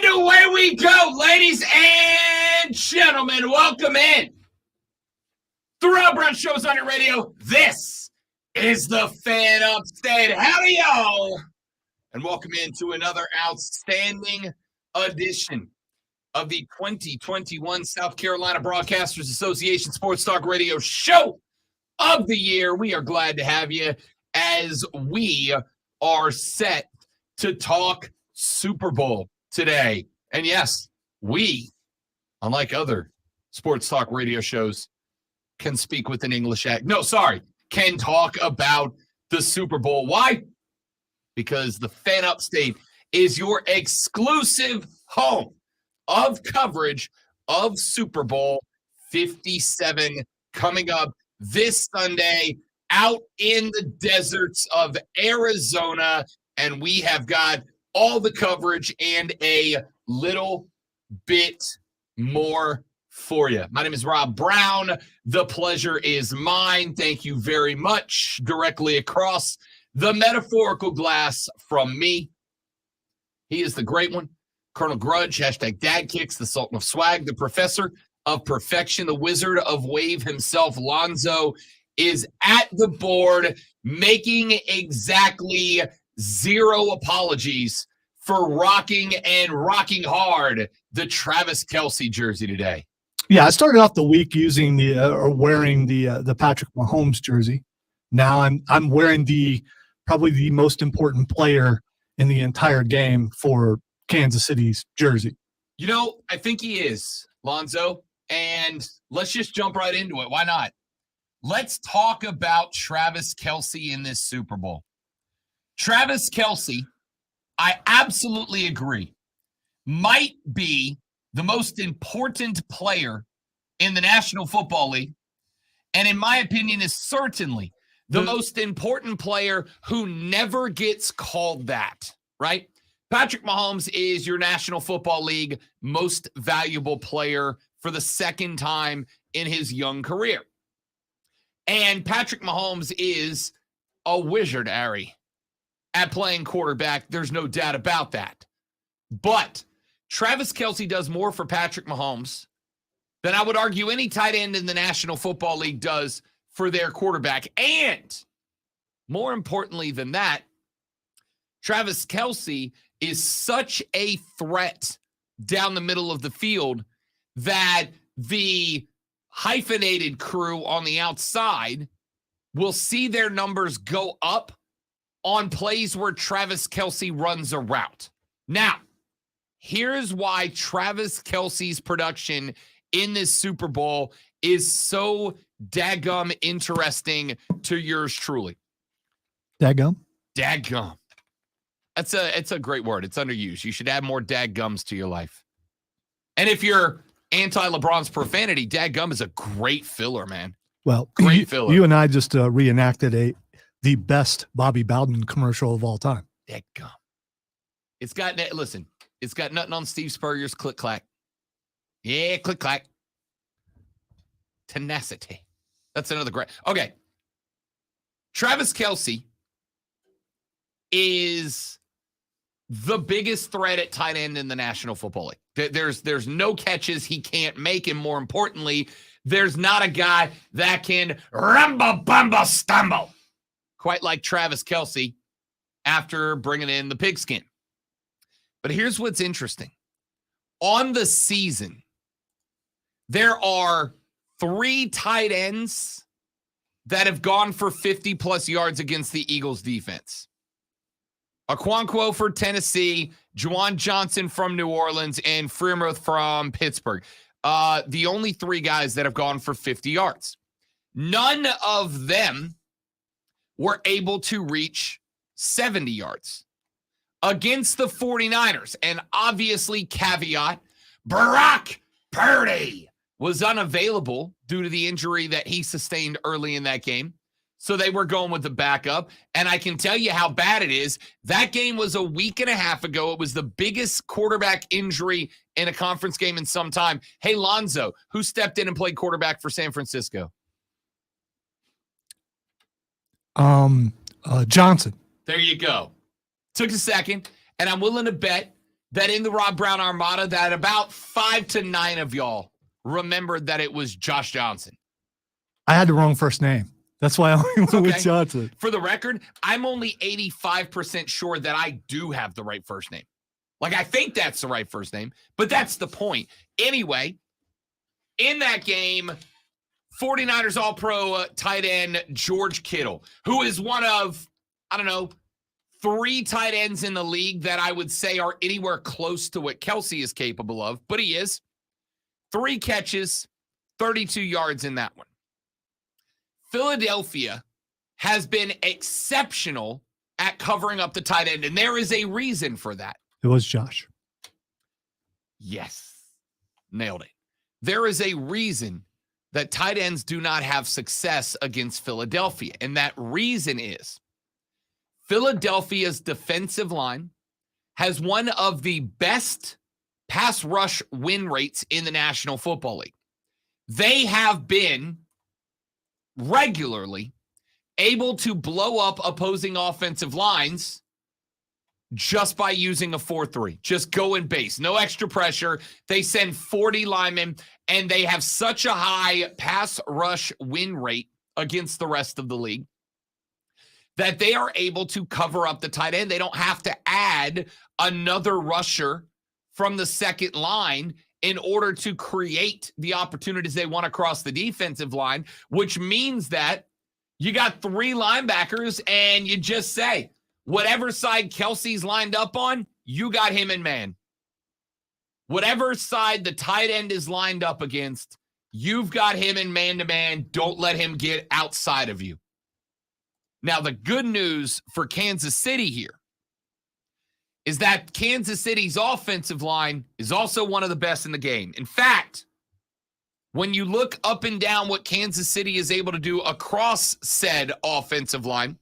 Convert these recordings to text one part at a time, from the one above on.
And away we go, ladies and gentlemen. Welcome in. The Rob Brown Show's on your radio. This is the Fan Upstate. Howdy, y'all. And welcome into another outstanding edition of the 2021 South Carolina Broadcasters Association Sports Talk Radio Show of the year. We are glad to have you as we are set to talk Super Bowl today. And yes, we, unlike other sports talk radio shows, can speak with an English accent. No, sorry, can talk about the Super Bowl. Why? Because the Fan Upstate is your exclusive home of coverage of Super Bowl 57 coming up this Sunday out in the deserts of Arizona. And we have got all the coverage and a little bit more for you. My name is Rob Brown. The pleasure is mine. Thank you very much. Directly across the metaphorical glass from me, he is the great one, Colonel Grudge, hashtag Dad Kicks, the Sultan of Swag, the Professor of Perfection, the Wizard of Wave himself. Lonzo is at the board, making exactly zero apologies for rocking hard the Travis Kelce jersey today. Yeah, I started off the week using wearing the Patrick Mahomes jersey. Now I'm wearing probably the most important player in the entire game for Kansas City's jersey. You know, I think he is, Lonzo, and let's just jump right into it. Why not? Let's talk about Travis Kelce in this Super Bowl. Travis Kelce, I absolutely agree, might be the most important player in the National Football League, and in my opinion is certainly the most important player who never gets called that, right? Patrick Mahomes is your National Football League most valuable player for the second time in his young career. And Patrick Mahomes is a wizard, Ari, at playing quarterback. There's no doubt about that. But Travis Kelce does more for Patrick Mahomes than I would argue any tight end in the National Football League does for their quarterback. And more importantly than that, Travis Kelce is such a threat down the middle of the field that the hyphenated crew on the outside will see their numbers go up on plays where Travis Kelce runs a route. Now, here's why Travis Kelce's production in this Super Bowl is so daggum interesting to yours truly. Daggum? Daggum. It's a great word. It's underused. You should add more daggums to your life. And if you're anti-LeBron's profanity, daggum is a great filler, man. Well, great filler. You and I just reenacted the best Bobby Bowden commercial of all time. Daggum. It's got nothing on Steve Spurrier's click clack. Yeah, click clack. Tenacity. That's another great. Okay. Travis Kelce is the biggest threat at tight end in the National Football League. There's no catches he can't make, and more importantly, there's not a guy that can rumble bumble stumble quite like Travis Kelce after bringing in the pigskin. But here's what's interesting. On the season, there are 3 tight ends that have gone for 50-plus yards against the Eagles' defense. Okonkwo for Tennessee, Juwan Johnson from New Orleans, and Freiermuth from Pittsburgh. The only 3 guys that have gone for 50 yards. None of them were able to reach 70 yards against the 49ers. And obviously, caveat, Brock Purdy was unavailable due to the injury that he sustained early in that game. So they were going with the backup. And I can tell you how bad it is. That game was a week and a half ago. It was the biggest quarterback injury in a conference game in some time. Hey, Lonzo, who stepped in and played quarterback for San Francisco? Johnson. There you go. Took a second, and I'm willing to bet that in the Rob Brown Armada, that about 5 to 9 of y'all remembered that it was Josh Johnson. I had the wrong first name. That's why I went with Johnson. For the record, I'm only 85% sure that I do have the right first name. Like, I think that's the right first name, but that's the point. Anyway, in that game, 49ers All-Pro tight end George Kittle, who is one of, 3 tight ends in the league that I would say are anywhere close to what Kelsey is capable of, but he is. 3 catches, 32 yards in that one. Philadelphia has been exceptional at covering up the tight end, and there is a reason for that. It was Josh. Yes. Nailed it. There is a reason that tight ends do not have success against Philadelphia, and that reason is Philadelphia's defensive line has one of the best pass rush win rates in the National Football League. They have been regularly able to blow up opposing offensive lines just by using a 4-3, just going base, no extra pressure. They send 40 linemen, and they have such a high pass rush win rate against the rest of the league that they are able to cover up the tight end. They don't have to add another rusher from the second line in order to create the opportunities they want across the defensive line, which means that you got 3 linebackers and you just say, whatever side Kelsey's lined up on, you got him in man. Whatever side the tight end is lined up against, you've got him in man-to-man. Don't let him get outside of you. Now, the good news for Kansas City here is that Kansas City's offensive line is also one of the best in the game. In fact, when you look up and down what Kansas City is able to do across said offensive line,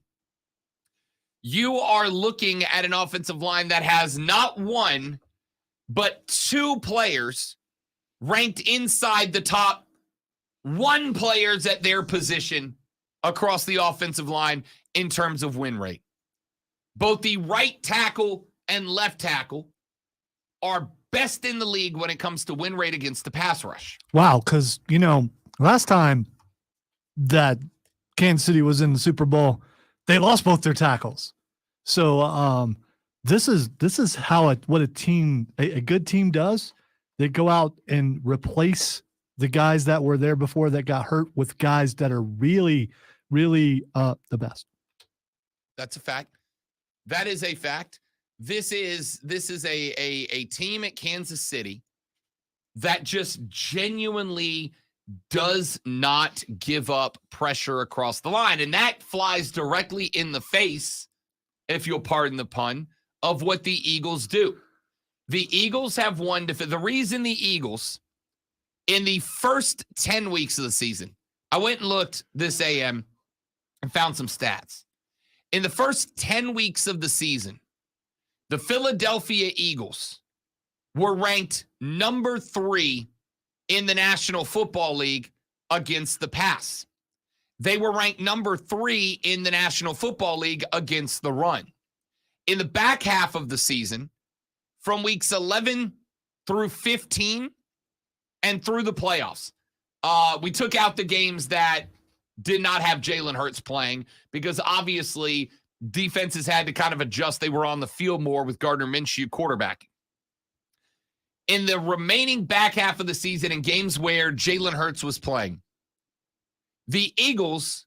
you are looking at an offensive line that has not 1, but 2 players ranked inside the top 1 players at their position across the offensive line in terms of win rate. Both the right tackle and left tackle are best in the league when it comes to win rate against the pass rush. Wow, because, last time that Kansas City was in the Super Bowl, they lost both their tackles. So this is how what a team, a good team does. They go out and replace the guys that were there before that got hurt with guys that are really, really the best. That's a fact. That is a fact. This is a team at Kansas City that just genuinely does not give up pressure across the line. And that flies directly in the face, if you'll pardon the pun, of what the Eagles do. The Eagles have won. The reason the Eagles, in the first 10 weeks of the season, I went and looked this AM and found some stats. In the first 10 weeks of the season, the Philadelphia Eagles were ranked number 3 in the National Football League against the pass. They were ranked number 3 in the National Football League against the run. In the back half of the season, from weeks 11 through 15 and through the playoffs, we took out the games that did not have Jalen Hurts playing because obviously defenses had to kind of adjust. They were on the field more with Gardner Minshew quarterbacking. In the remaining back half of the season in games where Jalen Hurts was playing, the Eagles,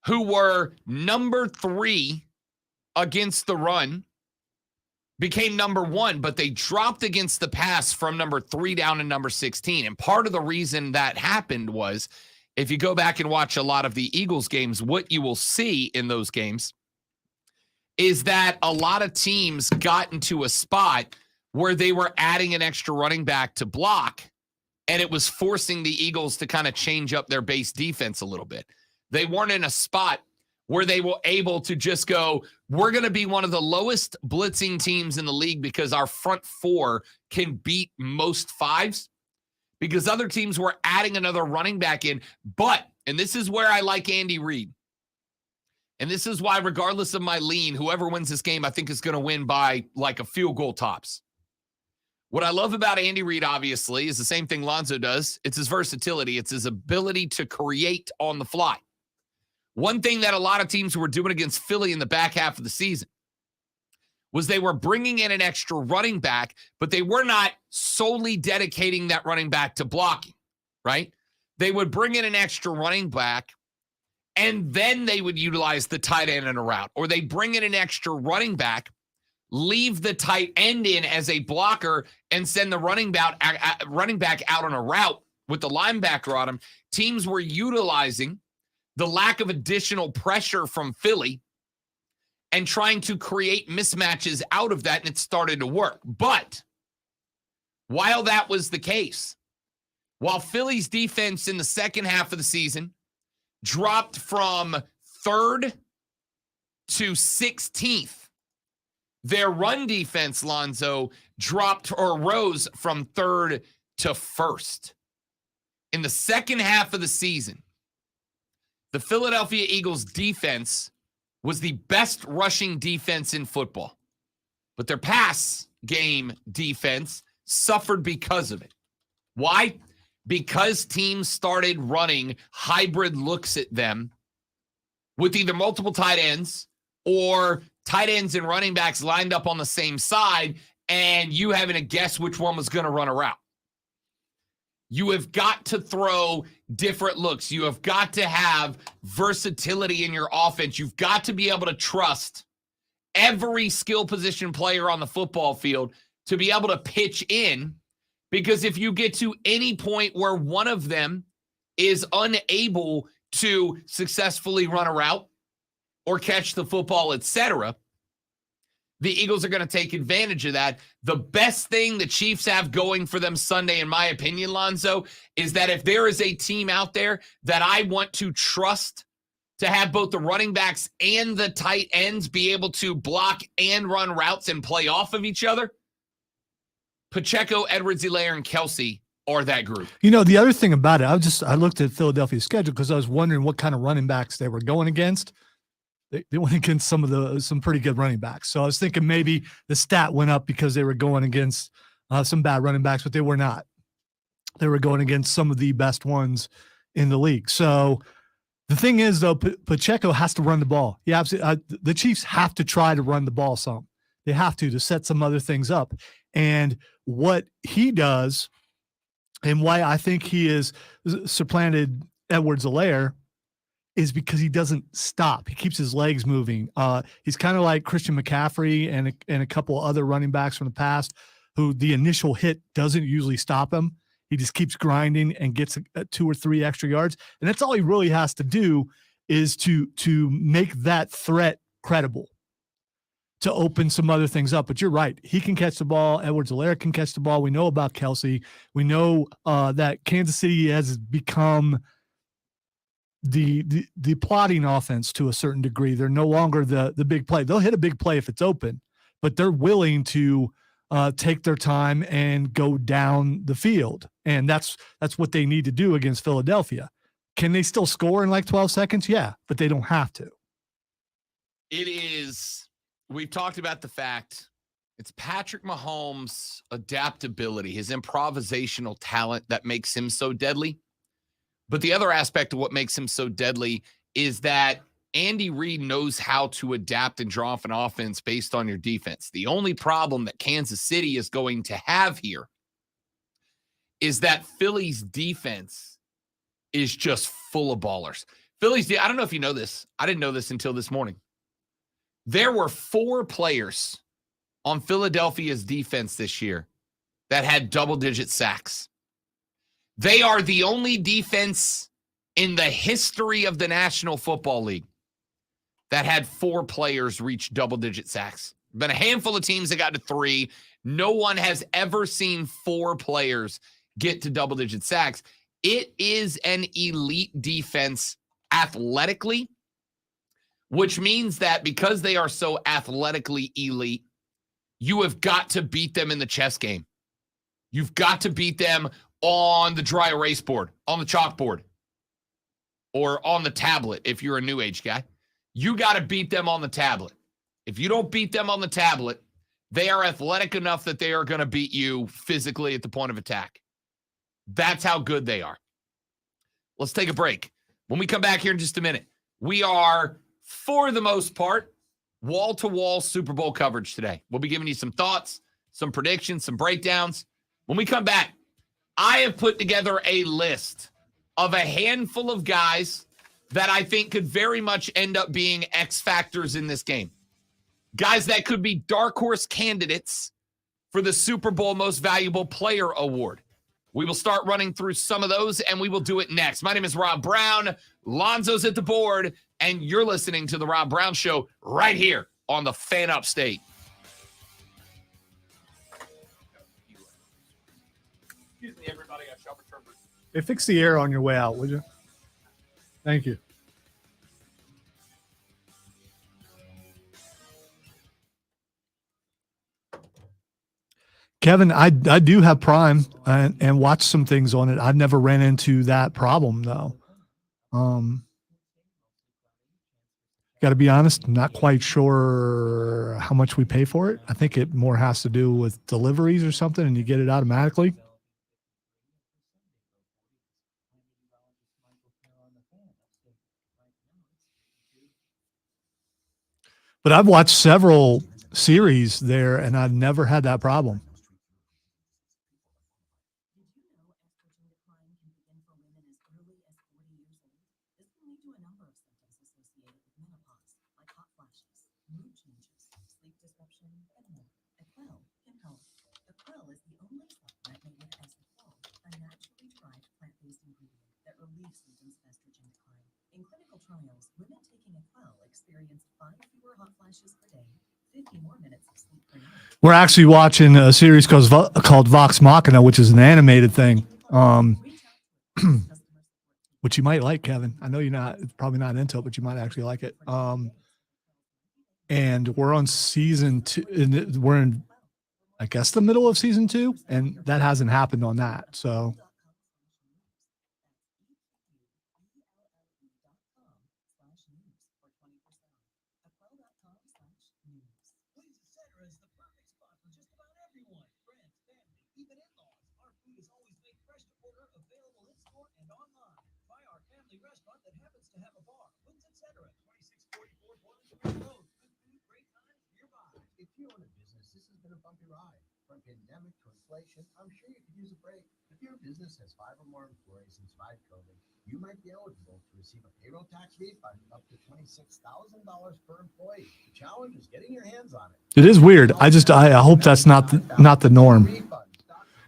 who were number 3 against the run, became number 1, but they dropped against the pass from number 3 down to number 16. And part of the reason that happened was, if you go back and watch a lot of the Eagles games, what you will see in those games is that a lot of teams got into a spot where they were adding an extra running back to block, and it was forcing the Eagles to kind of change up their base defense a little bit. They weren't in a spot where they were able to just go, we're going to be one of the lowest blitzing teams in the league because our front 4 can beat most 5s, because other teams were adding another running back in. But, and this is where I like Andy Reid, and this is why, regardless of my lean, whoever wins this game, I think is going to win by like a field goal tops. What I love about Andy Reid, obviously, is the same thing Lonzo does. It's his versatility. It's his ability to create on the fly. One thing that a lot of teams were doing against Philly in the back half of the season was they were bringing in an extra running back, but they were not solely dedicating that running back to blocking, right? They would bring in an extra running back, and then they would utilize the tight end in a route, or they bring in an extra running back, leave the tight end in as a blocker, and send the running back out on a route with the linebacker on him. Teams were utilizing the lack of additional pressure from Philly and trying to create mismatches out of that, and it started to work. But while that was the case, while Philly's defense in the second half of the season dropped from 3rd to 16th, their run defense, Lonzo, dropped or rose from 3rd to 1st. In the second half of the season, the Philadelphia Eagles defense was the best rushing defense in football, but their pass game defense suffered because of it. Why? Because teams started running hybrid looks at them with either multiple tight ends or tight ends and running backs lined up on the same side, and you having to guess which one was going to run a route. You have got to throw different looks. You have got to have versatility in your offense. You've got to be able to trust every skill position player on the football field to be able to pitch in, because if you get to any point where one of them is unable to successfully run a route or catch the football, etc., the Eagles are going to take advantage of that. The best thing the Chiefs have going for them Sunday, in my opinion, Lonzo, is that if there is a team out there that I want to trust to have both the running backs and the tight ends be able to block and run routes and play off of each other, Pacheco, Edwards-Helaire, and Kelce are that group. You know, the other thing about it, I looked at Philadelphia's schedule because I was wondering what kind of running backs they were going against. They went against some pretty good running backs. So I was thinking maybe the stat went up because they were going against some bad running backs, but they were not. They were going against some of the best ones in the league. So the thing is, though, Pacheco has to run the ball. Yeah, the Chiefs have to try to run the ball some. They have to set some other things up. And what he does, and why I think he is supplanted Edwards-Helaire, is because he doesn't stop. He keeps his legs moving. He's kind of like Christian McCaffrey and a couple other running backs from the past who the initial hit doesn't usually stop him. He just keeps grinding and gets 2 or 3 extra yards. And that's all he really has to do is to make that threat credible, to open some other things up. But you're right. He can catch the ball. Edwards-Helaire can catch the ball. We know about Kelce. We know that Kansas City has become the plotting offense to a certain degree. They're no longer the big play. They'll hit a big play if it's open, but they're willing to take their time and go down the field. And that's what they need to do against Philadelphia. Can they still score in like 12 seconds? Yeah, but they don't have to. We've talked about the fact it's Patrick Mahomes' adaptability, his improvisational talent that makes him so deadly. But the other aspect of what makes him so deadly is that Andy Reid knows how to adapt and draw off an offense based on your defense. The only problem that Kansas City is going to have here is that Philly's defense is just full of ballers. I don't know if you know this. I didn't know this until this morning. There were 4 players on Philadelphia's defense this year that had double-digit sacks. They are the only defense in the history of the National Football League that had 4 players reach double-digit sacks. Been a handful of teams that got to 3. No one has ever seen 4 players get to double-digit sacks. It is an elite defense athletically, which means that because they are so athletically elite, you have got to beat them in the chess game. You've got to beat them on the dry erase board, on the chalkboard, or on the tablet if you're a new age guy. You got to beat them on the tablet. If you don't beat them on the tablet, They are athletic enough that they are going to beat you physically at the point of attack. That's how good they are. Let's take a break. When we come back here in just a minute, we are, for the most part, wall-to-wall Super Bowl coverage today. We'll be giving you some thoughts, some predictions, some breakdowns. When we come back, I have put together a list of a handful of guys that I think could very much end up being X factors in this game. Guys that could be dark horse candidates for the Super Bowl Most Valuable Player Award. We will start running through some of those, and we will do it next. My name is Rob Brown. Lonzo's at the board, and you're listening to The Rob Brown Show right here on the Fan Upstate. Excuse me, everybody. I shall return. Hey, fix the air on your way out, would you? Thank you. Kevin, I do have Prime and watch some things on it. I've never ran into that problem though. Got to be honest, I'm not quite sure how much we pay for it. I think it more has to do with deliveries or something, and you get it automatically. But I've watched several series there, and I've never had that problem. In clinical trials, women taking Quell experienced 5 fewer hot flashes per day, 50 more minutes of sleep per night. We're actually watching a series called Vox Machina, which is an animated thing, which you might like, Kevin. I know you're probably not into it, but you might actually like it. And we're on season 2. We're in, I guess, the middle of season 2, and that hasn't happened on that. So. From pandemic to inflation, I'm sure you could use a break. If your business has 5 or more employees and survived COVID, you might be eligible to receive a payroll tax refund up to $26,000 per employee. The challenge is getting your hands on it. It is weird. I hope that's not the norm,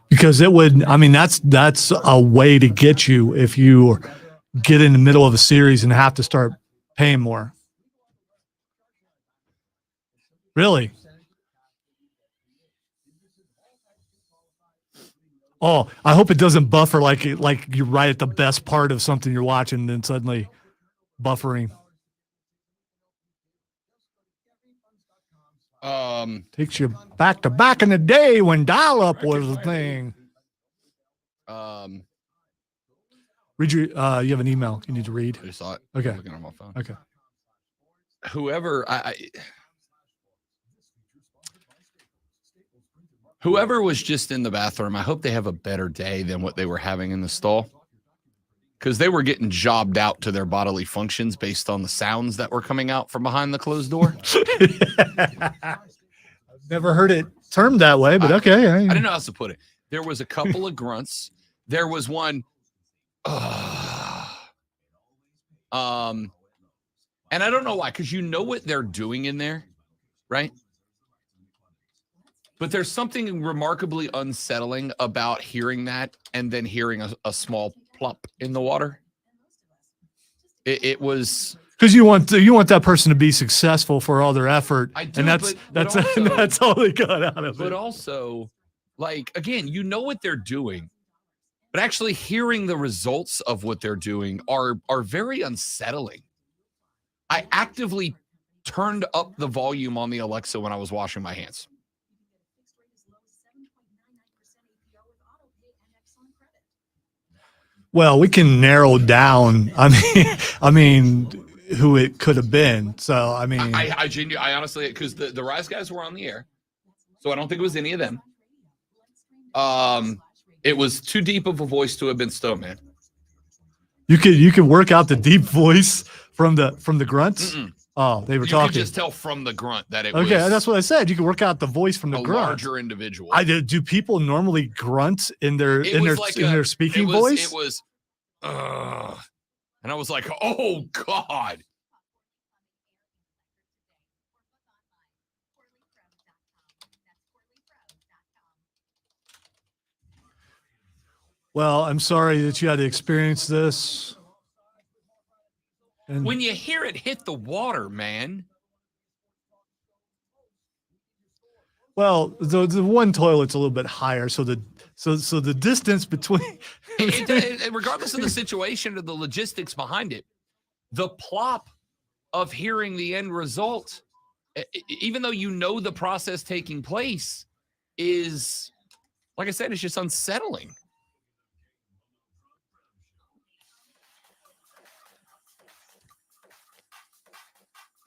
because it would. I mean, that's a way to get you if you get in the middle of a series and have to start paying more. Really? Oh, I hope it doesn't buffer like you're right at the best part of something you're watching, and then suddenly buffering. Takes you back in the day when dial-up was a thing. Read your. You have an email you need to read. I just saw it. Okay. I'm looking on my phone. Okay. Whoever was just in the bathroom, I hope they have a better day than what they were having in the stall, because they were getting jobbed out to their bodily functions based on the sounds that were coming out from behind the closed door. I've never heard it termed that way, but okay. I didn't know how else to put it. There was a couple of grunts. There was one. And I don't know why, because you know what they're doing in there, right? But there's something remarkably unsettling about hearing that and then hearing a small plop in the water. It was because you want that person to be successful for all their effort, I do, and that's also, that's all they got out of it. But also, like, again, you know what they're doing, but actually hearing the results of what they're doing are very unsettling. I actively turned up the volume on the Alexa when I was washing my hands. Well, we can narrow down. I mean, who it could have been. So, I mean, I honestly, because the Rise guys were on the air, So I don't think it was any of them. It was too deep of a voice to have been Stone Man. You could work out the deep voice from the grunts. Mm-mm. Oh, they were You talking. could just tell from the grunt that it Okay, was that's what I said. You can work out the voice from the a grunt. larger individual. Do people normally grunt in their It in was their like in their speaking voice? It was, and I was like, oh God. Well, I'm sorry that you had to experience this. And When you hear it hit the water, man. well, the one toilet's a little bit higher, so the distance between Regardless of the situation or the logistics behind it, the plop of hearing the end result, even though you know the process taking place, is, like I said, it's just unsettling.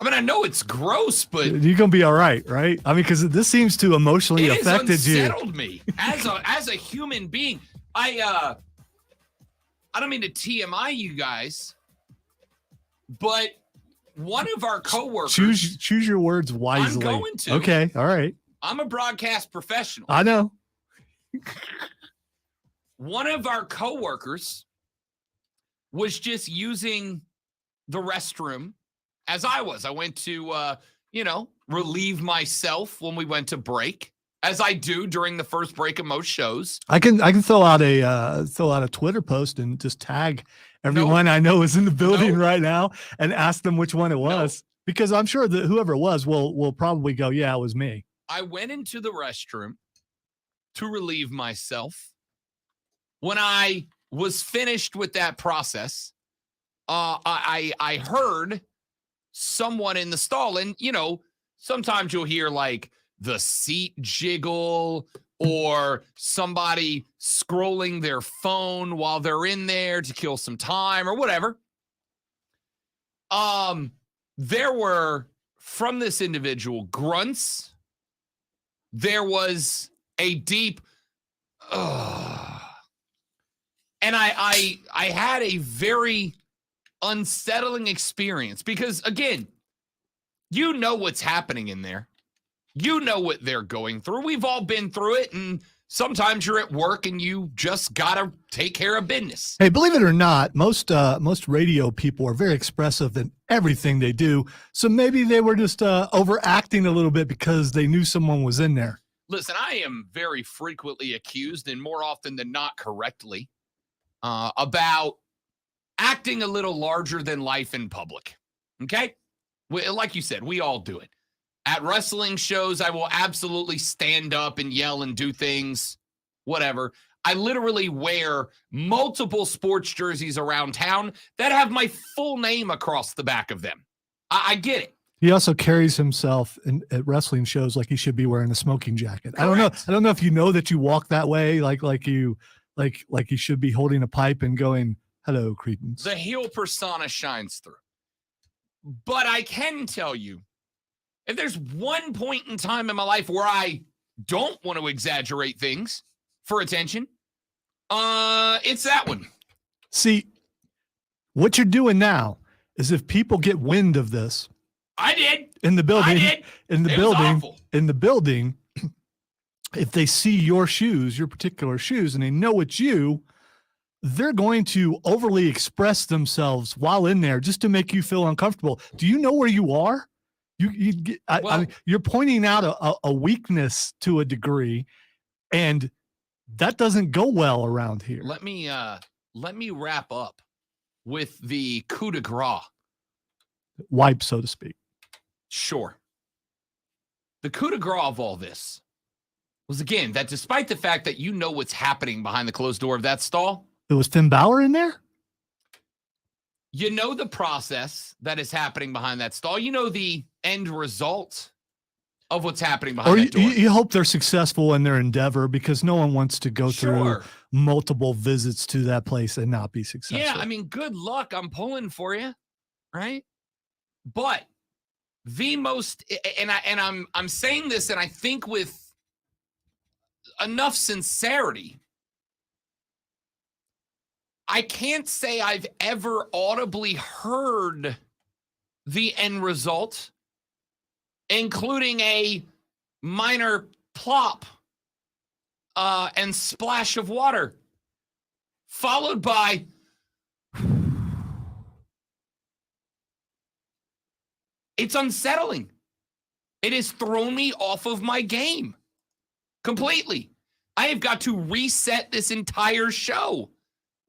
I mean, I know it's gross, but you're gonna be all right, right? I mean, because this seems to emotionally it has affected you. unsettled me as a human being. I don't mean to TMI you guys, but one of our coworkers. Choose your words wisely. I'm going to. Okay, all right. I'm a broadcast professional. I know. One of our coworkers was just using the restroom as I was. I went to, relieve myself when we went to break, as I do during the first break of most shows. I can throw out a Twitter post and just tag everyone I know is in the building right now and ask them which one it was, because I'm sure that whoever it was will probably go, yeah, it was me. I went into the restroom to relieve myself. When I was finished with that process, I heard someone in the stall, and sometimes you'll hear like the seat jiggle or somebody scrolling their phone while they're in there to kill some time or whatever. There were, from this individual, grunts. There was a deep and I had a very unsettling experience, because again, you know what's happening in there. You know what they're going through. We've all been through it, and sometimes you're at work and you just gotta take care of business. Hey, believe it or not, most radio people are very expressive in everything they do. So maybe they were just overacting a little bit because they knew someone was in there. Listen, I am very frequently accused, and more often than not correctly, about acting a little larger than life in public. Okay? Like you said, we all do it. At wrestling shows, I will absolutely stand up and yell and do things, whatever. I literally wear multiple sports jerseys around town that have my full name across the back of them. I get it. He also carries himself at wrestling shows like he should be wearing a smoking jacket. Correct. I don't know if you know that you walk that way, like you should be holding a pipe and going, "Hello, cretins." The heel persona shines through. But I can tell you, if there's one point in time in my life where I don't want to exaggerate things for attention, it's that one. See, what you're doing now is, if people get wind of this, I did. in the building, It was awful. in the building, if they see your shoes, your particular shoes, and they know it's you, they're going to overly express themselves while in there just to make you feel uncomfortable. Do you know where you are? I mean, you're pointing out a weakness to a degree, and that doesn't go well around here. Let me wrap up with the coup de grace. Wipe, so to speak. Sure. The coup de grace of all this was, again, that despite the fact that you know what's happening behind the closed door of that stall, It was Finn Balor in there? you know the process that is happening behind that stall. You know the end result of what's happening behind Or that door. you hope they're successful in their endeavor, because no one wants to go through Sure. multiple visits to that place and not be successful. Yeah, I mean, good luck. I'm pulling for you, right? But the most, and I'm saying this, and I think with enough sincerity. I can't say I've ever audibly heard the end result, including a minor plop and splash of water, followed by it's unsettling. It has thrown me off of my game completely. I have got to reset this entire show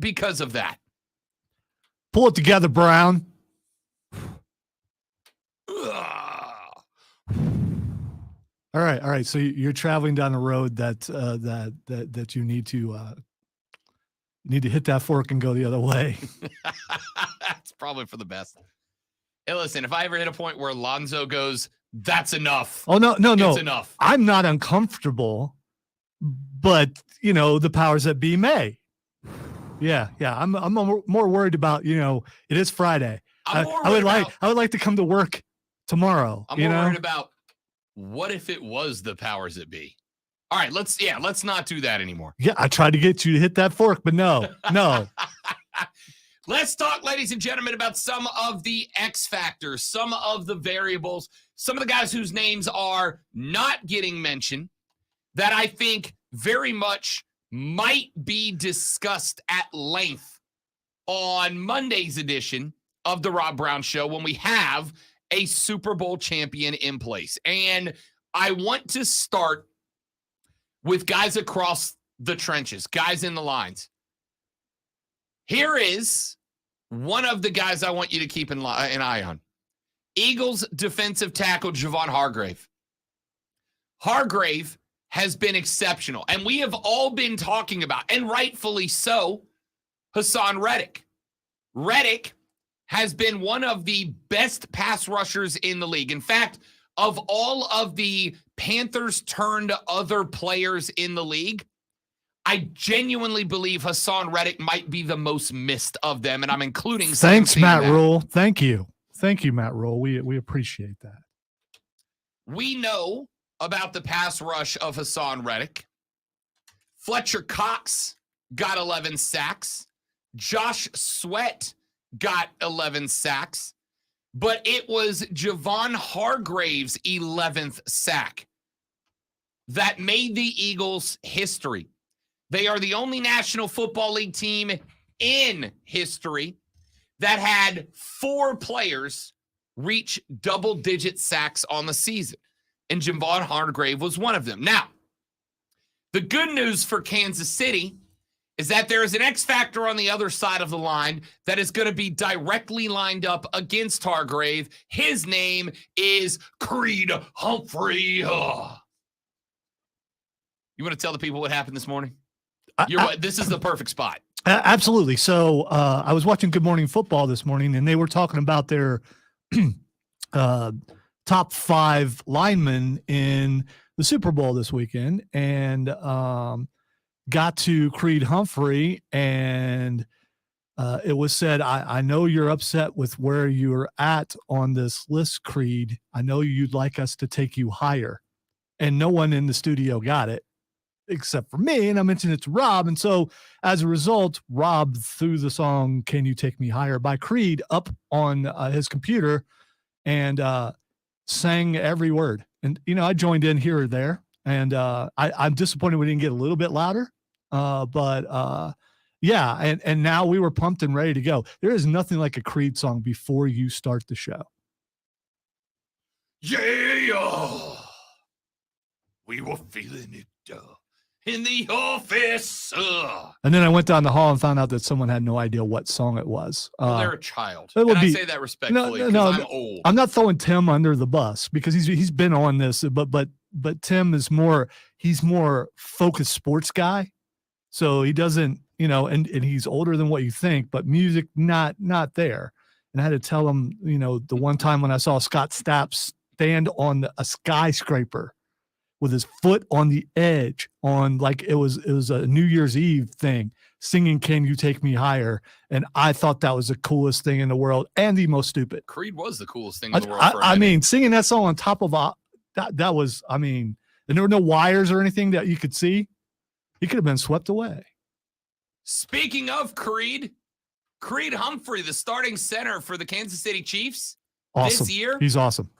because of that. Pull it together, Brown. All right. So you're traveling down a road that you need to hit that fork and go the other way. That's probably for the best. Hey, listen, if I ever hit a point where Lonzo goes, that's enough. Oh no. It's enough. I'm not uncomfortable, but the powers that be may. Yeah. I'm more worried about, it is Friday. I would like to come to work tomorrow. I'm more worried about what if it was the powers that be. All right, let's not do that anymore. Yeah, I tried to get you to hit that fork, but no. Let's talk, ladies and gentlemen, about some of the X factors, some of the variables, some of the guys whose names are not getting mentioned that I think very much might be discussed at length on Monday's edition of the Rob Brown Show when we have a Super Bowl champion in place. And I want to start with guys across the trenches, guys in the lines. Here is one of the guys I want you to keep an eye on. Eagles defensive tackle Javon Hargrave. Hargrave has been exceptional, and we have all been talking about, and rightfully so, Hassan Reddick. Reddick has been one of the best pass rushers in the league. In fact, of all of the Panthers turned other players in the league, I genuinely believe Hassan Reddick might be the most missed of them, and I'm including. Thanks, Matt Rule. Thank you, Matt Rule. We appreciate that. We know about the pass rush of Hassan Reddick. Fletcher Cox got 11 sacks. Josh Sweat got 11 sacks. But it was Javon Hargrave's 11th sack that made the Eagles history. They are the only National Football League team in history that had 4 players reach double-digit sacks on the season, and Javon Hargrave was one of them. Now, the good news for Kansas City is that there is an X factor on the other side of the line that is going to be directly lined up against Hargrave. His name is Creed Humphrey. You want to tell the people what happened this morning? This is the perfect spot. Absolutely. So I was watching Good Morning Football this morning, and they were talking about their top 5 linemen in the Super Bowl this weekend, and got to Creed Humphrey, and it was said, I know you're upset with where you're at on this list, Creed. I know you'd like us to take you higher. And no one in the studio got it except for me, and I mentioned it to Rob. And so as a result, Rob threw the song Can You Take Me Higher by Creed up on his computer and sang every word. And, I joined in here or there, and I'm disappointed we didn't get a little bit louder. But yeah, and now we were pumped and ready to go. There is nothing like a Creed song before you start the show. Yeah, we were feeling it in the office. And then I went down the hall and found out that someone had no idea what song it was. Well, they're a child. And I say that respectfully because I'm old. I'm not throwing Tim under the bus because he's been on this, but Tim is he's more focused sports guy. So he doesn't, and he's older than what you think, but music not there. And I had to tell him, the one time when I saw Scott Stapp stand on a skyscraper with his foot on the edge on it was a New Year's Eve thing, singing Can You Take Me Higher? And I thought that was the coolest thing in the world and the most stupid. Creed was the coolest thing in the world. I mean, singing that song on top of that was, and there were no wires or anything that you could see. He could have been swept away. Speaking of Creed Humphrey, the starting center for the Kansas City Chiefs Awesome. this year, He's awesome.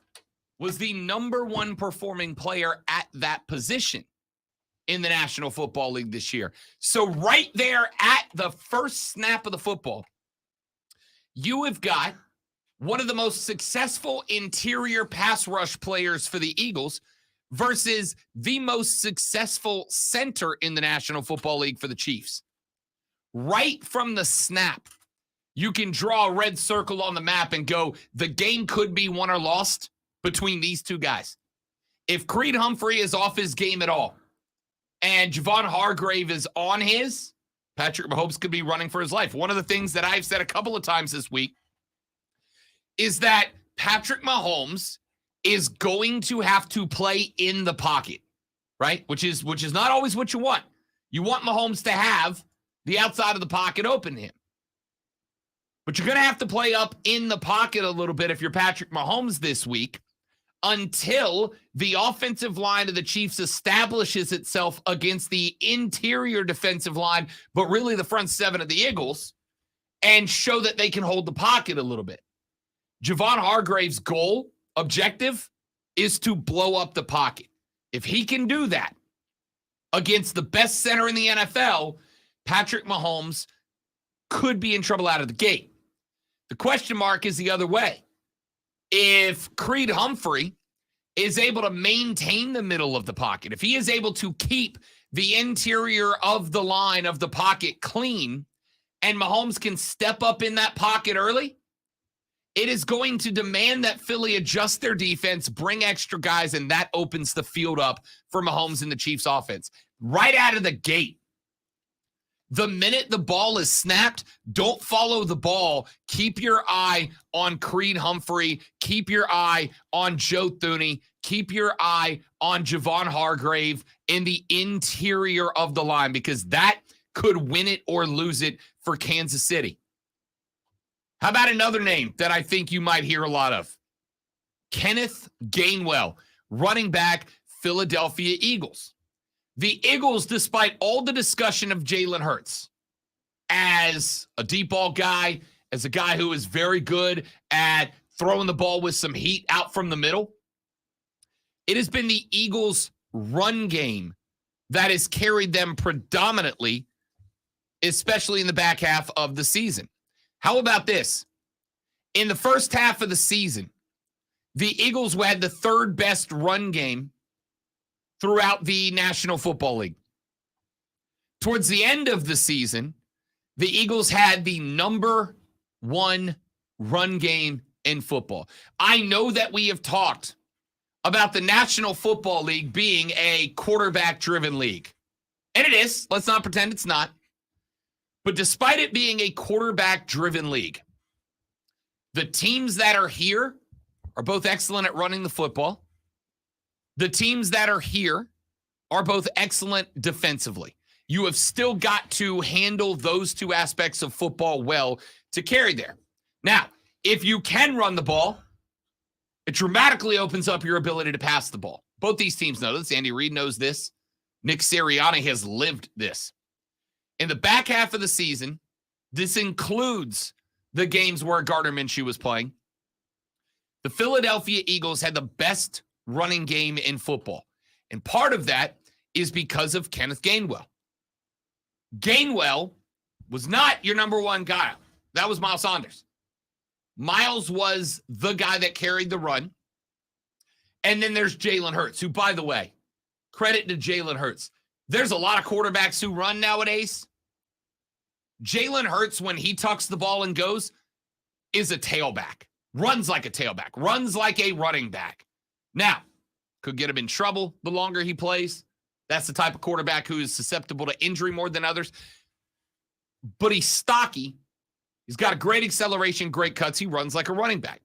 was the number one performing player at that position in the National Football League this year. So right there at the first snap of the football, you have got one of the most successful interior pass rush players for the Eagles versus the most successful center in the National Football League for the Chiefs. Right from the snap, you can draw a red circle on the map and go, the game could be won or lost between these two guys. If Creed Humphrey is off his game at all and Javon Hargrave is on his, Patrick Mahomes could be running for his life. One of the things that I've said a couple of times this week is that Patrick Mahomes is going to have to play in the pocket, right? Which is not always what you want. You want Mahomes to have the outside of the pocket open to him. But you're going to have to play up in the pocket a little bit if you're Patrick Mahomes this week until the offensive line of the Chiefs establishes itself against the interior defensive line, but really the front seven of the Eagles, and show that they can hold the pocket a little bit. Javon Hargrave's objective, is to blow up the pocket. If he can do that against the best center in the NFL, Patrick Mahomes could be in trouble out of the gate. The question mark is the other way. If Creed Humphrey is able to maintain the middle of the pocket, if he is able to keep the interior of the line of the pocket clean, and Mahomes can step up in that pocket early, it is going to demand that Philly adjust their defense, bring extra guys, and that opens the field up for Mahomes and the Chiefs offense. Right out of the gate, the minute the ball is snapped, don't follow the ball. Keep your eye on Creed Humphrey. Keep your eye on Joe Thuney. Keep your eye on Javon Hargrave in the interior of the line, because that could win it or lose it for Kansas City. How about another name that I think you might hear a lot of? Kenneth Gainwell, running back, Philadelphia Eagles. The Eagles, despite all the discussion of Jalen Hurts as a deep ball guy, as a guy who is very good at throwing the ball with some heat out from the middle, it has been the Eagles' run game that has carried them predominantly, especially in the back half of the season. How about this? In the first half of the season, the Eagles had the third best run game throughout the National Football League. Towards the end of the season, the Eagles had the number one run game in football. I know that we have talked about the National Football League being a quarterback-driven league. And it is. Let's not pretend it's not. But despite it being a quarterback-driven league, the teams that are here are both excellent at running the football. The teams that are here are both excellent defensively. You have still got to handle those two aspects of football well to carry there. Now, if you can run the ball, it dramatically opens up your ability to pass the ball. Both these teams know this. Andy Reid knows this. Nick Sirianni has lived this. In the back half of the season, this includes the games where Gardner Minshew was playing, the Philadelphia Eagles had the best running game in football. And part of that is because of Kenneth Gainwell. Gainwell was not your number one guy. That was Miles Sanders. Miles was the guy that carried the run. And then there's Jalen Hurts, who, by the way, credit to Jalen Hurts. There's a lot of quarterbacks who run nowadays. Jalen Hurts, when he tucks the ball and goes, is a tailback. Runs like a tailback. Runs like a running back. Now, could get him in trouble the longer he plays. That's the type of quarterback who is susceptible to injury more than others. But he's stocky. He's got a great acceleration, great cuts. He runs like a running back.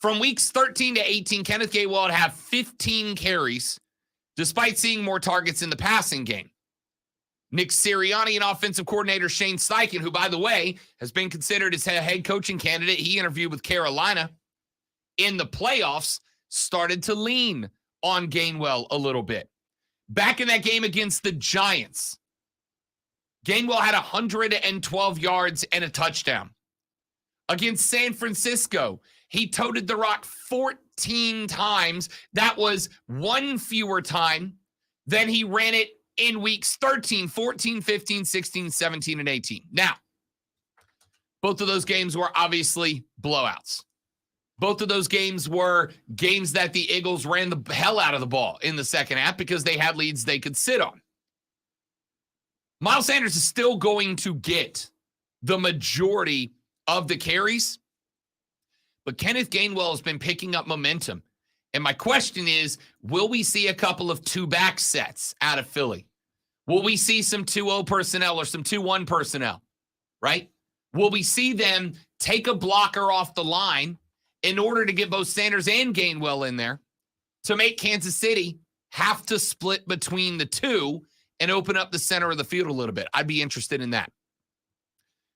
From weeks 13 to 18, Kenneth Gainwell would have 15 carries, despite seeing more targets in the passing game. Nick Sirianni and offensive coordinator Shane Steichen, who, by the way, has been considered as a head coaching candidate. He interviewed with Carolina in the playoffs, started to lean on Gainwell a little bit. Back in that game against the Giants, Gainwell had 112 yards and a touchdown. Against San Francisco, he toted the rock 14 times. That was one fewer time than he ran it in weeks 13, 14, 15, 16, 17, and 18. Now, both of those games were obviously blowouts. Both of those games were games that the Eagles ran the hell out of the ball in the second half because they had leads they could sit on. Miles Sanders is still going to get the majority of the carries, but Kenneth Gainwell has been picking up momentum. And my question is, will we see a couple of two-back sets out of Philly? Will we see some 2-0 personnel or some 2-1 personnel, right? Will we see them take a blocker off the line in order to get both Sanders and Gainwell in there to make Kansas City have to split between the two and open up the center of the field a little bit? I'd be interested in that.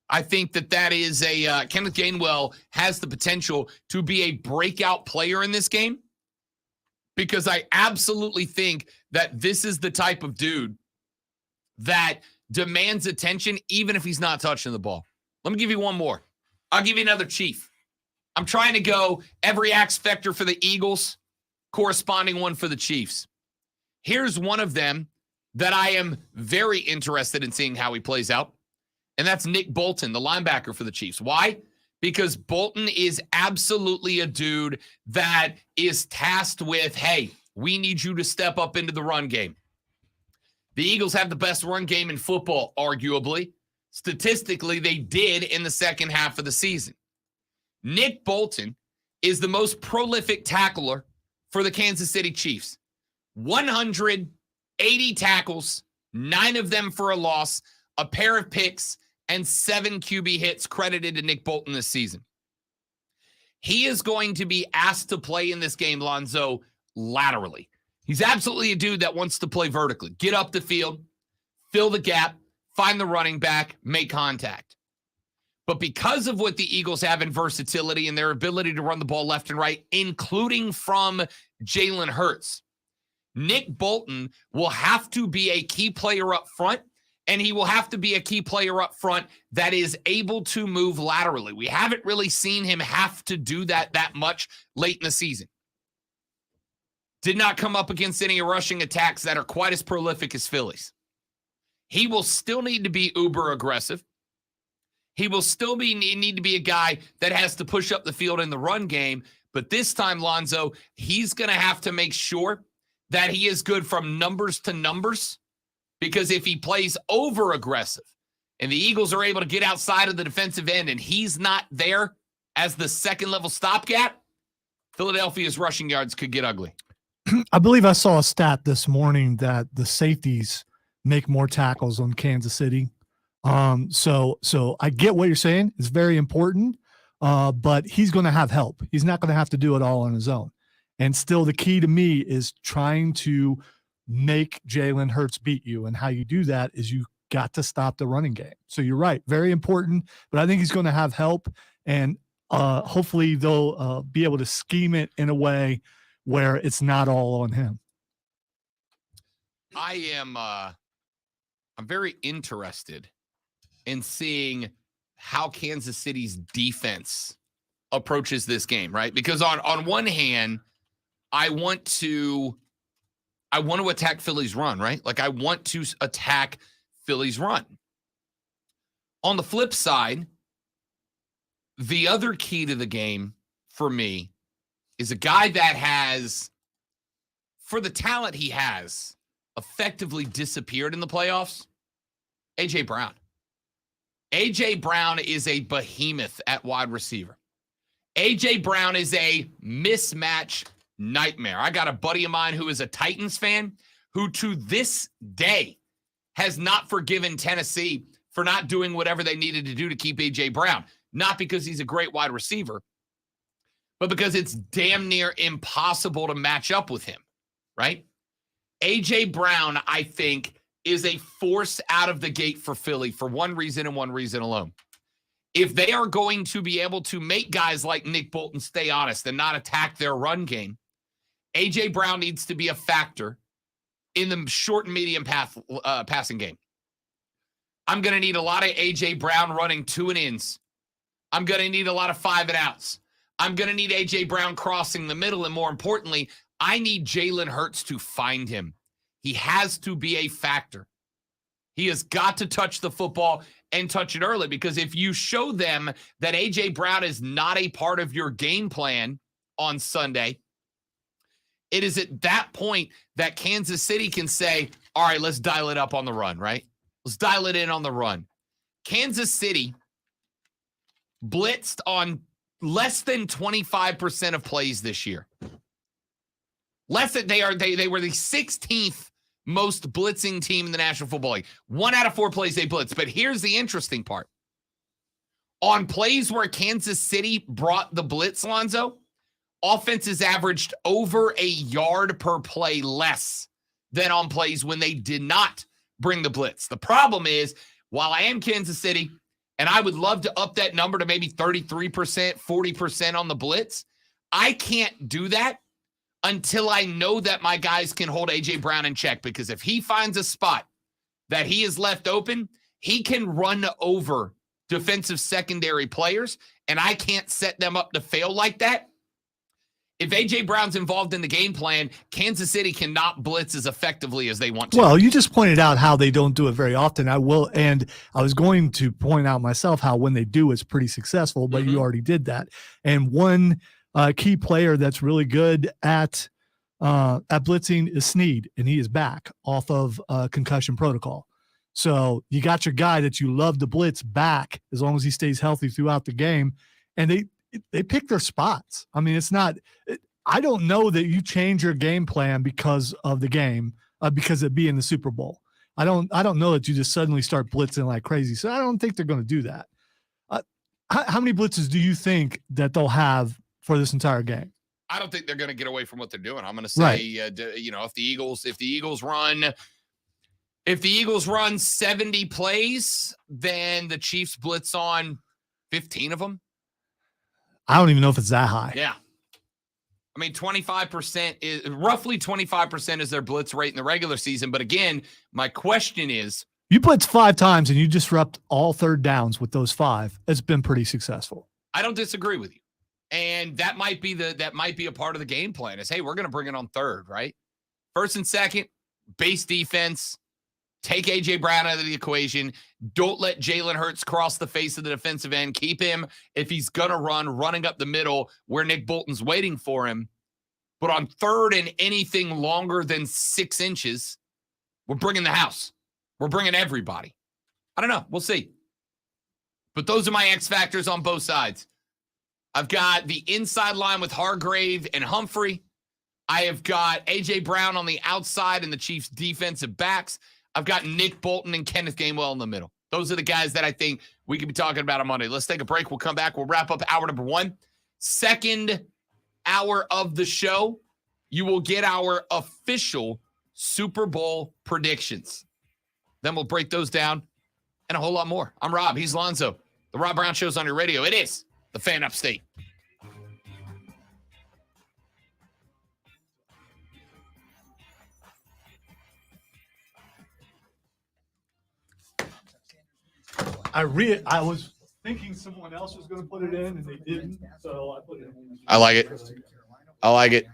I think that is Kenneth Gainwell has the potential to be a breakout player in this game, because I absolutely think that this is the type of dude that demands attention even if he's not touching the ball. Let me give you one more. I'll give you another Chief. I'm trying to go every X factor for the Eagles, corresponding one for the Chiefs. Here's one of them that I am very interested in seeing how he plays out, and that's Nick Bolton, the linebacker for the Chiefs. Why? Because Bolton is absolutely a dude that is tasked with, hey, we need you to step up into the run game. The Eagles have the best run game in football, arguably. Statistically, they did in the second half of the season. Nick Bolton is the most prolific tackler for the Kansas City Chiefs. 180 tackles, 9 of them for a loss, a pair of picks, and 7 QB hits credited to Nick Bolton this season. He is going to be asked to play in this game, Lonzo, laterally. He's absolutely a dude that wants to play vertically. Get up the field, fill the gap, find the running back, make contact. But because of what the Eagles have in versatility and their ability to run the ball left and right, including from Jalen Hurts, Nick Bolton will have to be a key player up front, and he will have to be a key player up front that is able to move laterally. We haven't really seen him have to do that much late in the season. Did not come up against any rushing attacks that are quite as prolific as Philly's. He will still need to be uber aggressive. He will still need to be a guy that has to push up the field in the run game. But this time, Lonzo, he's going to have to make sure that he is good from numbers to numbers. Because if he plays over aggressive and the Eagles are able to get outside of the defensive end and he's not there as the second level stopgap, Philadelphia's rushing yards could get ugly. I believe I saw a stat this morning that the safeties make more tackles on Kansas City. So I get what you're saying. It's very important, but he's going to have help. He's not going to have to do it all on his own. And still the key to me is trying to make Jalen Hurts beat you. And how you do that is you got to stop the running game. So you're right. Very important, but I think he's going to have help, and hopefully they'll be able to scheme it in a way where it's not all on him. I'm very interested in seeing how Kansas City's defense approaches this game, right? Because on one hand, I want to attack Philly's run, right? Like I want to attack Philly's run. On the flip side, the other key to the game for me is a guy that has, for the talent he has, effectively disappeared in the playoffs, A.J. Brown. A.J. Brown is a behemoth at wide receiver. A.J. Brown is a mismatch nightmare. I got a buddy of mine who is a Titans fan who to this day has not forgiven Tennessee for not doing whatever they needed to do to keep A.J. Brown. Not because he's a great wide receiver, but because it's damn near impossible to match up with him, right? A.J. Brown, I think, is a force out of the gate for Philly for one reason and one reason alone. If they are going to be able to make guys like Nick Bolton stay honest and not attack their run game, A.J. Brown needs to be a factor in the short and medium passing game. I'm going to need a lot of A.J. Brown running 2 and ins. I'm going to need a lot of 5 and outs. I'm going to need A.J. Brown crossing the middle. And more importantly, I need Jalen Hurts to find him. He has to be a factor. He has got to touch the football and touch it early, because if you show them that A.J. Brown is not a part of your game plan on Sunday, it is at that point that Kansas City can say, all right, let's dial it up on the run, right? Let's dial it in on the run. Kansas City blitzed on less than 25% of plays this year. Less than they were the 16th most blitzing team in the National Football League. 1 out of 4 plays they blitzed. But here's the interesting part. On plays where Kansas City brought the blitz, Lonzo, offenses averaged over a yard per play less than on plays when they did not bring the blitz. The problem is, while I am Kansas City, and I would love to up that number to maybe 33%, 40% on the blitz, I can't do that until I know that my guys can hold A.J. Brown in check. Because if he finds a spot that he is left open, he can run over defensive secondary players, and I can't set them up to fail like that. If A.J. Brown's involved in the game plan, Kansas City cannot blitz as effectively as they want to. Well, you just pointed out how they don't do it very often. I was going to point out myself how when they do, it's pretty successful, but you already did that. And one key player that's really good at blitzing is Snead, and he is back off of concussion protocol. So you got your guy that you love to blitz back as long as he stays healthy throughout the game, and they pick their spots. I mean, I don't know that you change your game plan because of the game, because it be in the Super Bowl. I don't know that you just suddenly start blitzing like crazy. So I don't think they're going to do that. How many blitzes do you think that they'll have for this entire game? I don't think they're going to get away from what they're doing. I'm going to say, if the Eagles run 70 plays, then the Chiefs blitz on 15 of them. I don't even know if it's that high. Yeah. I mean, 25% is roughly 25% is their blitz rate in the regular season. But again, my question is, you blitz 5 times and you disrupt all third downs with those 5. It's been pretty successful. I don't disagree with you. And that might be a part of the game plan is, hey, we're going to bring it on third, right? First and second, base defense, take A.J. Brown out of the equation. Don't let Jalen Hurts cross the face of the defensive end. Keep him, if he's going to run, running up the middle where Nick Bolton's waiting for him. But on third and anything longer than 6 inches, we're bringing the house. We're bringing everybody. I don't know. We'll see. But those are my X factors on both sides. I've got the inside line with Hargrave and Humphrey. I have got A.J. Brown on the outside and the Chiefs' defensive backs. I've got Nick Bolton and Kenneth Gainwell in the middle. Those are the guys that I think we could be talking about on Monday. Let's take a break. We'll come back. We'll wrap up hour number 1. Second hour of the show, you will get our official Super Bowl predictions. Then we'll break those down and a whole lot more. I'm Rob. He's Lonzo. The Rob Brown Show's on your radio. It is the Fan Upstate. I was thinking someone else was going to put it in, and they didn't, so I put it in. I like it. I like it.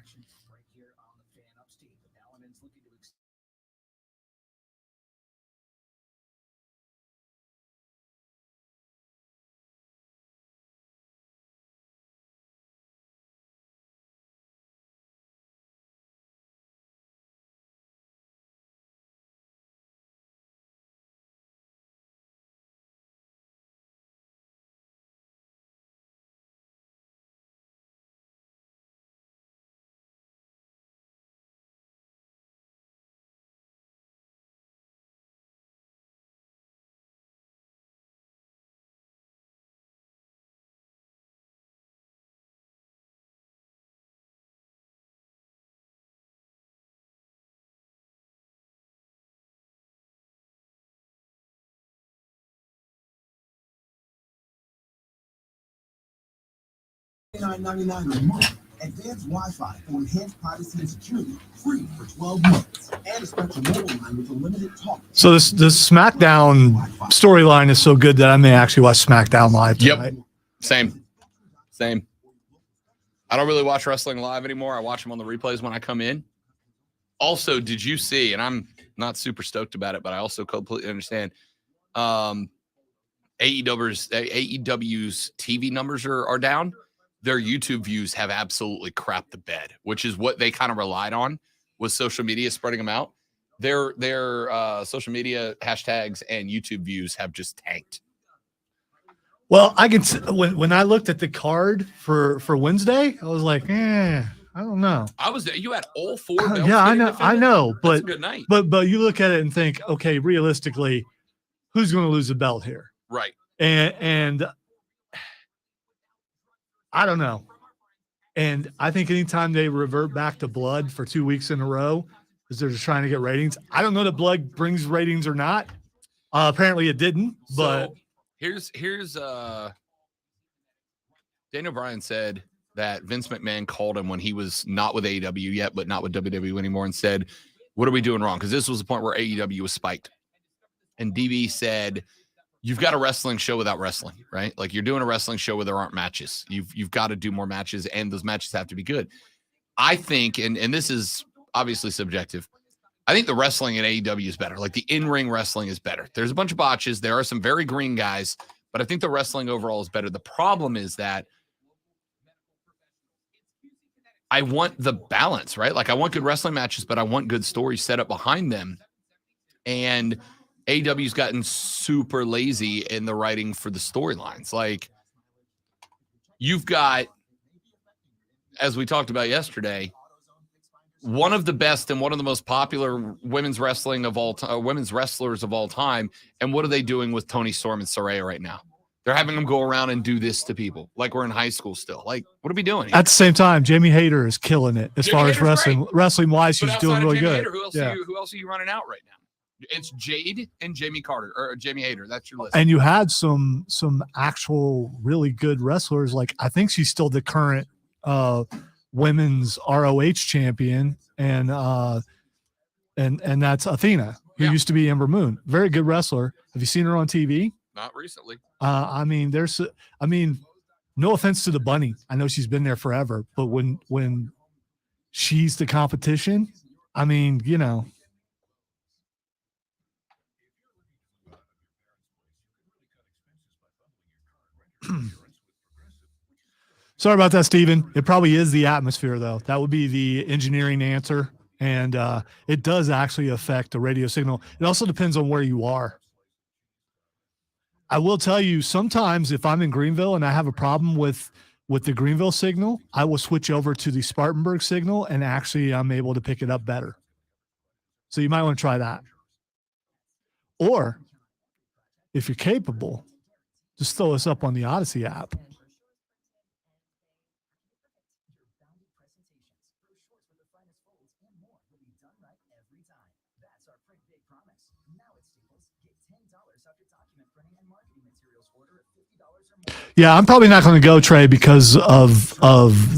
$99.99 a month. advanced Wi-Fi for enhanced privacy and security, free for 12 months, and a special mobile line with unlimited talk. So this SmackDown storyline is so good that I may actually watch SmackDown live Yep. tonight. Same. I don't really watch wrestling live anymore. I watch them on the replays when I come in. Also, did you see, and I'm not super stoked about it, but I also completely understand, AEW's TV numbers are down. Their YouTube views have absolutely crapped the bed, which is what they kind of relied on, was social media spreading them out. Their social media hashtags and YouTube views have just tanked. Well, I can when I looked at the card for Wednesday, I was like, I don't know. You had all four belts. Yeah, getting defended? I know, That's but a good night. but you look at it and think, okay, realistically, who's going to lose the belt here? Right. And I don't know. And I think anytime they revert back to blood for 2 weeks in a row, because they're just trying to get ratings. I don't know that blood brings ratings or not. Apparently it didn't, but So here's Daniel Bryan said that Vince McMahon called him when he was not with AEW yet, but not with WWE anymore, and said, "What are we doing wrong?" Because this was the point where AEW was spiked. And DB said, "You've got a wrestling show without wrestling, right? Like, you're doing a wrestling show where there aren't matches. You've got to do more matches, and those matches have to be good." I think, and this is obviously subjective, I think the wrestling in AEW is better. Like, the in-ring wrestling is better. There's a bunch of botches. There are some very green guys, but I think the wrestling overall is better. The problem is that I want the balance, right? Like, I want good wrestling matches, but I want good stories set up behind them. And AEW's gotten super lazy in the writing for the storylines. Like, you've got, as we talked about yesterday, one of the best and one of the most popular women's wrestling of all time, women's wrestlers of all time. And what are they doing with Toni Storm and Saraya right now? They're having them go around and do this to people like we're in high school still. Like, what are we doing here? at the same time, Jamie Hayter is killing it as Jamie far as Hayter's wrestling wise. But She's outside doing of really Jamie good. Hayter, who else are you running out right now? It's Jade and Jamie Carter, or Jamie Hayter. That's your list. And you had some actual really good wrestlers. Like, I think she's still the current women's ROH champion, and that's Athena, who used to be Ember Moon. Very good wrestler. Have you seen her on TV? Not recently. I mean, no offense to the bunny. I know she's been there forever, but when she's the competition, I mean, you know. Sorry about that, Steven. It probably is the atmosphere, though. That would be the engineering answer. And it does actually affect the radio signal. It also depends on where you are. I will tell you, sometimes if I'm in Greenville and I have a problem with the Greenville signal, I will switch over to the Spartanburg signal, and actually I'm able to pick it up better. So you might want to try that. Or if you're capable, just throw us up on the Odyssey app. Yeah, I'm probably not going to go, Trey, because of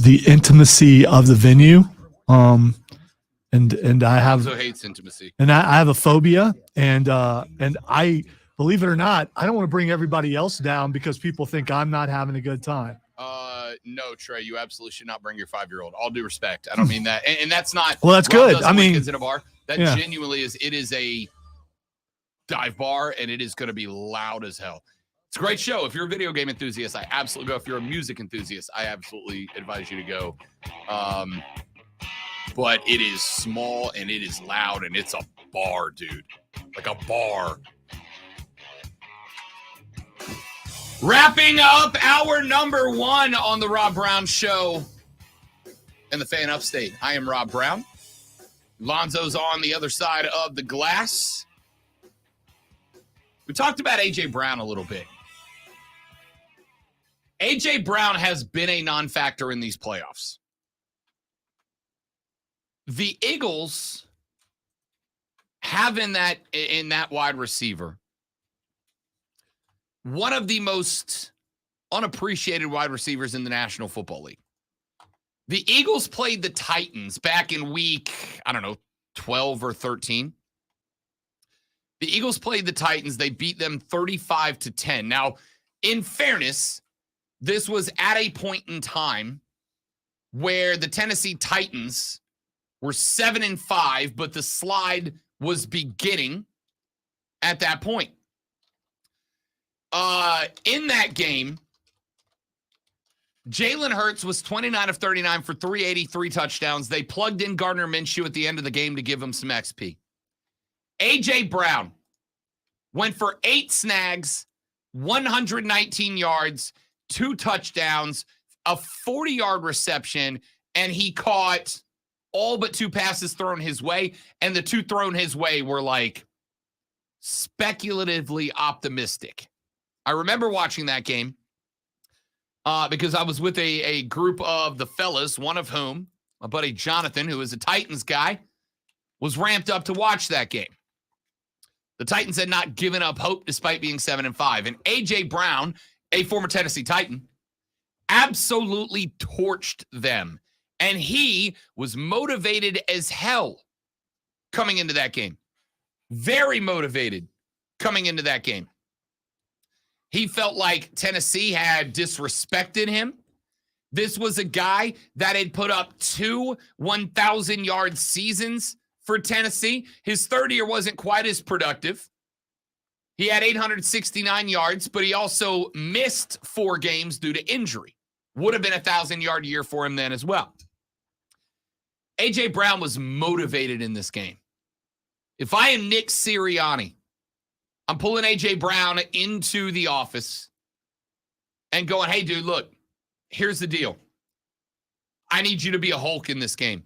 the intimacy of the venue. And I have Also hates intimacy. and I have a phobia, and I, believe it or not, I don't want to bring everybody else down because people think I'm not having a good time. No, Trey, you absolutely should not bring your 5-year-old. All due respect. I don't mean that. And that's not. Well, that's Rob good. doesn't I want mean, kids in a bar. That yeah. genuinely is. It is a dive bar, and it is going to be loud as hell. It's a great show. If you're a video game enthusiast, I absolutely go. If you're a music enthusiast, I absolutely advise you to go. But it is small and it is loud, and it's a bar, dude. Like a bar. Wrapping up hour number 1 on the Rob Brown Show and the Fan Upstate. I am Rob Brown. Lonzo's on the other side of the glass. We talked about A.J. Brown a little bit. A.J. Brown has been a non-factor in these playoffs. The Eagles have in that wide receiver one of the most unappreciated wide receivers in the National Football League. The Eagles played the Titans back in week, 12 or 13. The Eagles played the Titans. They beat them 35-10. Now, in fairness, this was at a point in time where the Tennessee Titans were 7-5, but the slide was beginning at that point. In that game, Jalen Hurts was 29 of 39 for 383 touchdowns. They plugged in Gardner Minshew at the end of the game to give him some XP. A.J. Brown went for 8 snags, 119 yards, 2 touchdowns, a 40-yard reception, and he caught all but 2 passes thrown his way, and the 2 thrown his way were like speculatively optimistic. I remember watching that game because I was with a group of the fellas, one of whom, my buddy Jonathan, who is a Titans guy, was ramped up to watch that game. The Titans had not given up hope despite being 7-5. And A.J. Brown, a former Tennessee Titan, absolutely torched them. And he was motivated as hell coming into that game. Very motivated coming into that game. He felt like Tennessee had disrespected him. This was a guy that had put up 2 1,000-yard seasons for Tennessee. His third year wasn't quite as productive. He had 869 yards, but he also missed 4 games due to injury. Would have been a 1,000-yard year for him then as well. A.J. Brown was motivated in this game. If I am Nick Sirianni, I'm pulling A.J. Brown into the office and going, hey, dude, look, here's the deal. I need you to be a Hulk in this game.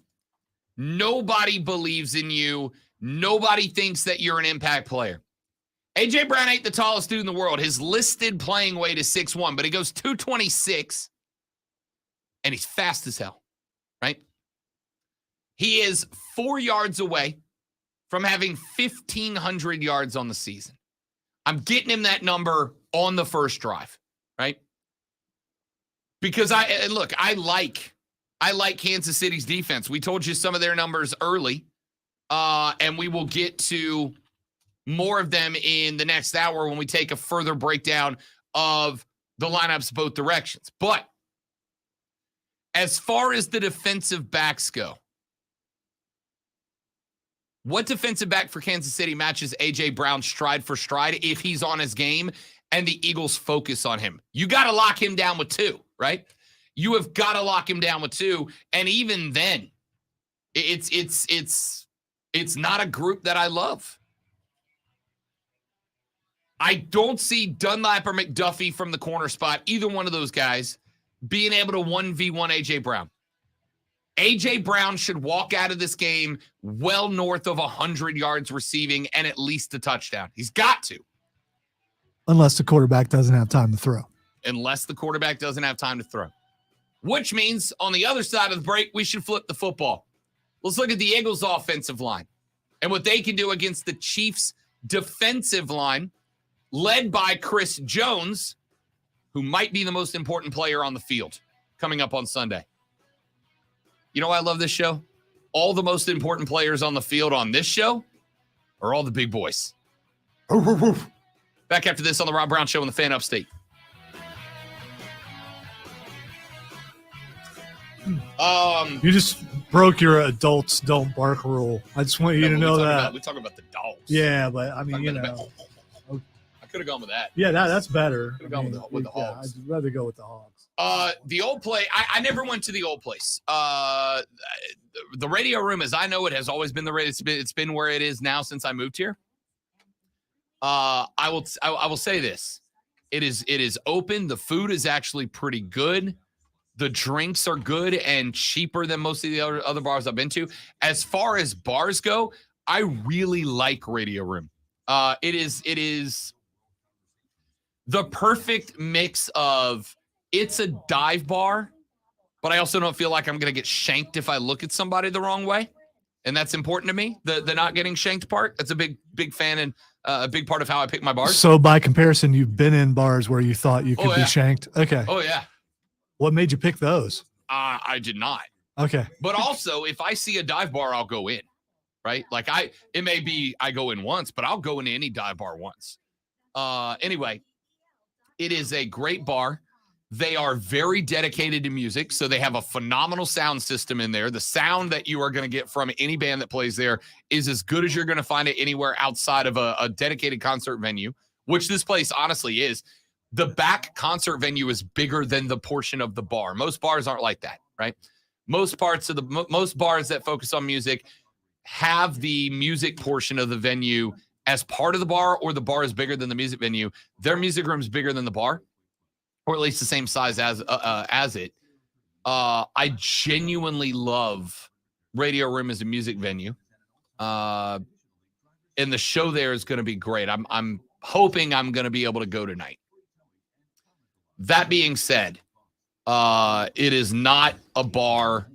Nobody believes in you. Nobody thinks that you're an impact player. A.J. Brown ain't the tallest dude in the world. His listed playing weight is 6'1", but he goes 226, and he's fast as hell, right? He is 4 yards away from having 1,500 yards on the season. I'm getting him that number on the first drive, right? Because I like Kansas City's defense. We told you some of their numbers early, and we will get to more of them in the next hour when we take a further breakdown of the lineups both directions. But as far as the defensive backs go, what defensive back for Kansas City matches A.J. Brown stride for stride if he's on his game and the Eagles focus on him? You got to lock him down with 2, right? You have got to lock him down with 2. And even then, it's not a group that I love. I don't see Dunlap or McDuffie from the corner spot, either one of those guys, being able to 1v1 A.J. Brown. A.J. Brown should walk out of this game well north of 100 yards receiving and at least a touchdown. He's got to. Unless the quarterback doesn't have time to throw. Unless the quarterback doesn't have time to throw. Which means on the other side of the break, we should flip the football. Let's look at the Eagles' offensive line and what they can do against the Chiefs' defensive line, led by Chris Jones, who might be the most important player on the field coming up on Sunday. You know why I love this show? All the most important players on the field on this show are all the big boys. Back after this on the Rob Brown Show on the Fan Upstate. You just broke your adults don't bark rule. I just want you to know that. We talk about the dogs. Yeah, but I mean, I could have gone with that. Yeah, that's better. Could have gone with the Hogs. I'd rather go with the Hogs. The old place, I never went to the old place. The radio room, as I know it, has always been it's been where it is now since I moved here. I will say this. It is open. The food is actually pretty good. The drinks are good and cheaper than most of the other bars I've been to. As far as bars go, I really like Radio Room. It is the perfect mix of, it's a dive bar, but I also don't feel like I'm going to get shanked if I look at somebody the wrong way. And that's important to me, the not getting shanked part. That's a big fan and a big part of how I pick my bars. So by comparison, you've been in bars where you thought you could be shanked. Okay. Oh, yeah. What made you pick those? I did not. Okay. But also, if I see a dive bar, I'll go in, right? Like it may be I go in once, but I'll go into any dive bar once. Anyway, it is a great bar. They are very dedicated to music, so they have a phenomenal sound system in there. The sound that you are going to get from any band that plays there is as good as you're going to find it anywhere outside of a dedicated concert venue, which this place honestly is. The back concert venue is bigger than the portion of the bar. Most bars aren't like that, right? Most bars that focus on music have the music portion of the venue as part of the bar, or the bar is bigger than the music venue. Their music room is bigger than the bar, or at least the same size as it. I genuinely love Radio Room as a music venue. And the show there is going to be great. I'm hoping I'm going to be able to go tonight. That being said, it is not a bar.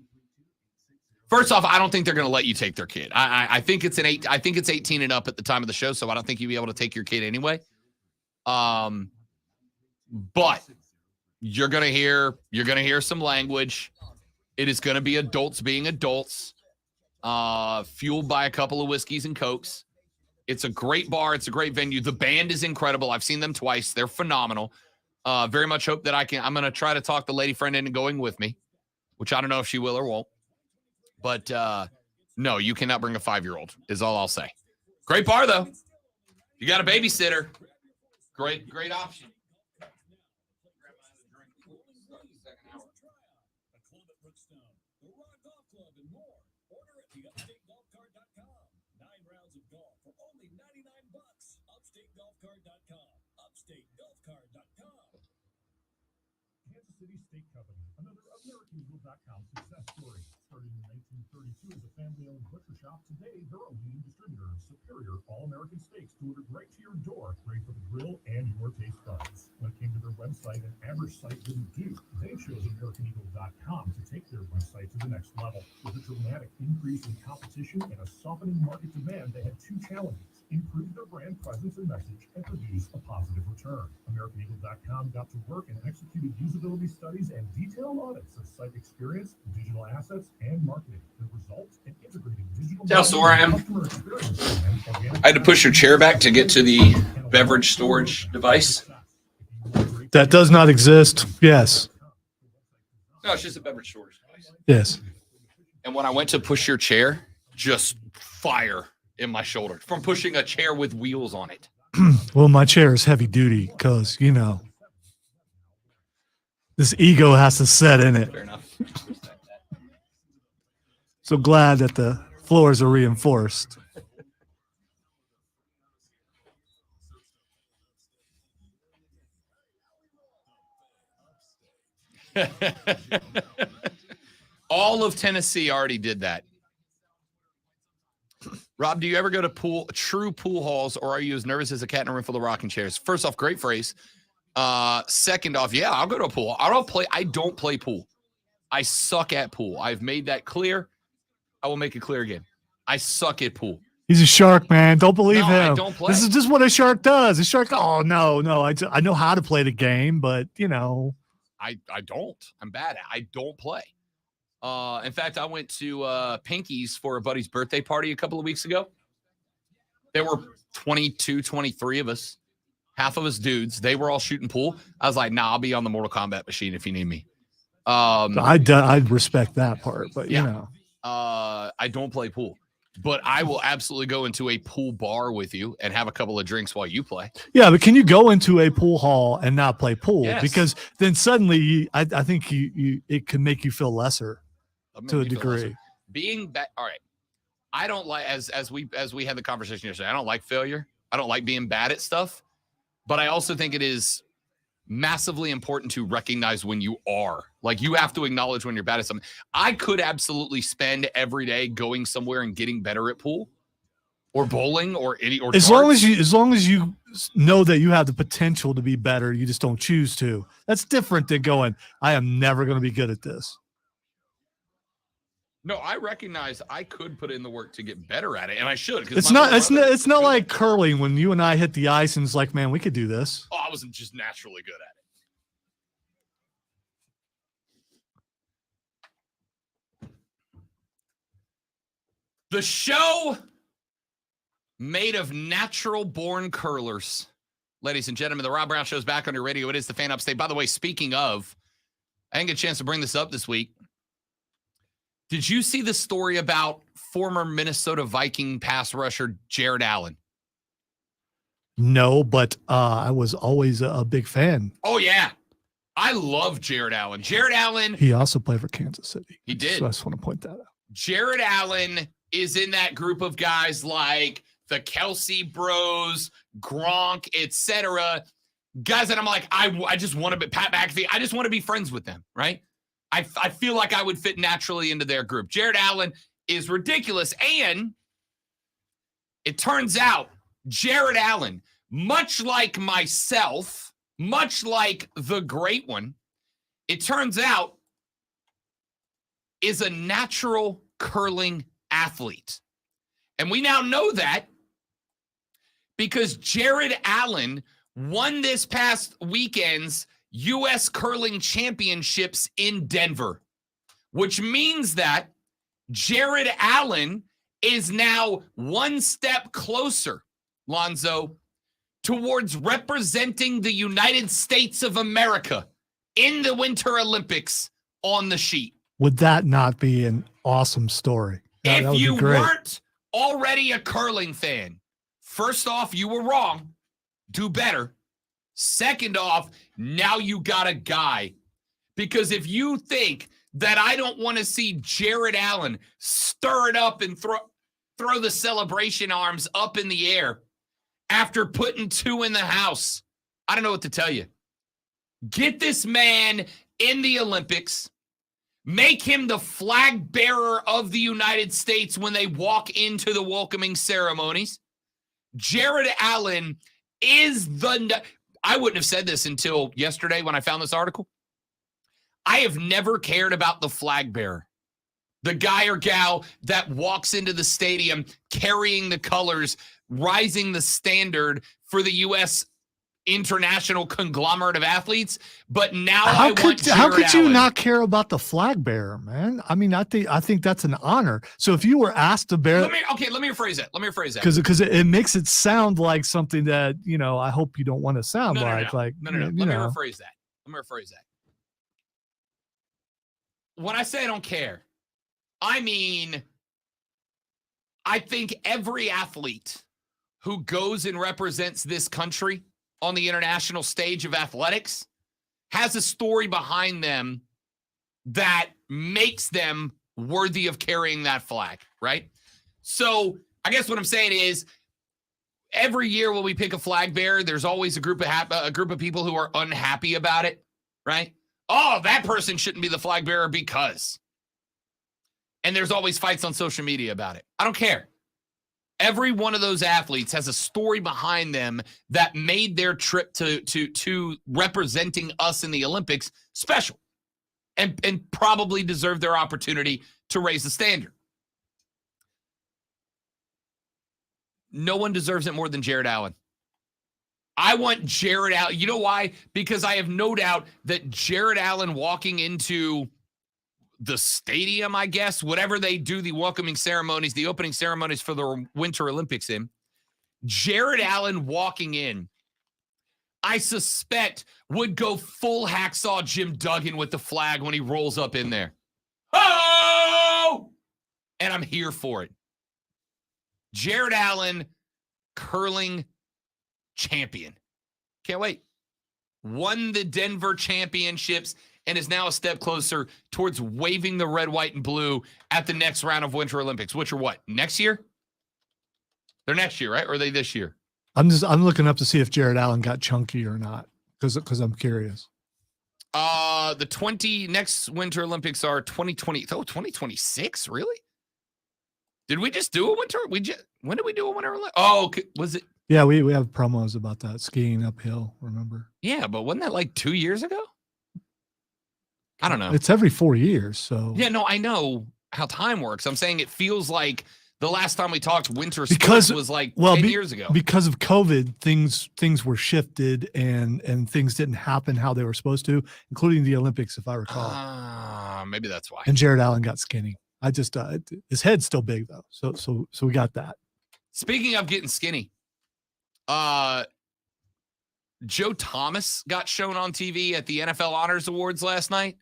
First off, I don't think they're going to let you take their kid. I think it's I think it's 18 and up at the time of the show, so I don't think you'll be able to take your kid anyway. But you're gonna hear some language. It is gonna be adults being adults, fueled by a couple of whiskeys and cokes. It's a great bar. It's a great venue. The band is incredible. I've seen them twice. They're phenomenal. Very much hope that I'm gonna try to talk the lady friend into going with me, which I don't know if she will or won't. But no, you cannot bring a 5-year-old, is all I'll say. Great bar though. You got a babysitter. Great option. Kansas City Steak Company, another AmericanEagle.com success story. Started in 1932 as a family-owned butcher shop, today they're a leading distributor of superior all-American steaks delivered right to your door, ready for the grill and your taste buds. When it came to their website, an average site didn't do. They chose AmericanEagle.com to take their website to the next level. With a dramatic increase in competition and a softening market demand, they had two challenges: improve their brand presence and message, and produce a positive return. AmericanEagle.com got to work and executed usability studies and detailed audits of site experience, digital assets, and marketing. The results, an integrated digital Tell us where I am. customer experience plan, organic I had to push your chair back to get to the beverage storage device. That does not exist. Yes. No, it's just a beverage storage device. Yes. And when I went to push your chair, just fire in my shoulder from pushing a chair with wheels on it. Well, my chair is heavy duty because, this ego has to set in it. Fair enough. So glad that the floors are reinforced. All of Tennessee already did that. Rob, do you ever go to true pool halls, or are you as nervous as a cat in a room full of rocking chairs? First off, great phrase. Second off, yeah, I'll go to a pool. I don't play pool. I suck at pool. I've made that clear. I will make it clear again. I suck at pool. He's a shark, man. Don't believe No, him. I don't play. This is just what a shark does. A shark. Oh no. I know how to play the game, but I don't. I'm bad at it. I don't play. In fact, I went to Pinky's for a buddy's birthday party a couple of weeks ago. There were 22, 23 of us. Half of us dudes. They were all shooting pool. I was like, nah, I'll be on the Mortal Kombat machine if you need me. I'd respect that part, but Yeah. I don't play pool. But I will absolutely go into a pool bar with you and have a couple of drinks while you play. Yeah, but can you go into a pool hall and not play pool? Yes. Because then suddenly I think it can make you feel lesser to a degree. Being bad. All right. I don't like, as we had the conversation yesterday, I don't like failure. I don't like being bad at stuff. But I also think it is massively important to recognize when you are. Like, you have to acknowledge when you're bad at something. I could absolutely spend every day going somewhere and getting better at pool or bowling or as long as you know that you have the potential to be better, you just don't choose to. That's different than going, I am never going to be good at this. No, I recognize I could put in the work to get better at it, and I should. It's not like curling when you and I hit the ice and it's like, man, we could do this. Oh, I wasn't just naturally good at it. The show made of natural-born curlers. Ladies and gentlemen, the Rob Brown Show is back on your radio. It is the Fan Upstate. By the way, speaking of, I didn't get a chance to bring this up this week. Did you see the story about former Minnesota Viking pass rusher Jared Allen? No, but I was always a big fan. Oh, yeah. I love Jared Allen. Jared Allen. He also played for Kansas City. He did. So I just want to point that out. Jared Allen is in that group of guys like the Kelsey Bros, Gronk, etc. Guys that I'm like, I just want to be Pat McAfee. I just want to be friends with them, right? I feel like I would fit naturally into their group. Jared Allen is ridiculous. And it turns out Jared Allen, much like myself, much like the great one, it turns out is a natural curling athlete. And we now know that because Jared Allen won this past weekend's U.S. Curling Championships in Denver, which means that Jared Allen is now one step closer, Lonzo, towards representing the United States of America in the Winter Olympics on the sheet. Would that not be an awesome story? That If would be you great. weren't already a curling fan, first off, you were wrong. Do better. Second off, now you got a guy. Because if you think that I don't want to see Jared Allen stir it up and throw the celebration arms up in the air after putting 2 in the house, I don't know what to tell you. Get this man in the Olympics. Make him the flag bearer of the United States when they walk into the welcoming ceremonies. Jared Allen is I wouldn't have said this until yesterday when I found this article. I have never cared about the flag bearer, the guy or gal that walks into the stadium carrying the colors, rising the standard for the U.S. international conglomerate of athletes. But now How could you Allen. not care about the flag bearer, man? I mean, I think that's an honor. So if you were asked to bear, Let me rephrase that. because it makes it sound like something that I hope you don't want to sound No. like. Let Let me rephrase that. When I say I don't care, I mean, I think every athlete who goes and represents this country on the international stage of athletics has a story behind them that makes them worthy of carrying that flag, right? So I guess what I'm saying is every year when we pick a flag bearer, there's always a group of people who are unhappy about it, right? Oh, that person shouldn't be the flag bearer because. And there's always fights on social media about it. I don't care. Every one of those athletes has a story behind them that made their trip to representing us in the Olympics special and probably deserve their opportunity to raise the standard. No one deserves it more than Jared Allen. I want Jared Allen. You know why? Because I have no doubt that Jared Allen walking into the stadium, I guess, whatever they do, the welcoming ceremonies, the opening ceremonies for the Winter Olympics in, Jared Allen walking in, I suspect would go full hacksaw Jim Duggan with the flag when he rolls up in there. Oh! And I'm here for it. Jared Allen, curling champion. Can't wait. Won the Denver championships and is now a step closer towards waving the red, white, and blue at the next round of Winter Olympics, which are what? Next year? They're next year, right? Or are they this year? I'm looking up to see if Jared Allen got chunky or not, because I'm curious. The next Winter Olympics are 2020. Oh, 2026? Really? Did we just do a winter? When did we do a Winter Olympics? Oh, was it? Yeah, we have promos about that skiing uphill. Remember? Yeah, but wasn't that like 2 years ago? I don't know. It's every 4 years, so Yeah, no, I know how time works. I'm saying it feels like the last time we talked winter sports was like 10 years ago. Because of COVID, things were shifted and things didn't happen how they were supposed to, including the Olympics, if I recall. Maybe that's why. And Jared Allen got skinny. I just his head's still big though. So we got that. Speaking of getting skinny, Joe Thomas got shown on TV at the NFL Honors Awards last night.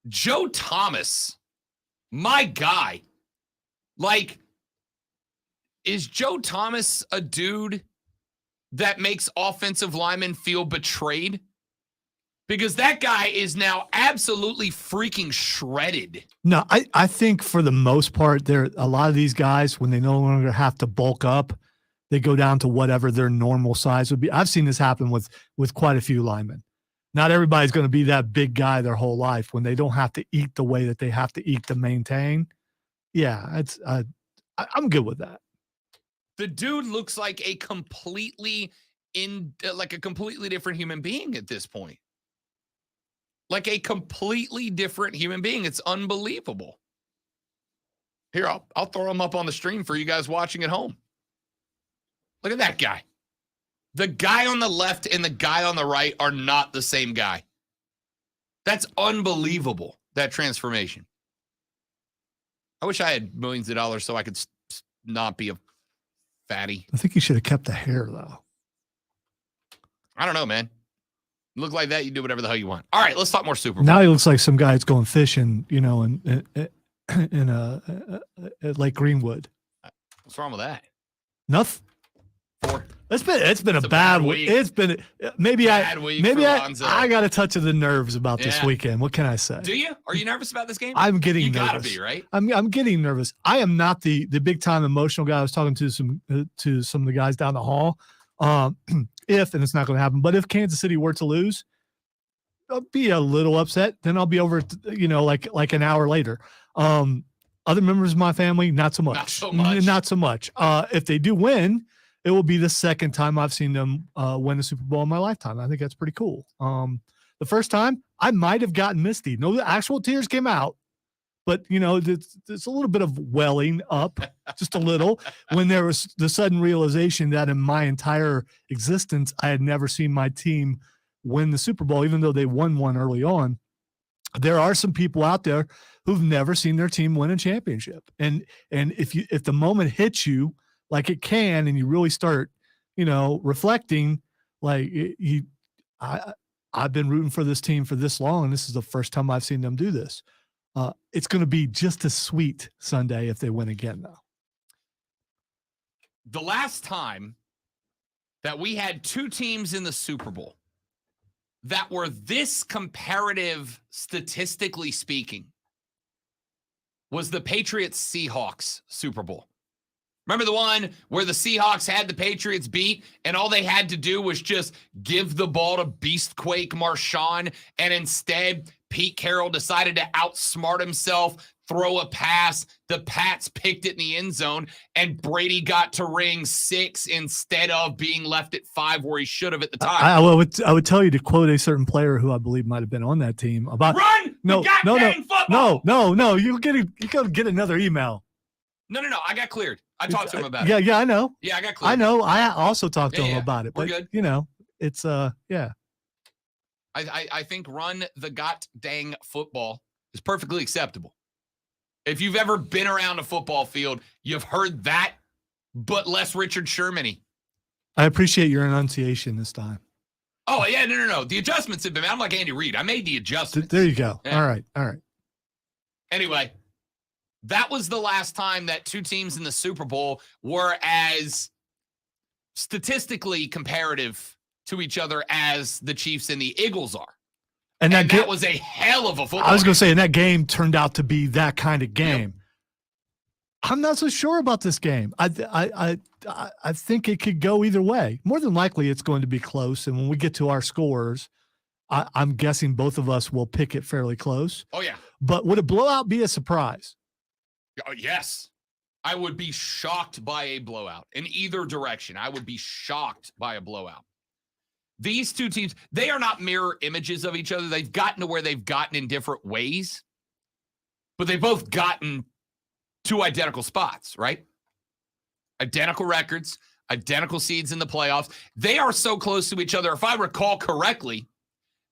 Joe Thomas, my guy. Like, is Joe Thomas a dude that makes offensive linemen feel betrayed? Because that guy is now absolutely freaking shredded. No, I think for the most part, there a lot of these guys, when they no longer have to bulk up, they go down to whatever their normal size would be. I've seen this happen with quite a few linemen. Not everybody's going to be that big guy their whole life when they don't have to eat the way that they have to eat to maintain. Yeah, it's I'm good with that. The dude looks like a completely different human being at this point. Like a completely different human being. It's unbelievable. Here, I'll throw him up on the stream for you guys watching at home. Look at that guy. The guy on the left and the guy on the right are not the same guy. That's unbelievable, that transformation. I wish I had millions of dollars so I could not be a fatty. I think you should have kept the hair though. I don't know, man. Look like that, you do whatever the hell you want. All right, let's talk more Super Bowl. Now he looks like some guy that's going fishing, in at Lake Greenwood. What's wrong with that? Nothing. It's been a bad week. It's been maybe I got a touch of the nerves about this weekend. What can I say? Do you? Are you nervous about this game? I'm getting nervous. You gotta be, right? I'm getting nervous. I am not the big time emotional guy. I was talking to some of the guys down the hall. If, and it's not going to happen, but if Kansas City were to lose, I'll be a little upset. Then I'll be over, like an hour later. Other members of my family, not so much. Not so much. If they do win, it will be the second time I've seen them win a Super Bowl in my lifetime. I think that's pretty cool. The first time, I might have gotten misty. No, the actual tears came out, but there's a little bit of welling up, just a little, when there was the sudden realization that in my entire existence, I had never seen my team win the Super Bowl, even though they won one early on. There are some people out there who've never seen their team win a championship. And if the moment hits you like it can, and you really start, reflecting, like I've been rooting for this team for this long, and this is the first time I've seen them do this. It's going to be just as sweet Sunday if they win again, though. The last time that we had two teams in the Super Bowl that were this comparative, statistically speaking, was the Patriots-Seahawks Super Bowl. Remember the one where the Seahawks had the Patriots beat and all they had to do was just give the ball to Beastquake Marshawn, and instead Pete Carroll decided to outsmart himself, throw a pass. The Pats picked it in the end zone, and Brady got to ring 6 instead of being left at 5 where he should have at the time. I would tell you to quote a certain player who I believe might have been on that team about run no the goddamn football. No. You gotta get another email. No. I got cleared. I talked to him about it. it. Yeah, I know. Yeah, I got cleared. I know. I also talked to him about it. We're but, good. It's yeah. I think run the dang football is perfectly acceptable. If you've ever been around a football field, you've heard that, but less Richard Sherman-y. I appreciate your enunciation this time. Oh, yeah, no. The adjustments have been made. I'm like Andy Reid. I made the adjustments. There you go. Yeah. All right. Anyway, that was the last time that two teams in the Super Bowl were as statistically comparative to each other as the Chiefs and the Eagles are. And that was a hell of a football I was going to game. say, and that game turned out to be that kind of game. Yep. I'm not so sure about this game. I think it could go either way. More than likely, it's going to be close. And when we get to our scores, I'm guessing both of us will pick it fairly close. Oh, yeah. But would a blowout be a surprise? Oh, yes. I would be shocked by a blowout in either direction. I would be shocked by a blowout. These two teams, they are not mirror images of each other. They've gotten to where they've gotten in different ways, but they've both gotten to identical spots, right? Identical records, identical seeds in the playoffs. They are so close to each other. If I recall correctly,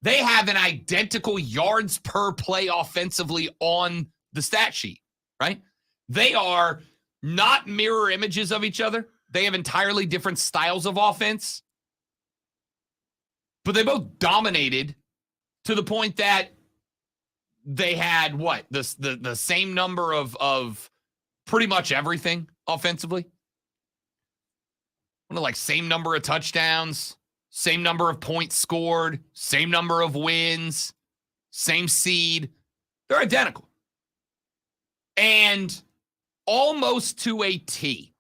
they have an identical yards per play offensively on the stat sheet, right? They are not mirror images of each other. They have entirely different styles of offense, but they both dominated to the point that they had what? The same number of pretty much everything offensively. Like same number of touchdowns, same number of points scored, same number of wins, same seed. They're identical. And almost to a T.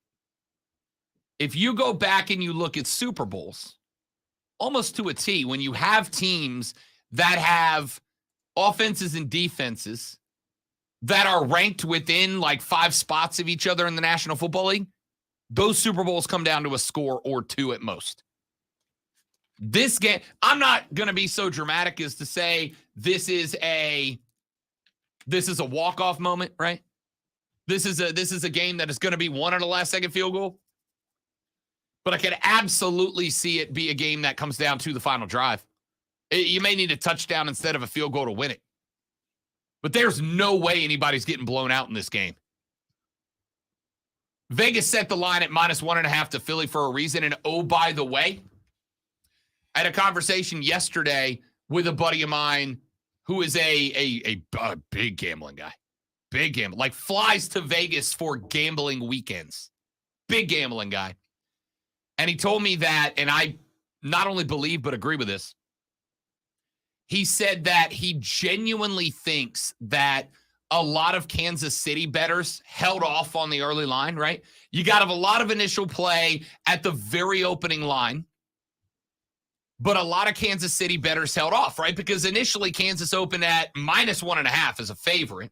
If you go back and you look at Super Bowls, almost to a T, when you have teams that have offenses and defenses that are ranked within like 5 spots of each other in the National Football League, those Super Bowls come down to a score or 2 at most. This game, I'm not going to be so dramatic as to say this is a walk-off moment, right? This is a game that is going to be won on a last-second field goal. But I can absolutely see it be a game that comes down to the final drive. You may need a touchdown instead of a field goal to win it. But there's no way anybody's getting blown out in this game. Vegas set the line at -1.5 to Philly for a reason. And oh, by the way, I had a conversation yesterday with a buddy of mine who is a big gambling guy. Big gambling. Like flies to Vegas for gambling weekends. Big gambling guy. And he told me that, and I not only believe but agree with this. He said that he genuinely thinks that a lot of Kansas City bettors held off on the early line, right? You got to have a lot of initial play at the very opening line. But a lot of Kansas City bettors held off, right? Because initially Kansas opened at -1.5 as a favorite.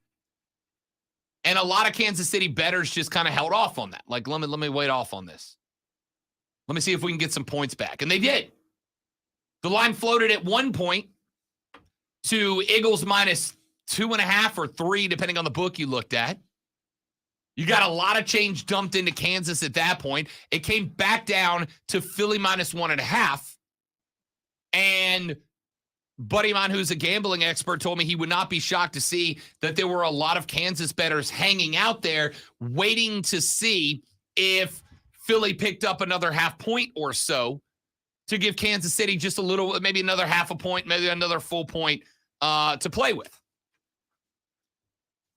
And a lot of Kansas City bettors just kind of held off on that. Like, let me wait off on this. Let me see if we can get some points back. And they did. The line floated at one point to Eagles -2.5 or 3, depending on the book you looked at. You got a lot of change dumped into Kansas at that point. It came back down to Philly -1.5. And buddy of mine who's a gambling expert told me he would not be shocked to see that there were a lot of Kansas bettors hanging out there waiting to see if Philly picked up another half point or so to give Kansas City just a little, maybe another half a point, maybe another full point to play with.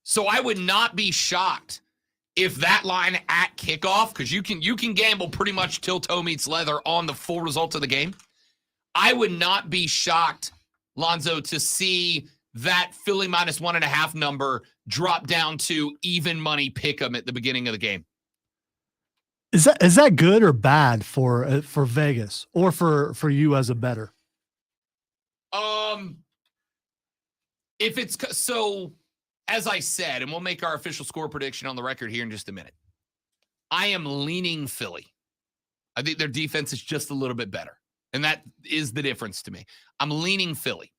So I would not be shocked if that line at kickoff, because you can gamble pretty much till toe meets leather on the full result of the game. I would not be shocked, Lonzo, to see that Philly -1.5 number drop down to even money pick 'em at the beginning of the game. Is that good or bad for Vegas or for you as a bettor? If it's so, as I said, and we'll make our official score prediction on the record here in just a minute. I am leaning Philly. I think their defense is just a little bit better. And that is the difference to me. I'm leaning Philly.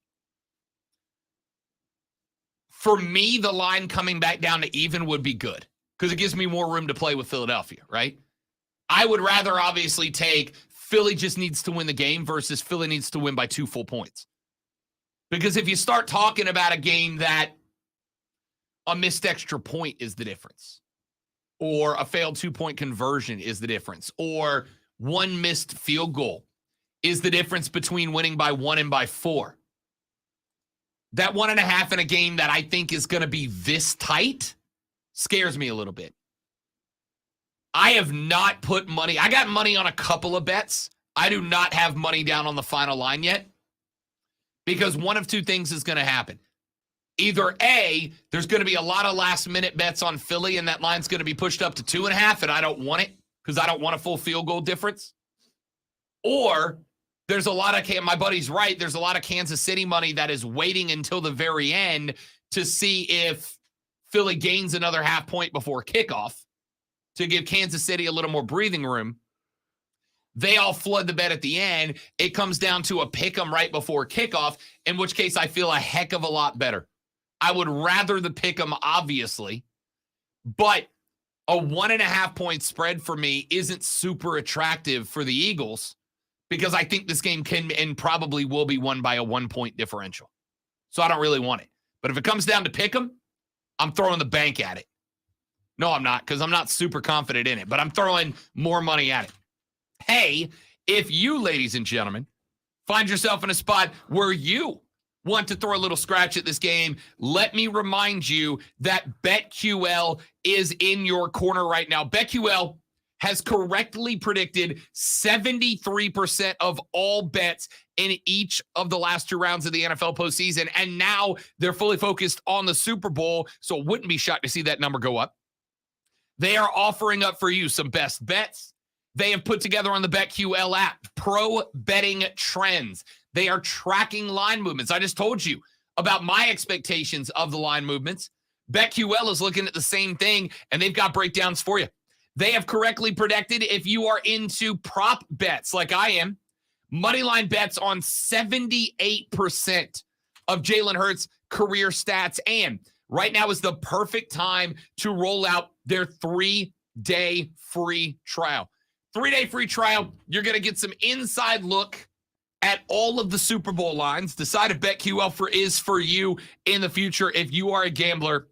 For me, the line coming back down to even would be good because it gives me more room to play with Philadelphia, right? I would rather obviously take Philly just needs to win the game versus Philly needs to win by 2 full points. Because if you start talking about a game that a missed extra point is the difference, or a failed 2-point conversion is the difference, or one missed field goal is the difference between winning by 1 and by 4. That 1.5 in a game that I think is going to be this tight scares me a little bit. I have not put money. I got money on a couple of bets. I do not have money down on the final line yet because one of two things is going to happen. Either A, there's going to be a lot of last-minute bets on Philly, and that line's going to be pushed up to 2.5, and I don't want it because I don't want a full field goal difference. Or there's a lot of, my buddy's right, there's a lot of Kansas City money that is waiting until the very end to see if Philly gains another half point before kickoff to give Kansas City a little more breathing room. They all flood the bet at the end. It comes down to a pick 'em right before kickoff, in which case I feel a heck of a lot better. I would rather the pick 'em, obviously, but a 1.5 point spread for me isn't super attractive for the Eagles because I think this game can and probably will be won by a 1 point differential. So I don't really want it. But if it comes down to pick 'em, I'm throwing the bank at it. No, I'm not, because I'm not super confident in it, but I'm throwing more money at it. Hey, if you, ladies and gentlemen, find yourself in a spot where you want to throw a little scratch at this game, let me remind you that BetQL is in your corner right now. BetQL has correctly predicted 73% of all bets in each of the last 2 rounds of the NFL postseason, and now they're fully focused on the Super Bowl, so wouldn't be shocked to see that number go up. They are offering up for you some best bets. They have put together on the BetQL app pro betting trends. They are tracking line movements. I just told you about my expectations of the line movements. BetQL is looking at the same thing, and they've got breakdowns for you. They have correctly predicted, if you are into prop bets like I am, moneyline bets on 78% of Jalen Hurts' career stats. And right now is the perfect time to roll out their 3-day free trial. 3-day free trial, you're going to get some inside look at all of the Super Bowl lines. Decide if BetQL is for you in the future. If you are a gambler,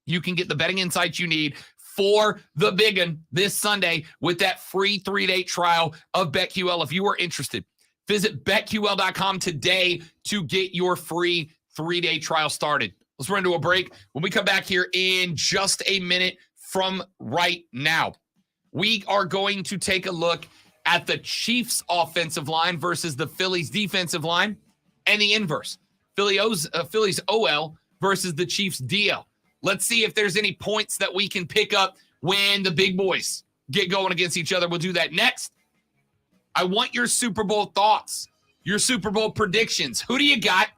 you can get the betting insights you need for the big one this Sunday with that free 3-day trial of BetQL. If you are interested, visit BetQL.com today to get your free 3-day trial started. Let's run into a break. When we come back here in just a minute from right now, we are going to take a look at the Chiefs' offensive line versus the Phillies' defensive line, and the inverse. Phillies OL versus the Chiefs' DL. Let's see if there's any points that we can pick up when the big boys get going against each other. We'll do that next. I want your Super Bowl thoughts, your Super Bowl predictions. Who do you got?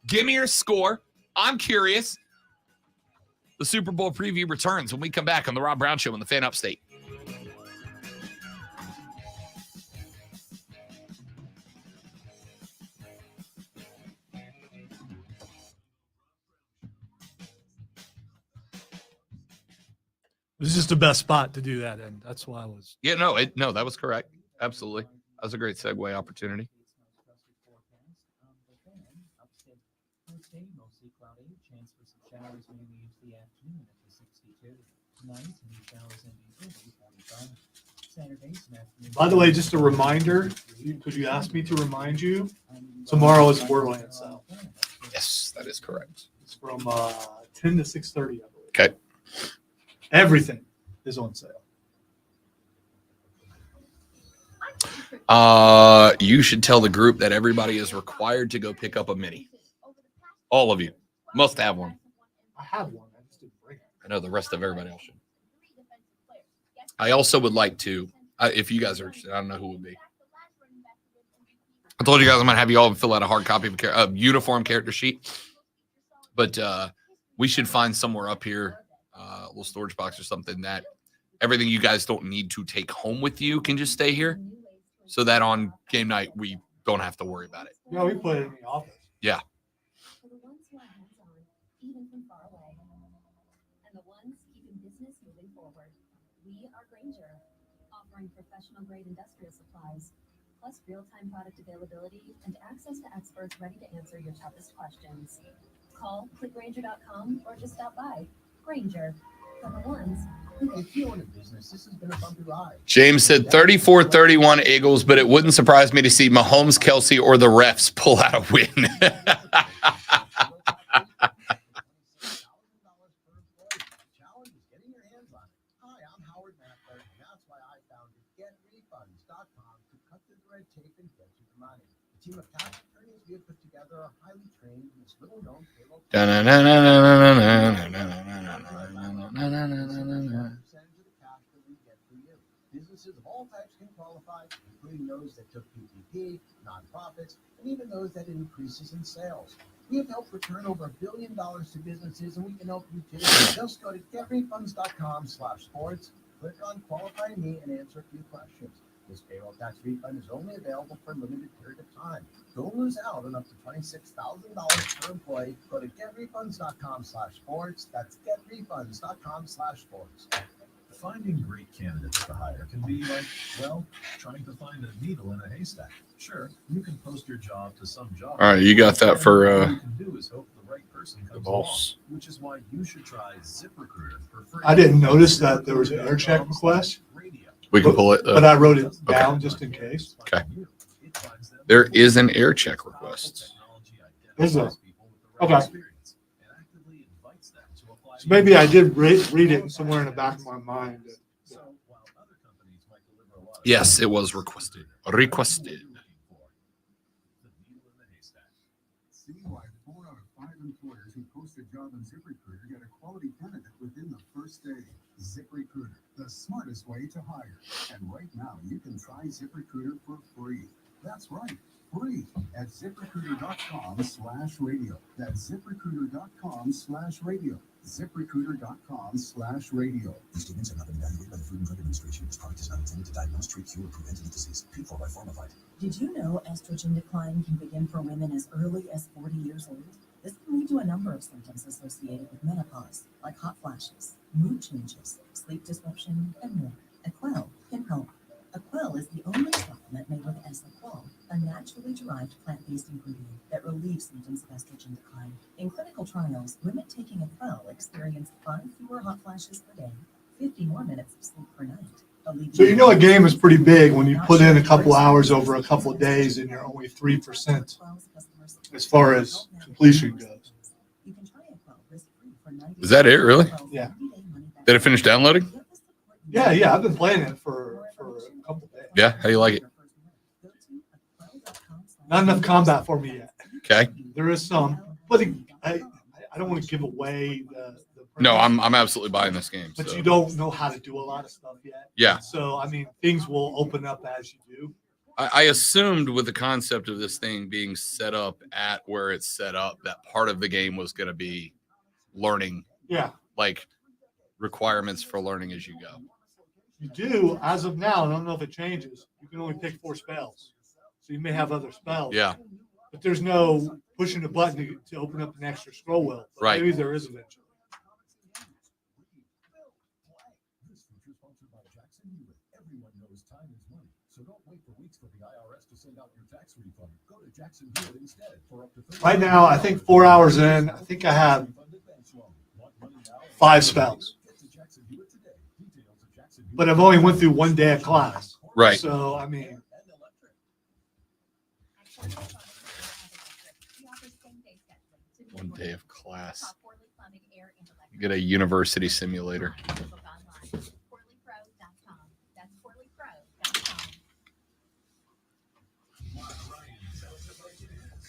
Give me your score. I'm curious. The Super Bowl preview returns when we come back on the Rob Brown Show on the Fan Upstate. This is just the best spot to do that in. That's why I was. Yeah, no, that was correct. Absolutely. That was a great segue opportunity. Mostly cloudy. Chance for some showers maybe into the afternoon at the 62. Tonight, any showers in the 45. Saturday, some afternoon. By the way, just a reminder, could you ask me to remind you? Tomorrow is Borderland sale. Yes, that is correct. It's from 10 to 6:30, I believe. Okay. Everything is on sale. You should tell the group that everybody is required to go pick up a mini. All of you must have one. I have one. I just didn't bring it. I know the rest of everybody else should. I also would like to, if you guys are interested, I don't know who would be. I told you guys I might have you all fill out a hard copy of a uniform character sheet. But we should find somewhere up here, a little storage box or something, that everything you guys don't need to take home with you can just stay here, so that on game night we don't have to worry about it. No, we put it in the office. Yeah. For the ones who are hands-on, even from far away, and the ones keeping business moving forward, we are Grainger, offering professional-grade industrial supplies, plus real-time product availability and access to experts ready to answer your toughest questions. Call, click Grainger.com, or just stop by. Grainger, for the ones who If you own a business, this has been a bumpy ride. James said 34-31 Eagles, but it wouldn't surprise me to see Mahomes, Kelsey, or the refs pull out a win. Challenge is getting your hands on it. Hi, I'm Howard Mackler, and that's why I founded GetRefunds.com to cut through the red tape and get you the money. The team of tax attorneys we have put together are highly trained in this little-known payroll. Percentage of the cash that we get for you. Businesses of all types can qualify, including those that took PPP, nonprofits, and even those that had increases in sales. We have helped return over $1 billion to businesses, and we can help you too. Just go to getrefunds.com/sports, click on Qualify Me, and answer a few questions. This payroll tax refund is only available for a limited period of time. Don't lose out on up to $26,000 per employee. Go to getrefunds.com/sports. That's getrefunds.com/sports. Finding great candidates to hire can be like, well, trying to find a needle in a haystack. Sure, you can post your job to some job. All right, you got that for All you can do is hope the right person comes boss. along, which is why you should try ZipRecruiter for free. I didn't notice that there was an air check request, We can pull it. but I wrote it down just in case. Okay. There is an air check request. Is there? Okay. So maybe I did read it somewhere in the back of my mind. Yes, it was requested. Requested. Citywide, 4 out of 5 employers who post a job on ZipRecruiter get a quality candidate within the first day. ZipRecruiter, the smartest way to hire. And right now, you can try ZipRecruiter for free. That's right, free at ZipRecruiter.com/radio. That's ZipRecruiter.com/radio. ZipRecruiter.com/radio. These statements have not been evaluated by the Food and Drug Administration. This product is not intended to diagnose, treat, cure, or prevent any disease. Paid for by Pharmavite. Did you know estrogen decline can begin for women as early as 40 years old? This can lead to a number of symptoms associated with menopause, like hot flashes, mood changes, sleep disruption, and more. Aquel can help. Aquel is the only supplement made with S-Aquol, a naturally derived plant-based ingredient that relieves symptoms of estrogen decline. In clinical trials, women taking Aquel experienced 5 fewer hot flashes per day, 50 more minutes of sleep per night. So you know a game is pretty big when you put in a couple hours over a couple of days and you're only 3% as far as completion goes. Is that it, really? Yeah. Did it finish downloading? Yeah, I've been playing it for a couple of days. Yeah, how you like it? Not enough combat for me yet. Okay. There is some, but I don't want to give away the No, I'm absolutely buying this game. but so. you don't know how to do a lot of stuff yet. Yeah. So, I mean, things will open up as you do. I assumed with the concept of this thing being set up at where it's set up, that part of the game was going to be learning, Yeah. like requirements for learning as you go. You do, as of now, I don't know if it changes. You can only pick 4 spells. So you may have other spells. Yeah. But there's no pushing a button to open up an extra scroll wheel. But Right. maybe there is eventually. This feature is sponsored by Jackson Hewitt. Everyone knows time is money, so don't wait for weeks for the IRS to send out your tax refund. Go to Jackson Hewitt instead for up to 30. Right now, I think 4 hours in, I think I have 5 spells. But I've only went through 1 day of class. Right. So, I mean, One day of class. You get a university simulator.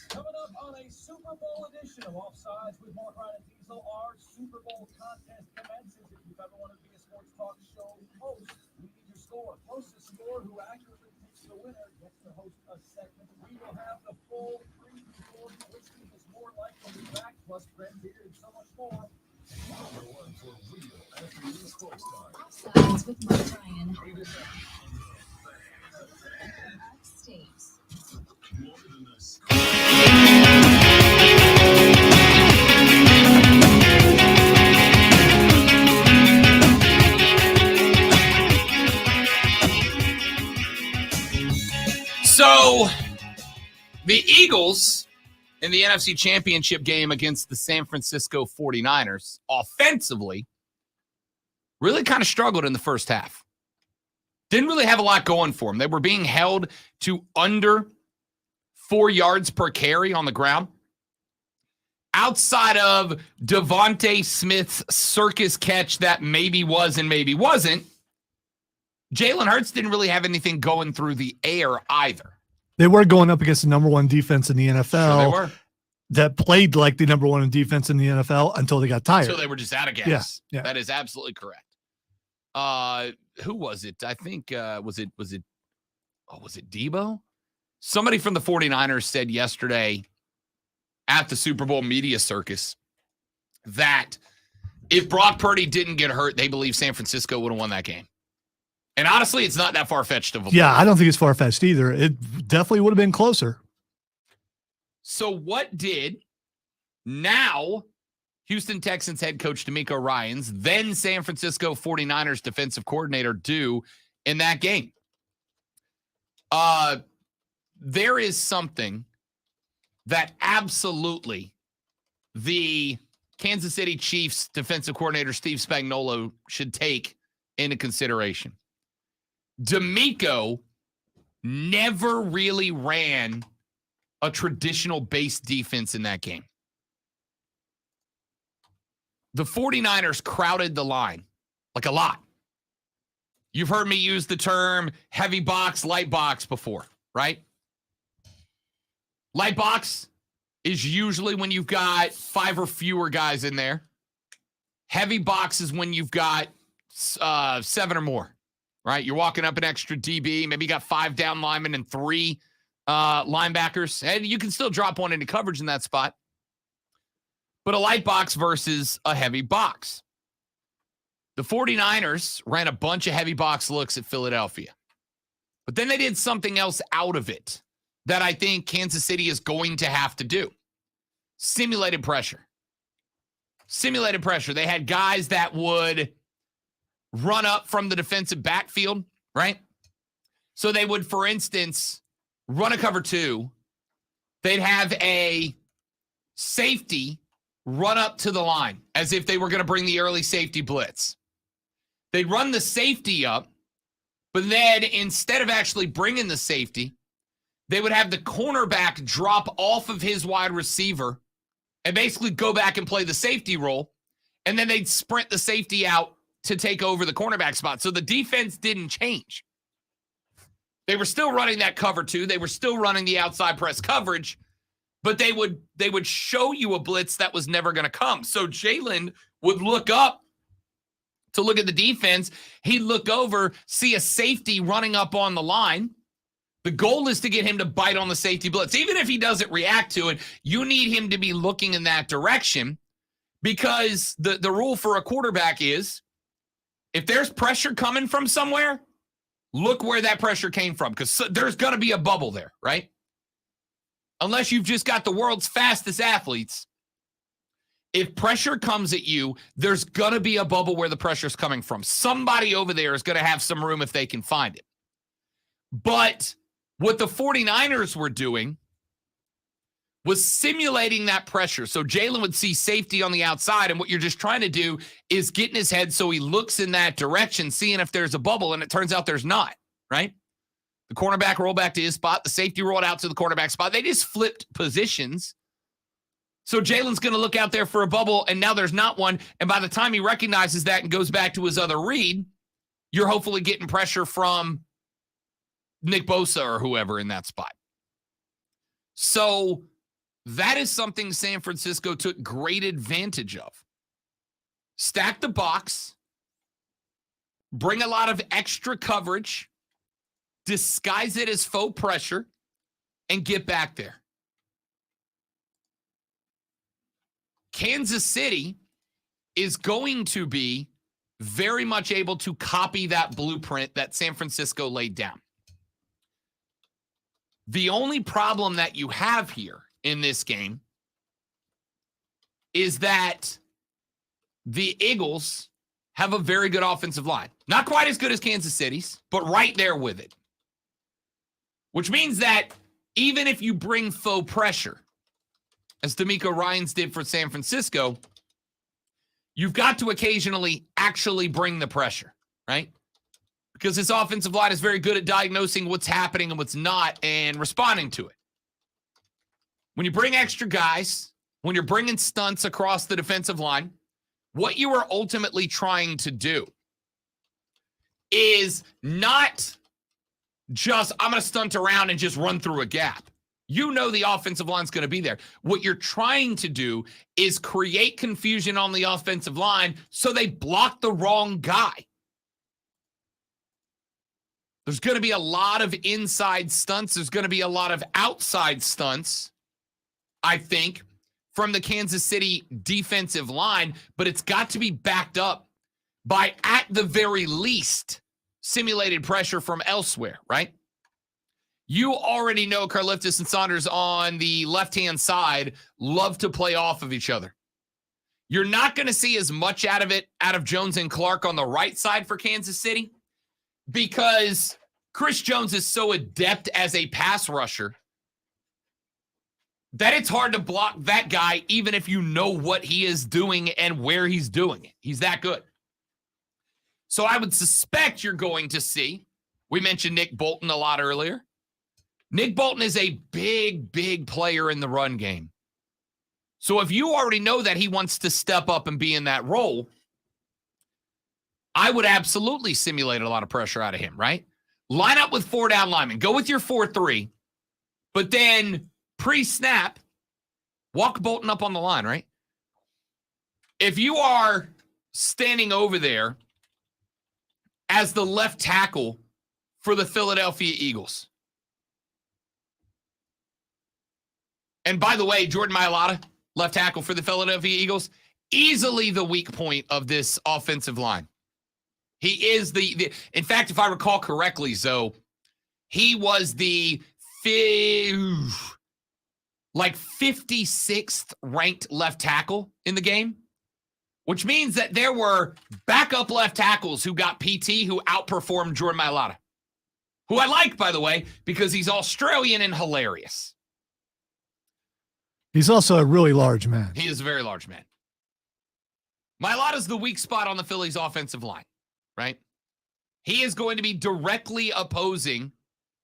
Coming up on a Super Bowl edition of Offsides with Mark Ryan and Diesel, our Super Bowl contest commences. If you've ever wanted to be a sports talk show host, we need your score. Closest score who accurately picks the winner gets to host a segment. We will have the full preview for which team is more likely to be back, plus Brent Beard and so much more. Offsides with Mark Ryan. Upstate. So the Eagles in the NFC Championship game against the San Francisco 49ers offensively really kind of struggled in the first half. Didn't really have a lot going for them. They were being held to under 4 yards per carry on the ground. Outside of Devontae Smith's circus catch that maybe was and maybe wasn't, Jalen Hurts didn't really have anything going through the air either. they were going up against the number 1 defense in the NFL Sure they were. that played like the number 1 in defense in the NFL until they got tired. So they were just out of gas. Yeah. That is absolutely correct. Who was it? I think was it Debo? Somebody from the 49ers said yesterday at the Super Bowl media circus that if Brock Purdy didn't get hurt, they believe San Francisco would have won that game. And honestly, it's not that far-fetched of a Yeah, I don't think it's far-fetched either. It definitely would have been closer. So what did now Houston Texans head coach DeMeco Ryans, then San Francisco 49ers defensive coordinator, do in that game? There is something that absolutely the Kansas City Chiefs defensive coordinator Steve Spagnuolo should take into consideration. DeMeco never really ran a traditional base defense in that game. The 49ers crowded the line, like a lot. You've heard me use the term heavy box, light box before, right? Light box is usually when you've got 5 or fewer guys in there. Heavy box is when you've got 7 or more, right? You're walking up an extra DB. Maybe you got 5 down linemen and 3 linebackers. And you can still drop one into coverage in that spot. But a light box versus a heavy box. The 49ers ran a bunch of heavy box looks at Philadelphia. But then they did something else out of it that I think Kansas City is going to have to do. Simulated pressure. Simulated pressure. They had guys that would run up from the defensive backfield, right? So they would, for instance, run a cover 2. They'd have a safety run up to the line as if they were going to bring the early safety blitz. They'd run the safety up, but then instead of actually bringing the safety, they would have the cornerback drop off of his wide receiver and basically go back and play the safety role, and then they'd sprint the safety out to take over the cornerback spot. So the defense didn't change. They were still running that cover 2. They were still running the outside press coverage, but they would show you a blitz that was never going to come. So Jalen would look up to look at the defense. He'd look over, see a safety running up on the line. The goal is to get him to bite on the safety blitz. Even if he doesn't react to it, you need him to be looking in that direction, because the rule for a quarterback is if there's pressure coming from somewhere, look where that pressure came from, because there's going to be a bubble there, right? Unless you've just got the world's fastest athletes, if pressure comes at you, there's going to be a bubble where the pressure's coming from. Somebody over there is going to have some room if they can find it. But what the 49ers were doing was simulating that pressure. So Jalen would see safety on the outside, and what you're just trying to do is get in his head so he looks in that direction, seeing if there's a bubble, and it turns out there's not, right? The cornerback rolled back to his spot. The safety rolled out to the quarterback spot. They just flipped positions. So Jalen's going to look out there for a bubble, and now there's not one. And by the time he recognizes that and goes back to his other read, you're hopefully getting pressure from Nick Bosa or whoever in that spot. So that is something San Francisco took great advantage of. Stack the box, bring a lot of extra coverage, disguise it as faux pressure, and get back there. Kansas City is going to be very much able to copy that blueprint that San Francisco laid down. The only problem that you have here in this game is that the Eagles have a very good offensive line. Not quite as good as Kansas City's, but right there with it. Which means that even if you bring faux pressure, as DeMeco Ryans did for San Francisco, you've got to occasionally actually bring the pressure, right? Because this offensive line is very good at diagnosing what's happening and what's not and responding to it. When you bring extra guys, when you're bringing stunts across the defensive line, what you are ultimately trying to do is not just, I'm going to stunt around and just run through a gap. You know the offensive line's going to be there. What you're trying to do is create confusion on the offensive line so they block the wrong guy. There's going to be a lot of inside stunts. There's going to be a lot of outside stunts, I think, from the Kansas City defensive line, but it's got to be backed up by, at the very least, simulated pressure from elsewhere, right? You already know Karlaftis and Saunders on the left-hand side love to play off of each other. You're not going to see as much out of Jones and Clark on the right side for Kansas City because Chris Jones is so adept as a pass rusher that it's hard to block that guy even if you know what he is doing and where he's doing it. He's that good. So I would suspect you're going to see, we mentioned Nick Bolton a lot earlier. Nick Bolton is a big, big player in the run game. So if you already know that he wants to step up and be in that role, I would absolutely simulate a lot of pressure out of him, right? Line up with 4 down linemen. Go with your 4-3, but then pre-snap, walk Bolton up on the line, right? If you are standing over there as the left tackle for the Philadelphia Eagles, and by the way, Jordan Mailata, left tackle for the Philadelphia Eagles, easily the weak point of this offensive line. He is in fact, if I recall correctly, Zoe, he was the 56th ranked left tackle in the game, which means that there were backup left tackles who got PT who outperformed Jordan Mailata, who I like, by the way, because he's Australian and hilarious. He's also a really large man. He is a very large man. Mailata's the weak spot on the Phillies offensive line, right? He is going to be directly opposing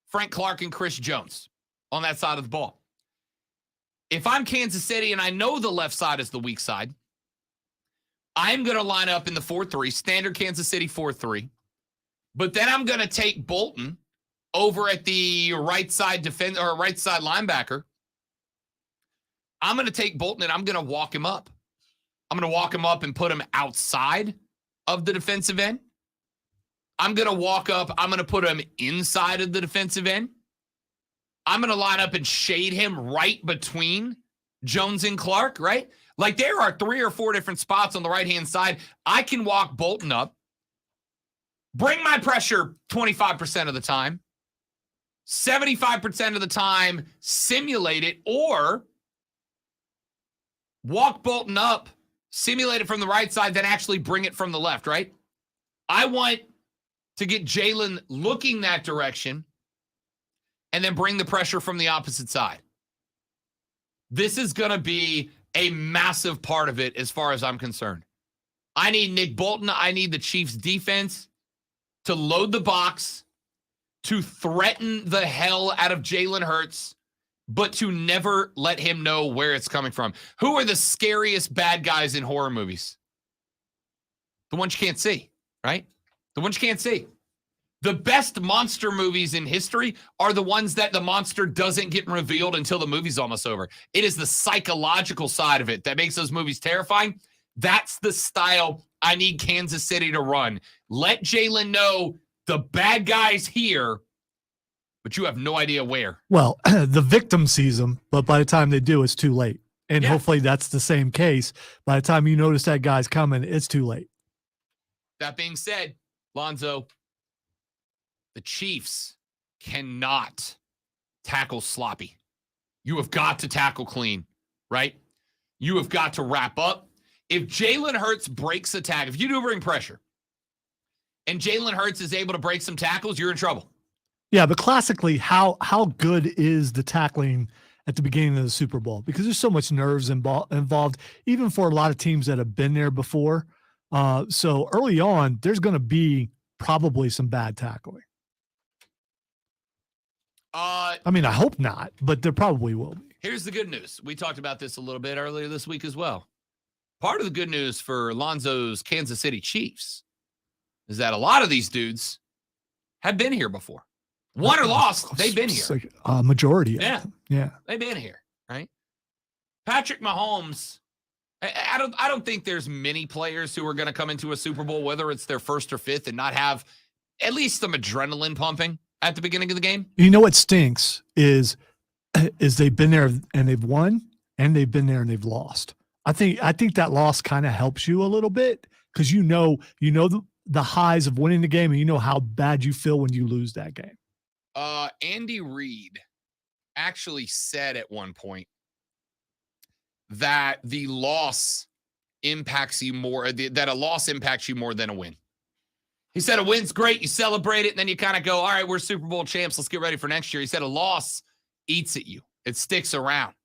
Frank Clark and Chris Jones on that side of the ball. If I'm Kansas City and I know the left side is the weak side, I'm going to line up in the 4-3, standard Kansas City 4-3. But then I'm going to take Bolton over at the right side right side linebacker. I'm going to take Bolton and I'm going to walk him up. I'm going to walk him up and put him outside of the defensive end. I'm going to walk up. I'm going to put him inside of the defensive end. I'm going to line up and shade him right between Jones and Clark, right? Like there are 3 or 4 different spots on the right-hand side. I can walk Bolton up, bring my pressure 25% of the time, 75% of the time, simulate it, or walk Bolton up, simulate it from the right side, then actually bring it from the left, right? I want to get Jalen looking that direction and then bring the pressure from the opposite side. This is going to be a massive part of it as far as I'm concerned. I need Nick Bolton. I need the Chiefs defense to load the box, to threaten the hell out of Jalen Hurts, but to never let him know where it's coming from. Who are the scariest bad guys in horror movies? The ones you can't see, right? The ones you can't see. The best monster movies in history are the ones that the monster doesn't get revealed until the movie's almost over. It is the psychological side of it that makes those movies terrifying. That's the style I need Kansas City to run. Let Jalen know the bad guy's here, but you have no idea where. Well, the victim sees them, but by the time they do, it's too late. And hopefully that's the same case. By the time you notice that guy's coming, it's too late. That being said, Lonzo, the Chiefs cannot tackle sloppy. You have got to tackle clean, right? You have got to wrap up. If Jalen Hurts breaks a tackle, if you do bring pressure, and Jalen Hurts is able to break some tackles, you're in trouble. Yeah, but classically, how good is the tackling at the beginning of the Super Bowl? Because there's so much nerves involved, even for a lot of teams that have been there before. So early on, there's going to be probably some bad tackling. I mean, I hope not, but there probably will be. Here's the good news. We talked about this a little bit earlier this week as well. Part of the good news for Lonzo's Kansas City Chiefs is that a lot of these dudes have been here before. Won or lost, they've been here. Like a majority of them. Yeah. They've been here, right? Patrick Mahomes, I don't think there's many players who are going to come into a Super Bowl, whether it's their first or fifth, and not have at least some adrenaline pumping at the beginning of the game. You know what stinks is they've been there and they've won, and they've been there and they've lost. I think that loss kind of helps you a little bit because you know the highs of winning the game, and you know how bad you feel when you lose that game. Andy Reid actually said at one point that the loss impacts you more, that a loss impacts you more than a win. He said a win's great, you celebrate it, and then you kind of go, all right, we're Super Bowl champs, let's get ready for next year. He said a loss eats at you. It sticks around.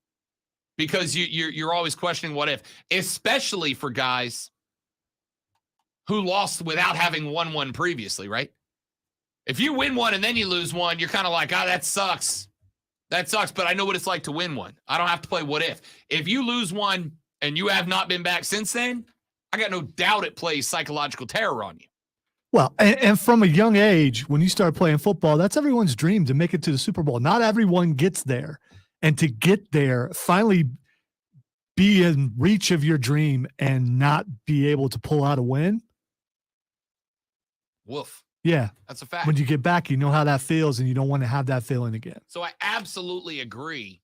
because you're always questioning what if, especially for guys who lost without having won one previously, right? If you win one and then you lose one, you're kind of like, that sucks. That sucks, but I know what it's like to win one. I don't have to play what if. If you lose one and you have not been back since then, I got no doubt it plays psychological terror on you. Well, and from a young age, when you start playing football, that's everyone's dream to make it to the Super Bowl. Not everyone gets there. And to get there, finally be in reach of your dream and not be able to pull out a win. Woof. Yeah. That's a fact. When you get back, you know how that feels, and you don't want to have that feeling again. So I absolutely agree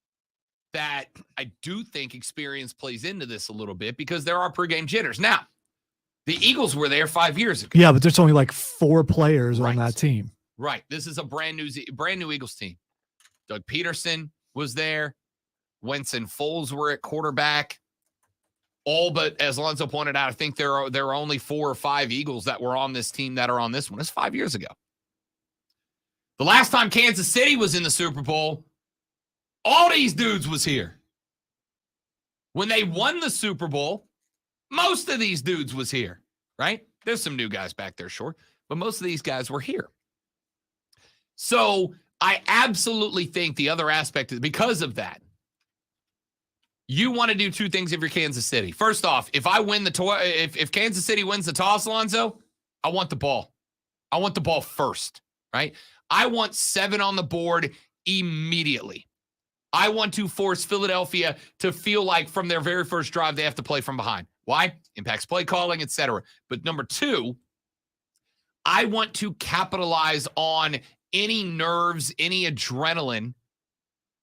that I do think experience plays into this a little bit because there are pregame jitters. Now, the Eagles were there 5 years ago. Yeah, but there's only like 4 players on that team. Right. This is a brand new Eagles team. Doug Peterson was there. Wentz and Foles were at quarterback. All but, as Alonzo pointed out, I think there are only 4 or 5 Eagles that were on this team that are on this one. It's 5 years ago. The last time Kansas City was in the Super Bowl, all these dudes was here. When they won the Super Bowl, most of these dudes was here, right? There's some new guys back there, sure, but most of these guys were here. So I absolutely think the other aspect is because of that, you want to do 2 things if you're Kansas City. First off, if if Kansas City wins the toss, Alonzo, I want the ball. I want the ball first, right? I want 7 on the board immediately. I want to force Philadelphia to feel like from their very first drive, they have to play from behind. Why? Impacts play calling, etc. But number 2, I want to capitalize on any nerves, any adrenaline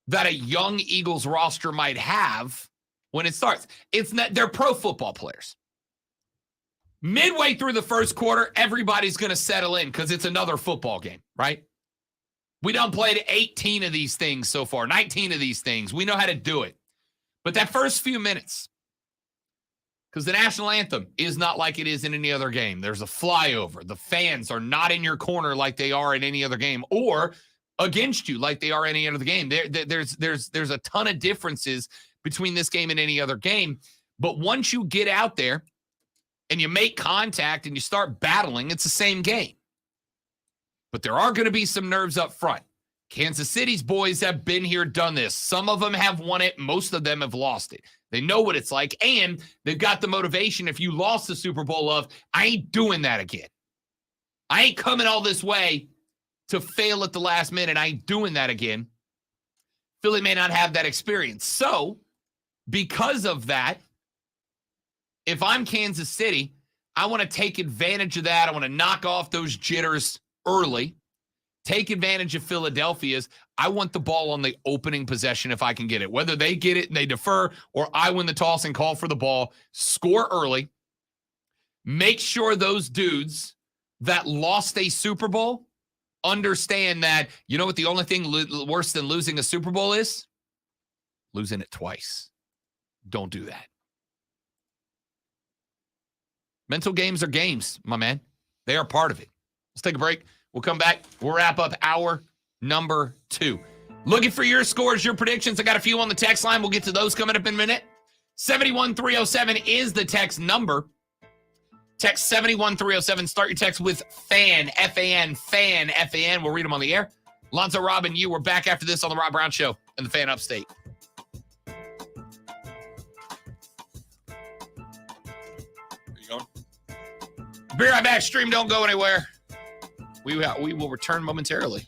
that a young Eagles roster might have when it starts. It's not, they're pro football players. Midway through the first quarter, everybody's going to settle in because it's another football game, right? We done played 18 of these things so far, 19 of these things. We know how to do it. But that first few minutes, because the national anthem is not like it is in any other game. There's a flyover. The fans are not in your corner like they are in any other game, or against you like they are any other game. There's a ton of differences between this game and any other game. But once you get out there and you make contact and you start battling, it's the same game. But there are going to be some nerves up front. Kansas City's boys have been here, done this. Some of them have won it. Most of them have lost it. They know what it's like, and they've got the motivation. If you lost the Super Bowl of, I ain't doing that again. I ain't coming all this way to fail at the last minute. I ain't doing that again. Philly may not have that experience. So, because of that, if I'm Kansas City, I want to take advantage of that. I want to knock off those jitters early. Take advantage of Philadelphia's. I want the ball on the opening possession if I can get it. Whether they get it and they defer, or I win the toss and call for the ball, score early. Make sure those dudes that lost a Super Bowl understand that, you know what the only thing worse than losing a Super Bowl is? Losing it twice. Don't do that. Mental games are games, my man. They are part of it. Let's take a break. We'll come back. We'll wrap up hour number 2. Looking for your scores, your predictions. I got a few on the text line. We'll get to those coming up in a minute. 71307 is the text number. Text 71307. Start your text with FAN, F-A-N, FAN, F-A-N. We'll read them on the air. Lonzo, Rob, and you. We're back after this on the Rob Brown Show and the Fan Upstate. Are you going? Be right back. Stream, don't go anywhere. We will return momentarily.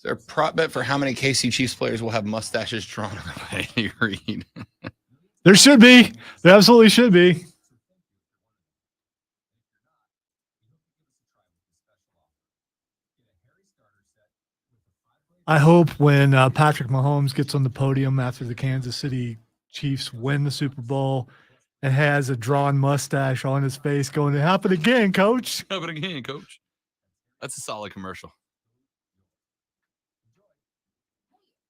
Is there a prop bet for how many KC Chiefs players will have mustaches drawn on Andy Reid? There should be. There absolutely should be. I hope when Patrick Mahomes gets on the podium after the Kansas City Chiefs win the Super Bowl and has a drawn mustache on his face going, "It happened again, coach." Happen again, coach. That's a solid commercial.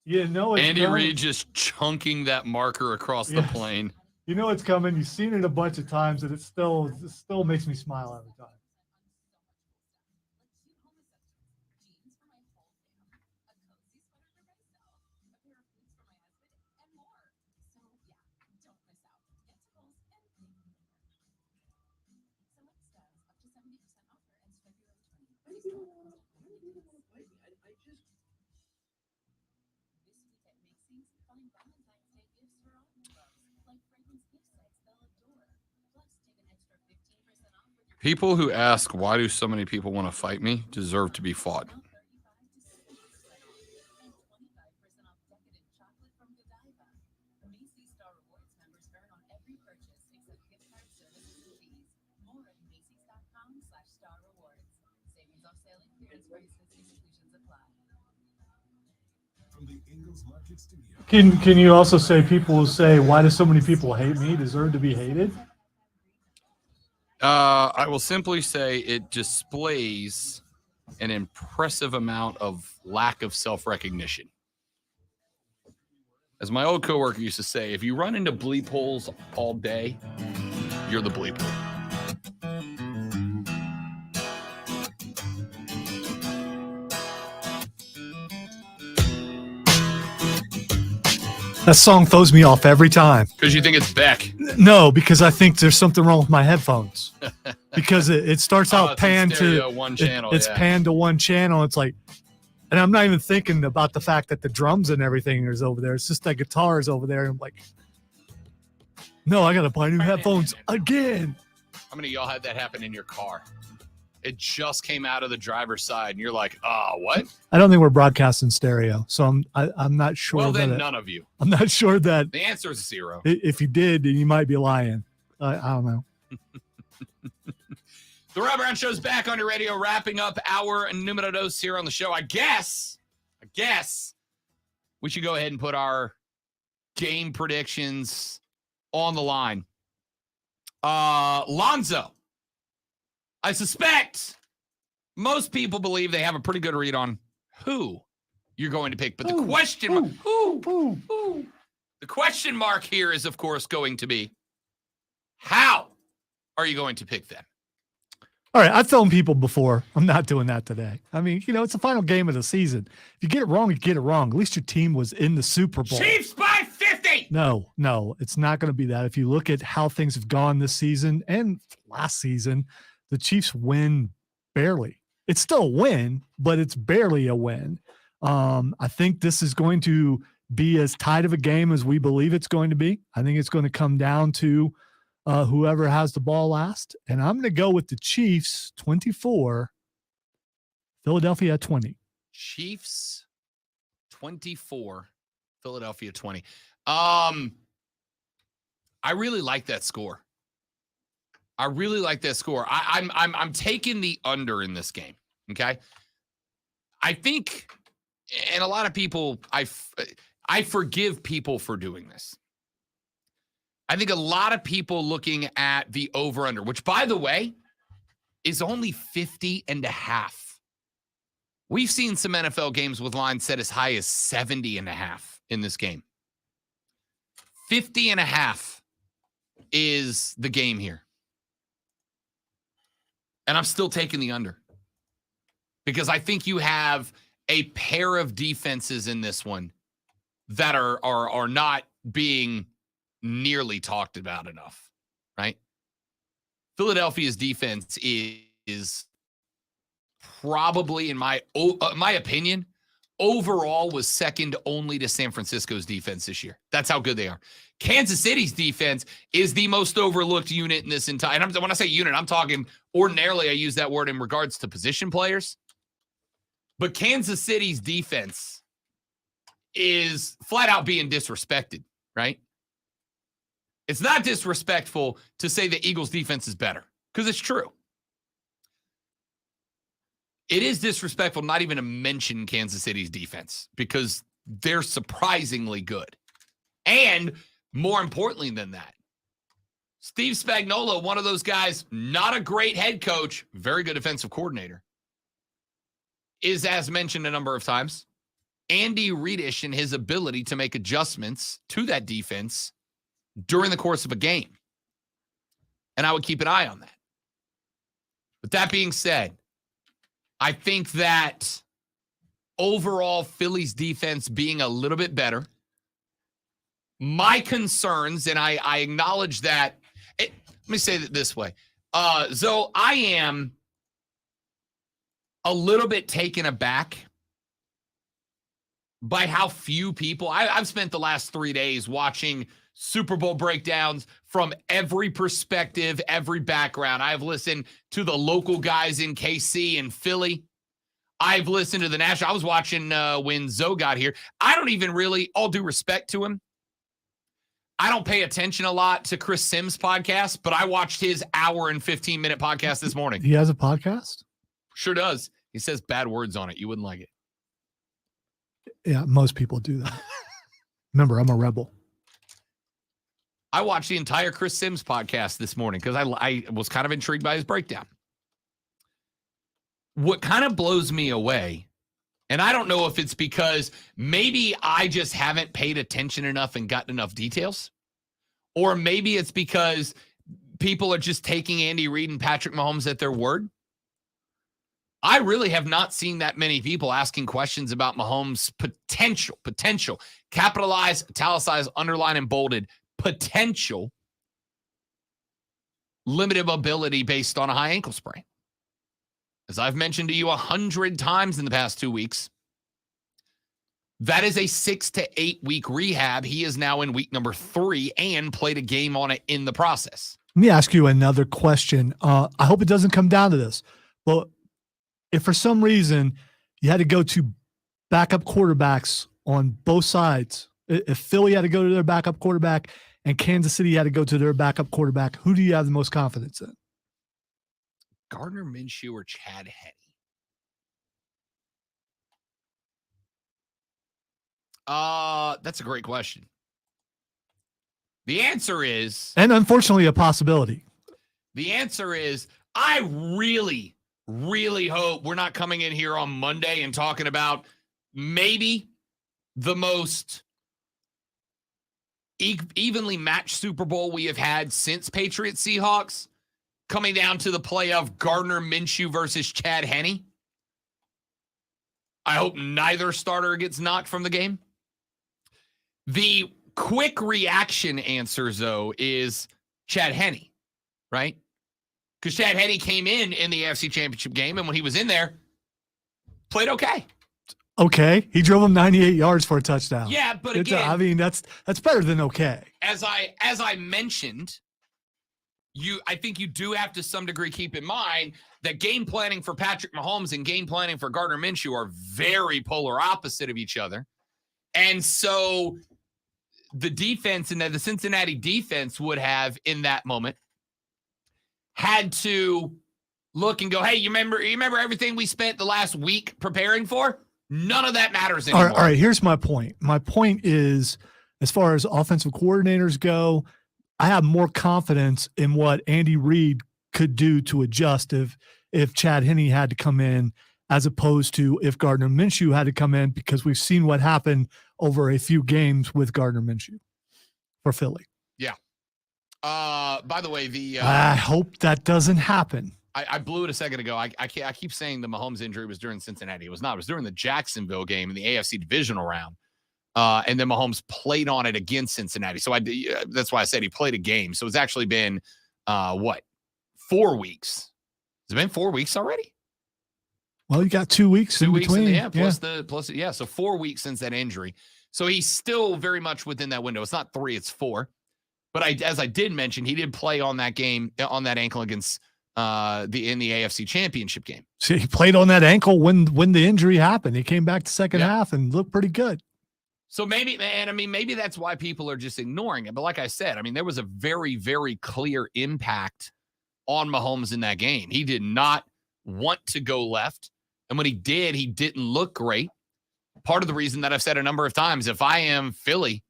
You know it's Andy coming. Reid just chunking that marker across the Yes. plane. You know it's coming. You've seen it a bunch of times, and it still makes me smile every time. People who ask, why do so many people want to fight me, deserve to be fought. Can you also say people will say, "Why do so many people hate me? Deserve to be hated"? I will simply say it displays an impressive amount of lack of self-recognition. As my old coworker used to say, if you run into bleep holes all day, you're the bleep hole. That song throws me off every time. Because you think it's Beck. No, because I think there's something wrong with my headphones. Because it starts out it's in panned stereo, to one channel. it's yeah. panned to one channel. It's like, and I'm not even thinking about the fact that the drums and everything is over there. It's just that guitar is over there. And I'm like, no, I gotta buy new headphones again. How many of y'all had that happen in your car? It just came out of the driver's side, and you're like, "Oh, what?" I don't think we're broadcasting stereo, so I'm not sure. Well, then that none of you. I'm not sure that The answer is 0. if you did, then you might be lying. I don't know. The Rob Brown Show's back on your radio, wrapping up our numero dos here on the show. I guess we should go ahead and put our game predictions on the line. Lonzo. I suspect most people believe they have a pretty good read on who you're going to pick. But the question mark, the question mark here is, of course, going to be, how are you going to pick them? All right, I've thrown people before. I'm not doing that today. I mean, it's the final game of the season. If you get it wrong, you get it wrong. At least your team was in the Super Bowl. Chiefs by 50. No, it's not going to be that. If you look at how things have gone this season and last season, the Chiefs win barely. It's still a win, but it's barely a win. I think this is going to be as tight of a game as we believe it's going to be. I think it's going to come down to whoever has the ball last. And I'm going to go with the Chiefs 24, Philadelphia 20. Chiefs 24, Philadelphia 20. I really like that score. I'm taking the under in this game. Okay. I think, and a lot of people, I forgive people for doing this. I think a lot of people looking at the over under, which by the way, is only 50.5. We've seen some NFL games with lines set as high as 70.5 in this game. 50.5 is the game here. And I'm still taking the under because I think you have a pair of defenses in this one that are not being nearly talked about enough, right? Philadelphia's defense is probably, in my opinion, overall was second only to San Francisco's defense this year. That's how good they are. Kansas City's defense is the most overlooked unit in this entire. And when I say unit, I'm talking ordinarily, I use that word in regards to position players. But Kansas City's defense is flat out being disrespected, right? It's not disrespectful to say the Eagles' defense is better, because it's true. It is disrespectful not even to mention Kansas City's defense, because they're surprisingly good. And more importantly than that, Steve Spagnuolo, one of those guys, not a great head coach, very good defensive coordinator, is, as mentioned a number of times, Andy Reid-ish in his ability to make adjustments to that defense during the course of a game. And I would keep an eye on that. But that being said, I think that overall Philly's defense being a little bit better, my concerns, and I acknowledge that, let me say it this way. Zoe, I am a little bit taken aback by how few people, I've spent the last 3 days watching Super Bowl breakdowns from every perspective, every background. I've listened to the local guys in KC and Philly. I've listened to the national. I was watching when Zoe got here. I don't even really, all due respect to him, I don't pay attention a lot to Chris Sims' podcast, but I watched his hour and 15-minute podcast this morning. He has a podcast? Sure does. He says bad words on it. You wouldn't like it. Yeah, most people do that. Remember, I'm a rebel. I watched the entire Chris Sims podcast this morning because I was kind of intrigued by his breakdown. What kind of blows me away, and I don't know if it's because maybe I just haven't paid attention enough and gotten enough details, or maybe it's because people are just taking Andy Reid and Patrick Mahomes at their word. I really have not seen that many people asking questions about Mahomes' potential, capitalized, italicized, underlined, and bolded, potential limited mobility based on a high ankle sprain. As I've mentioned to you 100 times in the past 2 weeks, that is a 6 to 8 week rehab. He is now in week number 3 and played a game on it in the process. Let me ask you another question. I hope it doesn't come down to this, but if for some reason you had to go to backup quarterbacks on both sides, if Philly had to go to their backup quarterback and Kansas City had to go to their backup quarterback, who do you have the most confidence in? Gardner Minshew or Chad Henne? That's a great question. The answer is, and unfortunately a possibility. The answer is, I really hope we're not coming in here on Monday and talking about maybe the most evenly matched Super Bowl we have had since Patriots Seahawks, coming down to the play of Gardner Minshew versus Chad Henne. I hope neither starter gets knocked from the game. The quick reaction answer, though, is Chad Henne, right? Because Chad Henne came in the AFC Championship game, and when he was in there, played okay. Okay, he drove him 98 yards for a touchdown. Yeah, but again, I mean that's better than okay. As I mentioned, I think you do have to some degree keep in mind that game planning for Patrick Mahomes and game planning for Gardner Minshew are very polar opposite of each other. And so the defense and the Cincinnati defense would have in that moment had to look and go, hey, you remember everything we spent the last week preparing for? None of that matters anymore. All right, here's my point. My point is, as far as offensive coordinators go, I have more confidence in what Andy Reid could do to adjust if Chad Henne had to come in, as opposed to if Gardner Minshew had to come in, because we've seen what happened over a few games with Gardner Minshew for Philly. Yeah. By the way, I hope that doesn't happen. I blew it a second ago. I keep saying the Mahomes injury was during Cincinnati. It was not. It was during the Jacksonville game in the AFC divisional round. And then Mahomes played on it against Cincinnati. So that's why I said he played a game. So it's actually been, 4 weeks? Has it been 4 weeks already? Well, you got 2 weeks 2 in weeks between. Plus, so 4 weeks since that injury. So he's still very much within that window. It's not 3, it's 4. But as I did mention, he did play on that game, on that ankle against in the AFC Championship game. See, he played on that ankle when the injury happened. He came back the second Yeah. half and looked pretty good. So maybe that's why people are just ignoring it. But like I said, I mean, there was a very, very clear impact on Mahomes in that game. He did not want to go left. And when he did, he didn't look great. Part of the reason that I've said a number of times, if I am Philly,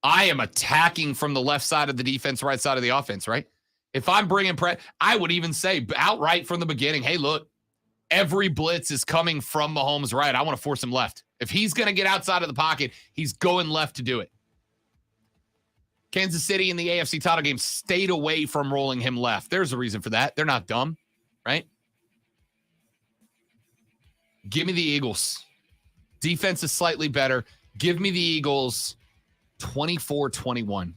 I am attacking from the left side of the defense, right side of the offense, right? If I'm bringing I would even say outright from the beginning, hey, look, every blitz is coming from Mahomes right. I want to force him left. If he's going to get outside of the pocket, he's going left to do it. Kansas City in the AFC title game stayed away from rolling him left. There's a reason for that. They're not dumb, right? Give me the Eagles. Defense is slightly better. Give me the Eagles 24-21. I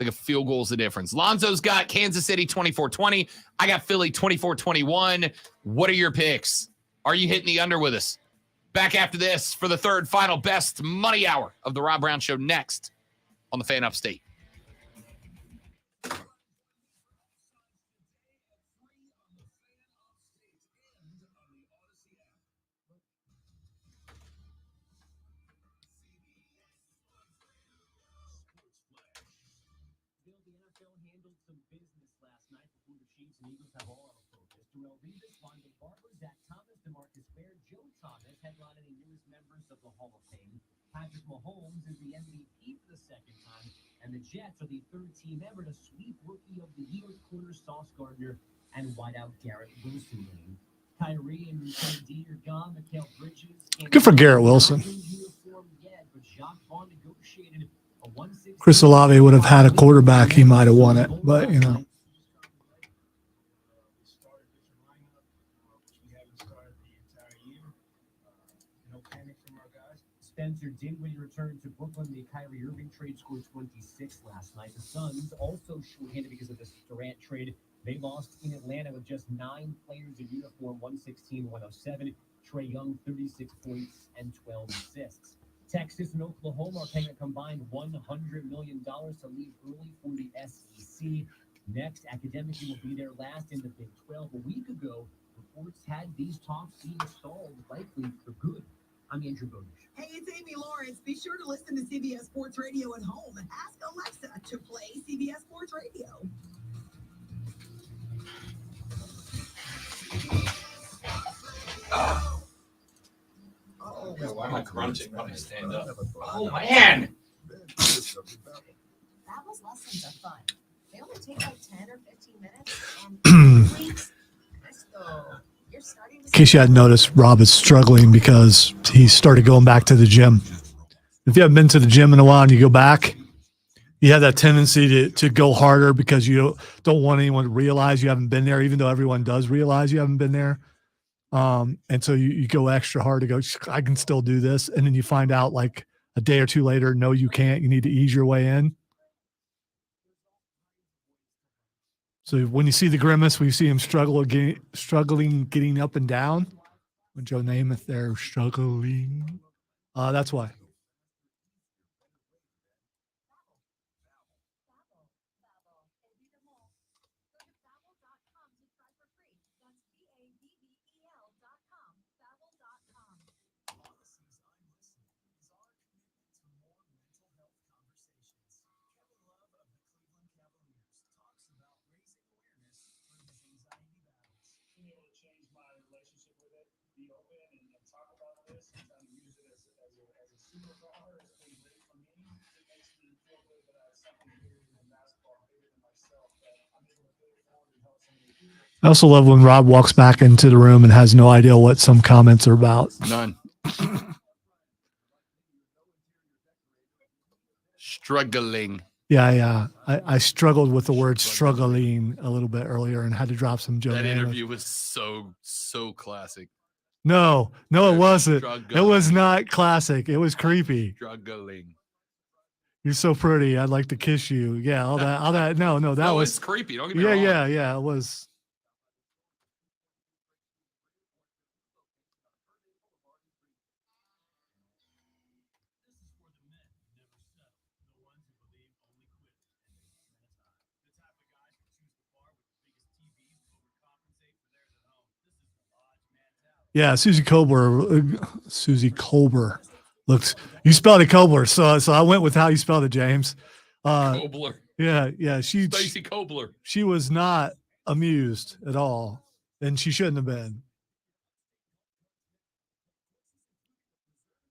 think a field goal is the difference. Lonzo's got Kansas City 24-20. I got Philly 24-21. What are your picks? Are you hitting the under with us? Back after this for the third final best money hour of the Rob Brown Show next on the Fan Upstate. The NFL handled some business last night before the Chiefs and Eagles have all out of focus. Darrelle Revis, Vontae Barber, Zach Thomas, DeMarcus Ware, Joe Thomas headlining the newest members of the Hall of Fame. Patrick Mahomes is the MVP for the second time, and the Jets are the third team ever to sweep Rookie of the Year corner Sauce Gardner and wideout Garrett Wilson lane. Kyrie and KD are gone. Mikal Bridges. Good for Garrett Wilson. Uniform yet, but Jacques Vaughn negotiated a 160. Chris Olave would have had a quarterback. He might have won it, but you know. Spencer Dinwiddie returned to Brooklyn. The Kyrie Irving trade scored 26 last night. The Suns also shorthanded because of the Durant trade. They lost in Atlanta with just 9 players in uniform, 116-107. Trae Young, 36 points and 12 assists. Texas and Oklahoma are paying a combined $100 million to leave early for the SEC. Next, academically will be their last in the Big 12. A week ago, reports had these talks being stalled, likely for good. I'm Andrew Bodish. Hey, it's Amy Lawrence. Be sure to listen to CBS Sports Radio at home and ask Alexa to play CBS Sports Radio. Why am I crunching when I stand up? Oh, man. That was lessons are fun. They only take like 10 or 15 minutes. Please, you're starting to In case you hadn't noticed, Rob is struggling because he started going back to the gym. If you haven't been to the gym in a while and you go back, you have that tendency to go harder because you don't want anyone to realize you haven't been there, even though everyone does realize you haven't been there. And so you go extra hard to go, I can still do this. And then you find out like a day or two later, no, you can't. You need to ease your way in. So when you see the grimace, we see him struggling getting up and down. When Joe Namath there struggling. That's why. I also love when Rob walks back into the room and has no idea what some comments are about. None. Struggling. Yeah. I struggled with the word struggling a little bit earlier and had to drop some Joe That Namath. interview was so classic. No, it wasn't. Struggling. It was not classic. It was creepy. Struggling. You're so pretty. I'd like to kiss you. Yeah, all that. No, that No, was it's creepy. Don't get me wrong. yeah. It was. Yeah, Susie Colbert looks. You spelled it Colbert, so I went with how you spelled it, James. Kobler. Yeah. Stacy Kobler. She was not amused at all, and she shouldn't have been.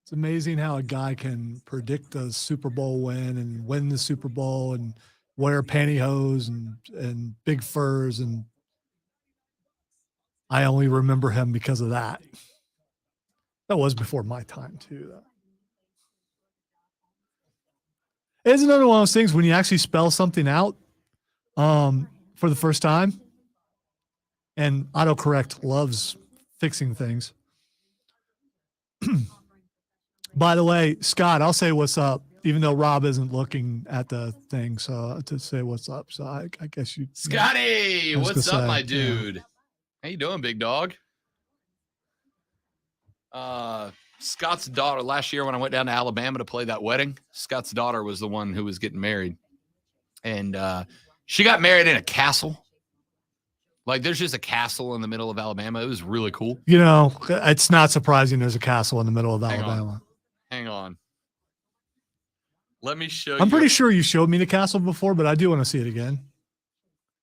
It's amazing how a guy can predict a Super Bowl win and win the Super Bowl and wear pantyhose and big furs, and I only remember him because of that. That was before my time too, though. It's another one of those things when you actually spell something out for the first time, and autocorrect loves fixing things. By the way, Scott, I'll say what's up, even though Rob isn't looking at the thing, so to say what's up. So I guess you, Scotty, what's up, my yeah. dude? How you doing, big dog? Scott's daughter, last year when I went down to Alabama to play that wedding, Scott's daughter was the one who was getting married. And she got married in a castle. Like, there's just a castle in the middle of Alabama. It was really cool. You know, it's not surprising there's a castle in the middle of Alabama. Hang on. Let me show you. I'm pretty sure you showed me the castle before, but I do want to see it again.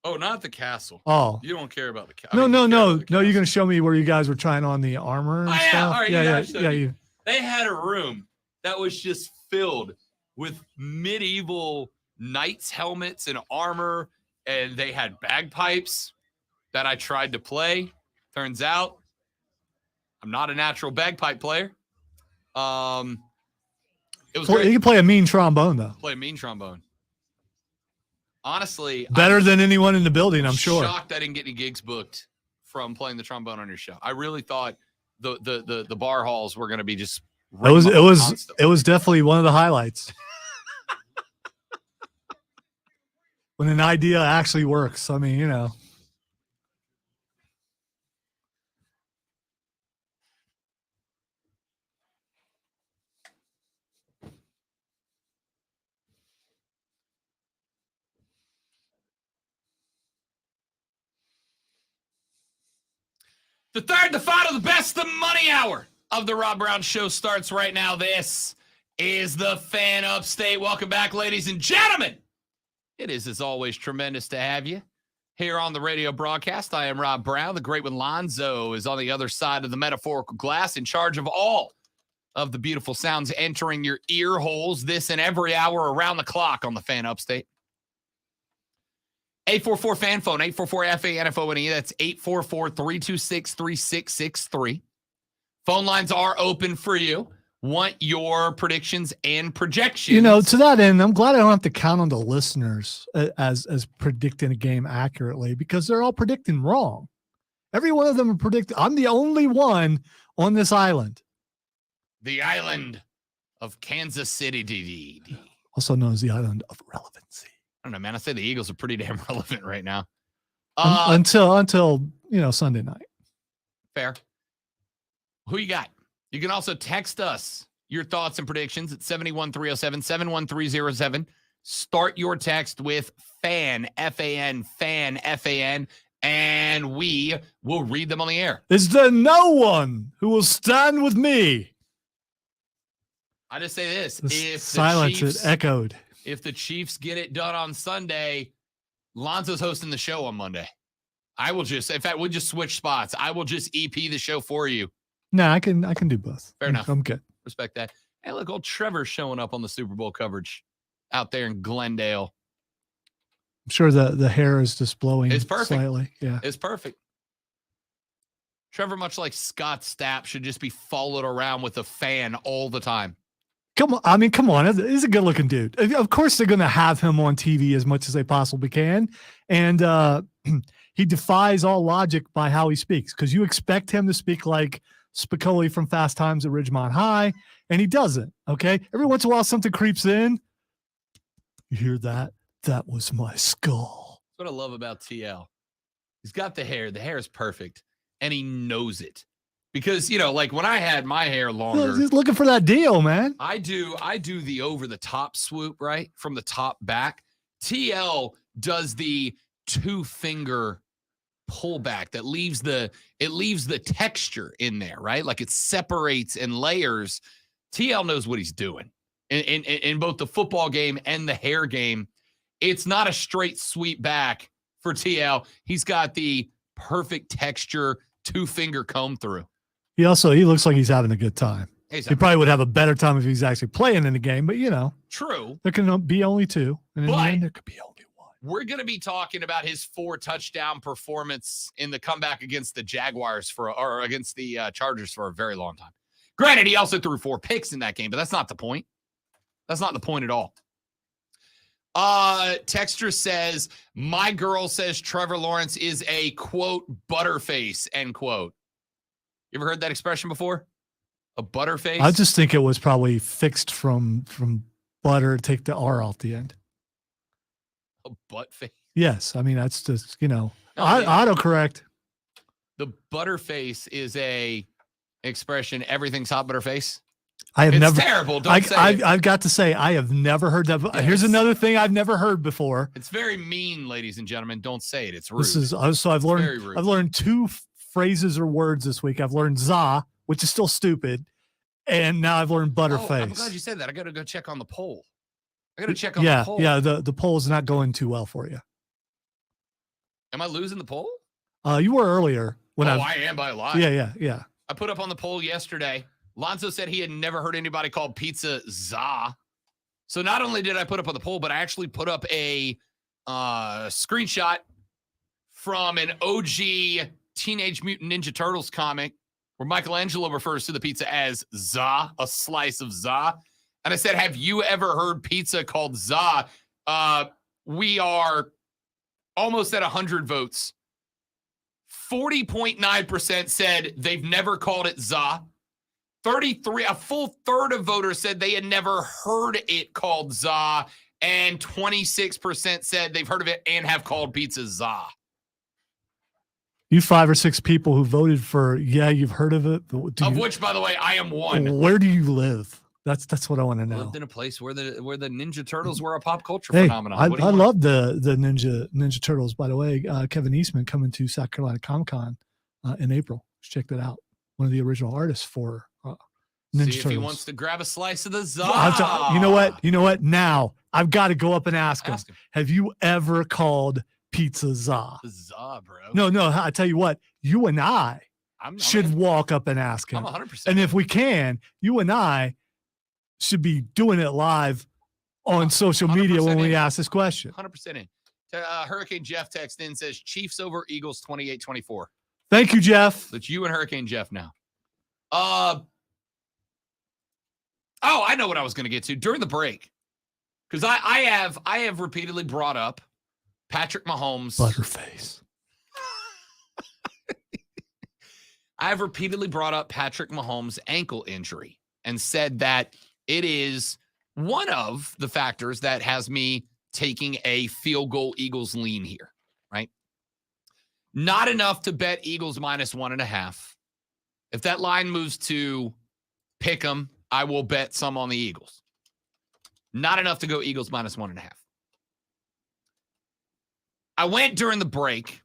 Oh, not the castle. Oh. You don't care about the castle. No. You're going to show me where you guys were trying on the armor and Oh, yeah. stuff? All right, Yeah. They had a room that was just filled with medieval knights' helmets and armor, and they had bagpipes that I tried to play. Turns out I'm not a natural bagpipe player. It was great. You can play a mean trombone, though. Play a mean trombone. Honestly, Better than anyone in the building, I'm sure. Shocked I didn't get any gigs booked from playing the trombone on your show. I really thought the bar halls were going to be just. It was definitely one of the highlights. When an idea actually works, I mean, you know. The third, the final, the best, the money hour of the Rob Brown Show starts right now. This is the Fan Upstate. Welcome back, ladies and gentlemen. It is, as always, tremendous to have you here on the radio broadcast. I am Rob Brown. The great one, Lonzo, is on the other side of the metaphorical glass, in charge of all of the beautiful sounds entering your ear holes this and every hour around the clock on the Fan Upstate. 844-FAN phone, 844-FANFONE. That's 844-326-3663. Phone lines are open for you. Want your predictions and projections. You know, to that end, I'm glad I don't have to count on the listeners as predicting a game accurately, because they're all predicting wrong. Every one of them are predicting. I'm the only one on this island. The island of Kansas City, DD. Also known as the island of relevancy. I don't know, man. I say the Eagles are pretty damn relevant right now. Until Sunday night. Fair. Who you got? You can also text us your thoughts and predictions at 71307, 71307. Start your text with FAN, F-A-N, FAN, F-A-N, and we will read them on the air. Is there no one who will stand with me? I just say this. The silence is echoed. If the Chiefs get it done on Sunday, Lonzo's hosting the show on Monday. In fact, we'll just switch spots. I will just EP the show for you. No, I can do both. Fair enough. I'm good. Respect that. Hey, look, old Trevor's showing up on the Super Bowl coverage out there in Glendale. I'm sure the hair is just blowing It's perfect. slightly. Yeah. It's perfect. Trevor, much like Scott Stapp, should just be followed around with a fan all the time. Come on. He's a good-looking dude. Of course, they're going to have him on TV as much as they possibly can. And he defies all logic by how he speaks, because you expect him to speak like Spicoli from Fast Times at Ridgemont High, and he doesn't, okay? Every once in a while, something creeps in. You hear that? That was my skull. That's what I love about TL. He's got the hair. The hair is perfect, and he knows it. Because, like when I had my hair longer. He's looking for that deal, man. I do the over-the-top swoop, right? From the top back. TL does the two-finger pullback that leaves the texture in there, right? Like it separates and layers. TL knows what he's doing in both the football game and the hair game. It's not a straight sweep back for TL. He's got the perfect texture, 2-finger comb through. He looks like he's having a good time. He probably would have a better time if he's actually playing in the game, but true. there can be only two, and in the But- end, there could be only one. We're going to be talking about his 4-touchdown performance in the comeback against the Jaguars or against the Chargers for a very long time. Granted, he also threw 4 picks in that game, but that's not the point. That's not the point at all. Texture says, my girl says Trevor Lawrence is a, quote, butterface, end quote. You ever heard that expression before? A butterface? I just think it was probably fixed from butter, take the R off the end. A butt face. Yes. I mean, that's just, yeah. autocorrect. The butterface is a expression, everything's hot butterface. I have It's never. terrible. Don't say it. I've got to say, I have never heard that. Yes. Here's another thing I've never heard before. It's very mean, ladies and gentlemen. Don't say it. It's rude. This is so I've very rude. learned 2 phrases or words this week. I've learned za, which is still stupid, and now I've learned butterface. Oh, I'm glad you said that. I got to go check on the poll. I got to check on yeah, the poll. yeah. The poll is not going too well for you. Am I losing the poll? You were earlier when I am by a lot. Yeah. I put up on the poll yesterday. Lonzo said he had never heard anybody call pizza za. So not only did I put up on the poll, but I actually put up a screenshot from an OG Teenage Mutant Ninja Turtles comic where Michelangelo refers to the pizza as za, a slice of za. And I said, have you ever heard pizza called za? We are almost at 100 votes. 40.9% said they've never called it za. A full third of voters said they had never heard it called za, and 26% said they've heard of it and have called pizza za. You 5 or 6 people who voted for, you've heard of it. Which, by the way, I am one. Where do you live? That's what I want to I know. lived in a place where the Ninja Turtles were a pop culture Hey, phenomenon. I What do you want? love the Ninja Turtles. By the way, Kevin Eastman coming to South Carolina Comic-Con in April. Check that out. One of the original artists for Ninja See if Turtles. he wants to grab a slice of the za. You know what? Now I've got to go up and ask him. Ask him. Have you ever called pizza za? Za, bro. No. I tell you what. You and I I'm should walk up and ask him. I'm 100%. And if we can, you and I should be doing it live on social media when 100% we in. ask this question. 100% in. Hurricane Jeff text in says Chiefs over Eagles 28-24. Thank you, Jeff. That's you and Hurricane Jeff now. I know what I was going to get to during the break. Because I have repeatedly brought up Patrick Mahomes. Butterface. I have repeatedly brought up Patrick Mahomes' ankle injury and said that it is one of the factors that has me taking a field goal Eagles lean here, right? Not enough to bet Eagles -1.5. If that line moves to pick 'em, I will bet some on the Eagles. Not enough to go Eagles -1.5. I went during the break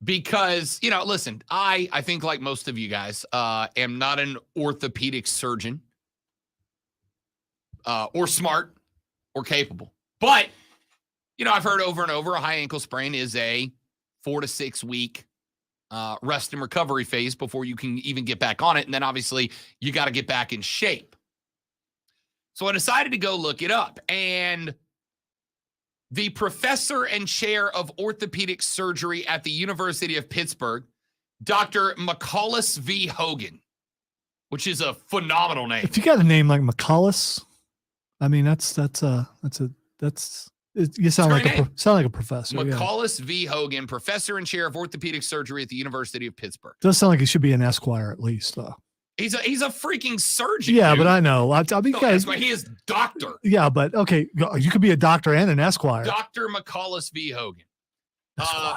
because, listen, I think like most of you guys, am not an orthopedic surgeon or smart or capable. But, I've heard over and over a high ankle sprain is a 4 to 6 week rest and recovery phase before you can even get back on it. And then obviously you got to get back in shape. So I decided to go look it up. And the professor and chair of orthopedic surgery at the University of Pittsburgh, Dr. McCullis V. Hogan, which is a phenomenal name. If you got a name like McCullis, I mean you sound like a professor. McCullis V. Hogan, professor and chair of orthopedic surgery at the University of Pittsburgh. Does sound like he should be an Esquire at least, though. He's a freaking surgeon. Yeah, dude. but I know. I mean, No, guys, Esquire. He is doctor. yeah, but okay, you could be a doctor and an Esquire. Dr. McCullis V. Hogan. Esquire.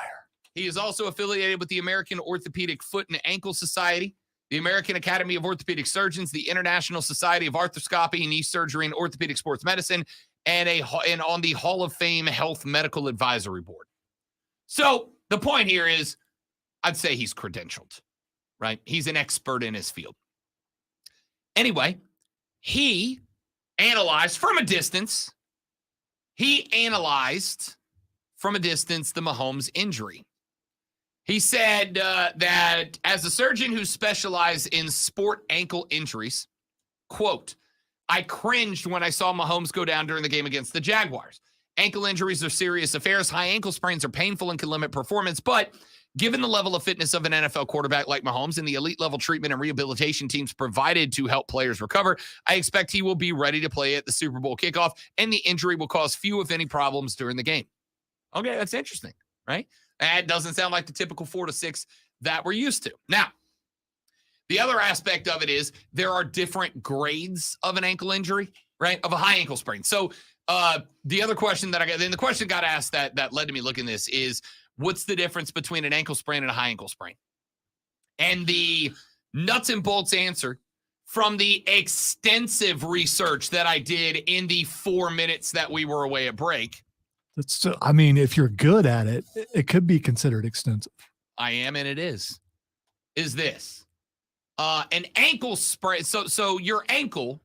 He is also affiliated with the American Orthopedic Foot and Ankle Society, the American Academy of Orthopedic Surgeons, the International Society of Arthroscopy, Knee Surgery, and Orthopedic Sports Medicine, and on the Hall of Fame Health Medical Advisory Board. So the point here is I'd say he's credentialed, right? He's an expert in his field. Anyway, he analyzed from a distance. The Mahomes injury. He said that as a surgeon who specializes in sport ankle injuries, quote, I cringed when I saw Mahomes go down during the game against the Jaguars. Ankle injuries are serious affairs. High ankle sprains are painful and can limit performance, but given the level of fitness of an NFL quarterback like Mahomes and the elite level treatment and rehabilitation teams provided to help players recover, I expect he will be ready to play at the Super Bowl kickoff, and the injury will cause few, if any, problems during the game. Okay, that's interesting, right? That doesn't sound like the typical 4 to 6 that we're used to. Now, the other aspect of it is there are different grades of an ankle injury, right? Of a high ankle sprain. So the other question that I got, then the question got asked that led to me looking at this is, what's the difference between an ankle sprain and a high ankle sprain? And the nuts and bolts answer from the extensive research that I did in the 4 minutes that we were away at break. I mean, if you're good at it, it could be considered extensive. I am, and it is this. An ankle sprain. So your ankle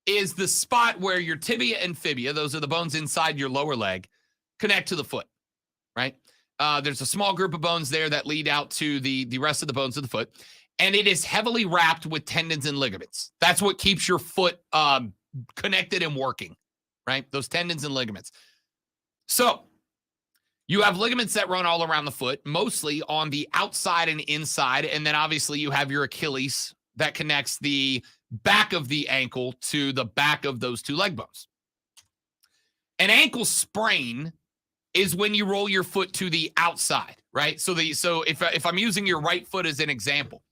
is the spot where your tibia and fibia, those are the bones inside your lower leg, connect to the foot, right? There's a small group of bones there that lead out to the rest of the bones of the foot, and it is heavily wrapped with tendons and ligaments. That's what keeps your foot connected and working, right? Those tendons and ligaments. So you have ligaments that run all around the foot, mostly on the outside and inside, and then obviously you have your Achilles that connects the back of the ankle to the back of those two leg bones. An ankle sprain is when you roll your foot to the outside, right? So if I'm using your right foot as an example,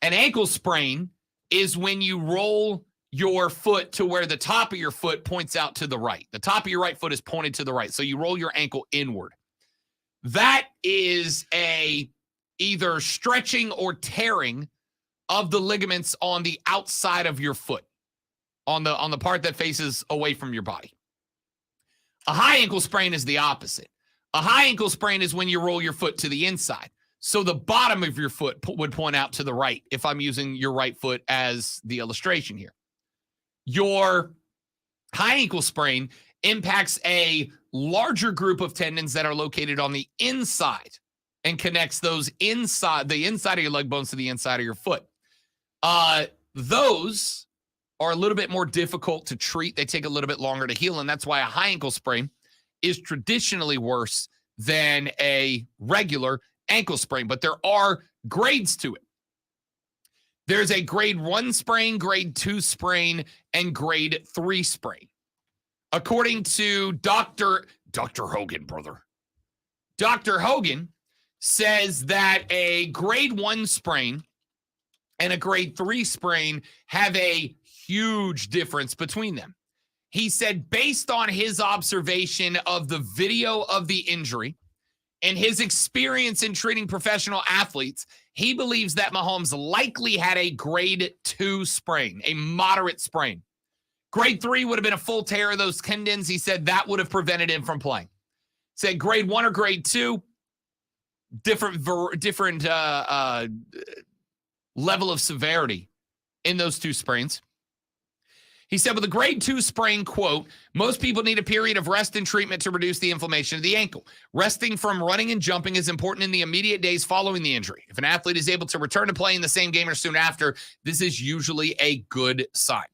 an ankle sprain is when you roll your foot to where the top of your foot points out to the right. The top of your right foot is pointed to the right. So you roll your ankle inward. That is either stretching or tearing of the ligaments on the outside of your foot, on the part that faces away from your body. A high ankle sprain is the opposite. A high ankle sprain is when you roll your foot to the inside. So the bottom of your foot would point out to the right if I'm using your right foot as the illustration here. Your high ankle sprain impacts a larger group of tendons that are located on the inside and connects the inside of your leg bones to the inside of your foot. Those are a little bit more difficult to treat. They take a little bit longer to heal, and that's why a high ankle sprain is traditionally worse than a regular ankle sprain. But there are grades to it. There's a grade 1 sprain, grade 2 sprain, and grade 3 sprain. According to Dr. Hogan, brother. Dr. Hogan says that a grade 1 sprain and a grade 3 sprain have a huge difference between them. He said, based on his observation of the video of the injury and his experience in treating professional athletes, he believes that Mahomes likely had a grade 2 sprain, a moderate sprain. Grade 3 would have been a full tear of those tendons. He said that would have prevented him from playing. Said grade 1 or grade 2, different level of severity in those two sprains. He said with a grade 2 sprain, quote, most people need a period of rest and treatment to reduce the inflammation of the ankle. Resting from running and jumping is important in the immediate days following the injury. If an athlete is able to return to play in the same game or soon after, this is usually a good sign.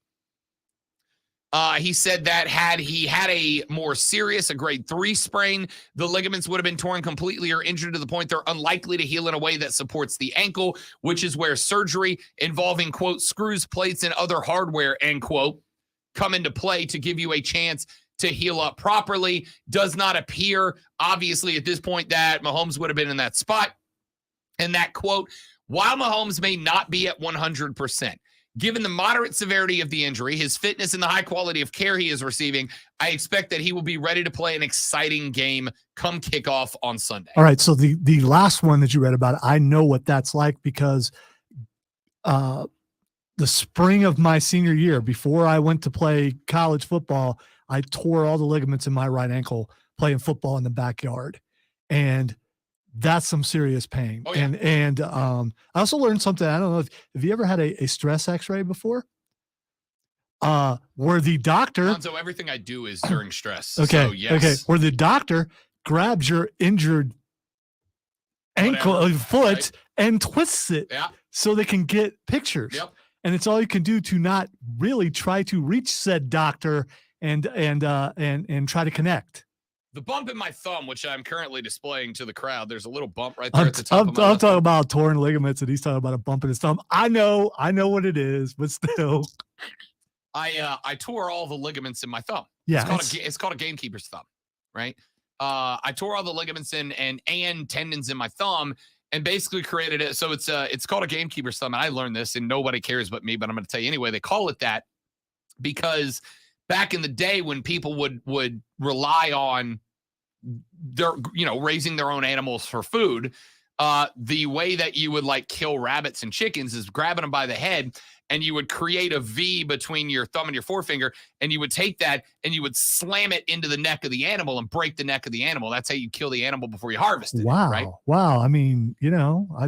He said that had he had a more serious, a grade 3 sprain, the ligaments would have been torn completely or injured to the point they're unlikely to heal in a way that supports the ankle, which is where surgery involving, quote, screws, plates, and other hardware, end quote, come into play to give you a chance to heal up properly. Does not appear, obviously, at this point that Mahomes would have been in that spot. And that quote, while Mahomes may not be at 100%, given the moderate severity of the injury, his fitness, and the high quality of care he is receiving, I expect that he will be ready to play an exciting game come kickoff on Sunday. All right, so the last one that you read about, I know what that's like because the spring of my senior year, before I went to play college football, I tore all the ligaments in my right ankle playing football in the backyard. And that's some serious pain. Oh, yeah. And I also learned something. I don't know if you ever had a stress x-ray before, where the doctor, So everything I do is during stress. okay, So, yes. okay, where the doctor grabs your injured ankle, Whatever, foot, right. and twists it Yeah. so they can get pictures. Yep. And it's all you can do to not really try to reach said doctor and try to connect. The bump in my thumb, which I'm currently displaying to the crowd, there's a little bump right there I'm, at the top I'm, of my I'm left talking thumb. about torn ligaments, and he's talking about a bump in his thumb. I know what it is, but still, I tore all the ligaments in my thumb. yeah. It's called a gamekeeper's thumb, right? I tore all the ligaments and tendons in my thumb and basically created it. So it's called a gamekeeper's thumb. And I learned this, and nobody cares but me, but I'm going to tell you anyway. They call it that because back in the day when people would rely on their, raising their own animals for food, the way that you would like kill rabbits and chickens is grabbing them by the head, and you would create a V between your thumb and your forefinger, and you would take that and you would slam it into the neck of the animal and break the neck of the animal. That's how you kill the animal before you harvest it. Wow. Right? Wow. I mean,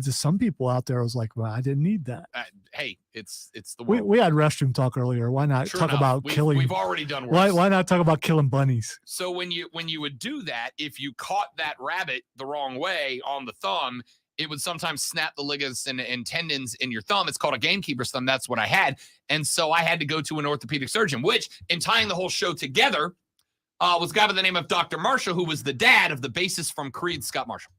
some people out there was like, well, I didn't need that. Hey, it's the We, world. we had restroom talk earlier. Why not True talk enough. about killing? We've already done worse. Why not talk about killing bunnies? So when you would do that, if you caught that rabbit the wrong way on the thumb, it would sometimes snap the ligaments and tendons in your thumb. It's called a gamekeeper's thumb. That's what I had. And so I had to go to an orthopedic surgeon, which, in tying the whole show together, was a guy by the name of Dr. Marshall, who was the dad of the bassist from Creed, Scott Marshall.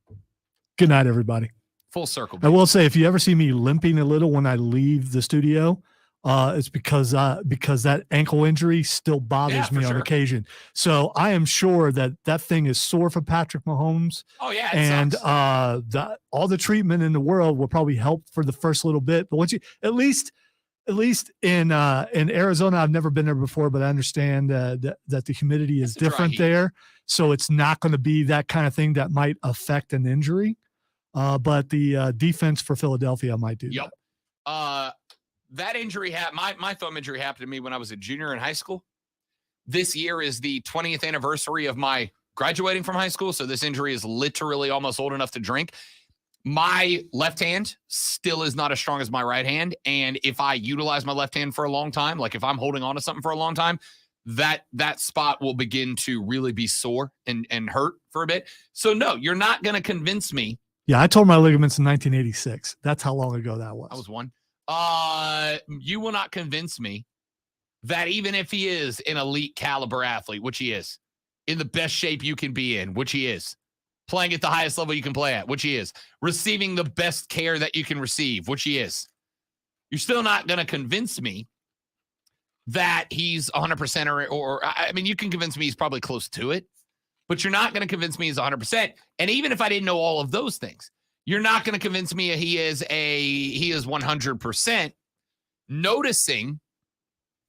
Good night, everybody. Full circle. I will say, if you ever see me limping a little when I leave the studio, it's because that ankle injury still bothers Yeah, me for on sure. occasion. So I am sure that thing is sore for Patrick Mahomes, Oh, yeah. It and sucks. all the treatment in the world will probably help for the first little bit. But once you, at least in Arizona, I've never been there before, but I understand that the humidity is It's a dry different heat. there, so it's not going to be that kind of thing that might affect an injury. But the defense for Philadelphia might do Yep. That injury my thumb injury happened to me when I was a junior in high school. This year is the 20th anniversary of my graduating from high school, so this injury is literally almost old enough to drink. My left hand still is not as strong as my right hand, and if I utilize my left hand for a long time, like if I'm holding on to something for a long time, that spot will begin to really be sore and hurt for a bit. So no, you're not going to convince me. Yeah, I tore my ligaments in 1986. That's how long ago that was. I was one. You will not convince me that even if he is an elite caliber athlete, which he is, in the best shape you can be in, which he is, playing at the highest level you can play at, which he is, receiving the best care that you can receive, which he is, you're still not going to convince me that he's 100% or I mean, you can convince me he's probably close to it, but you're not going to convince me he's 100%. And even if I didn't know all of those things, you're not going to convince me he is 100%. Noticing,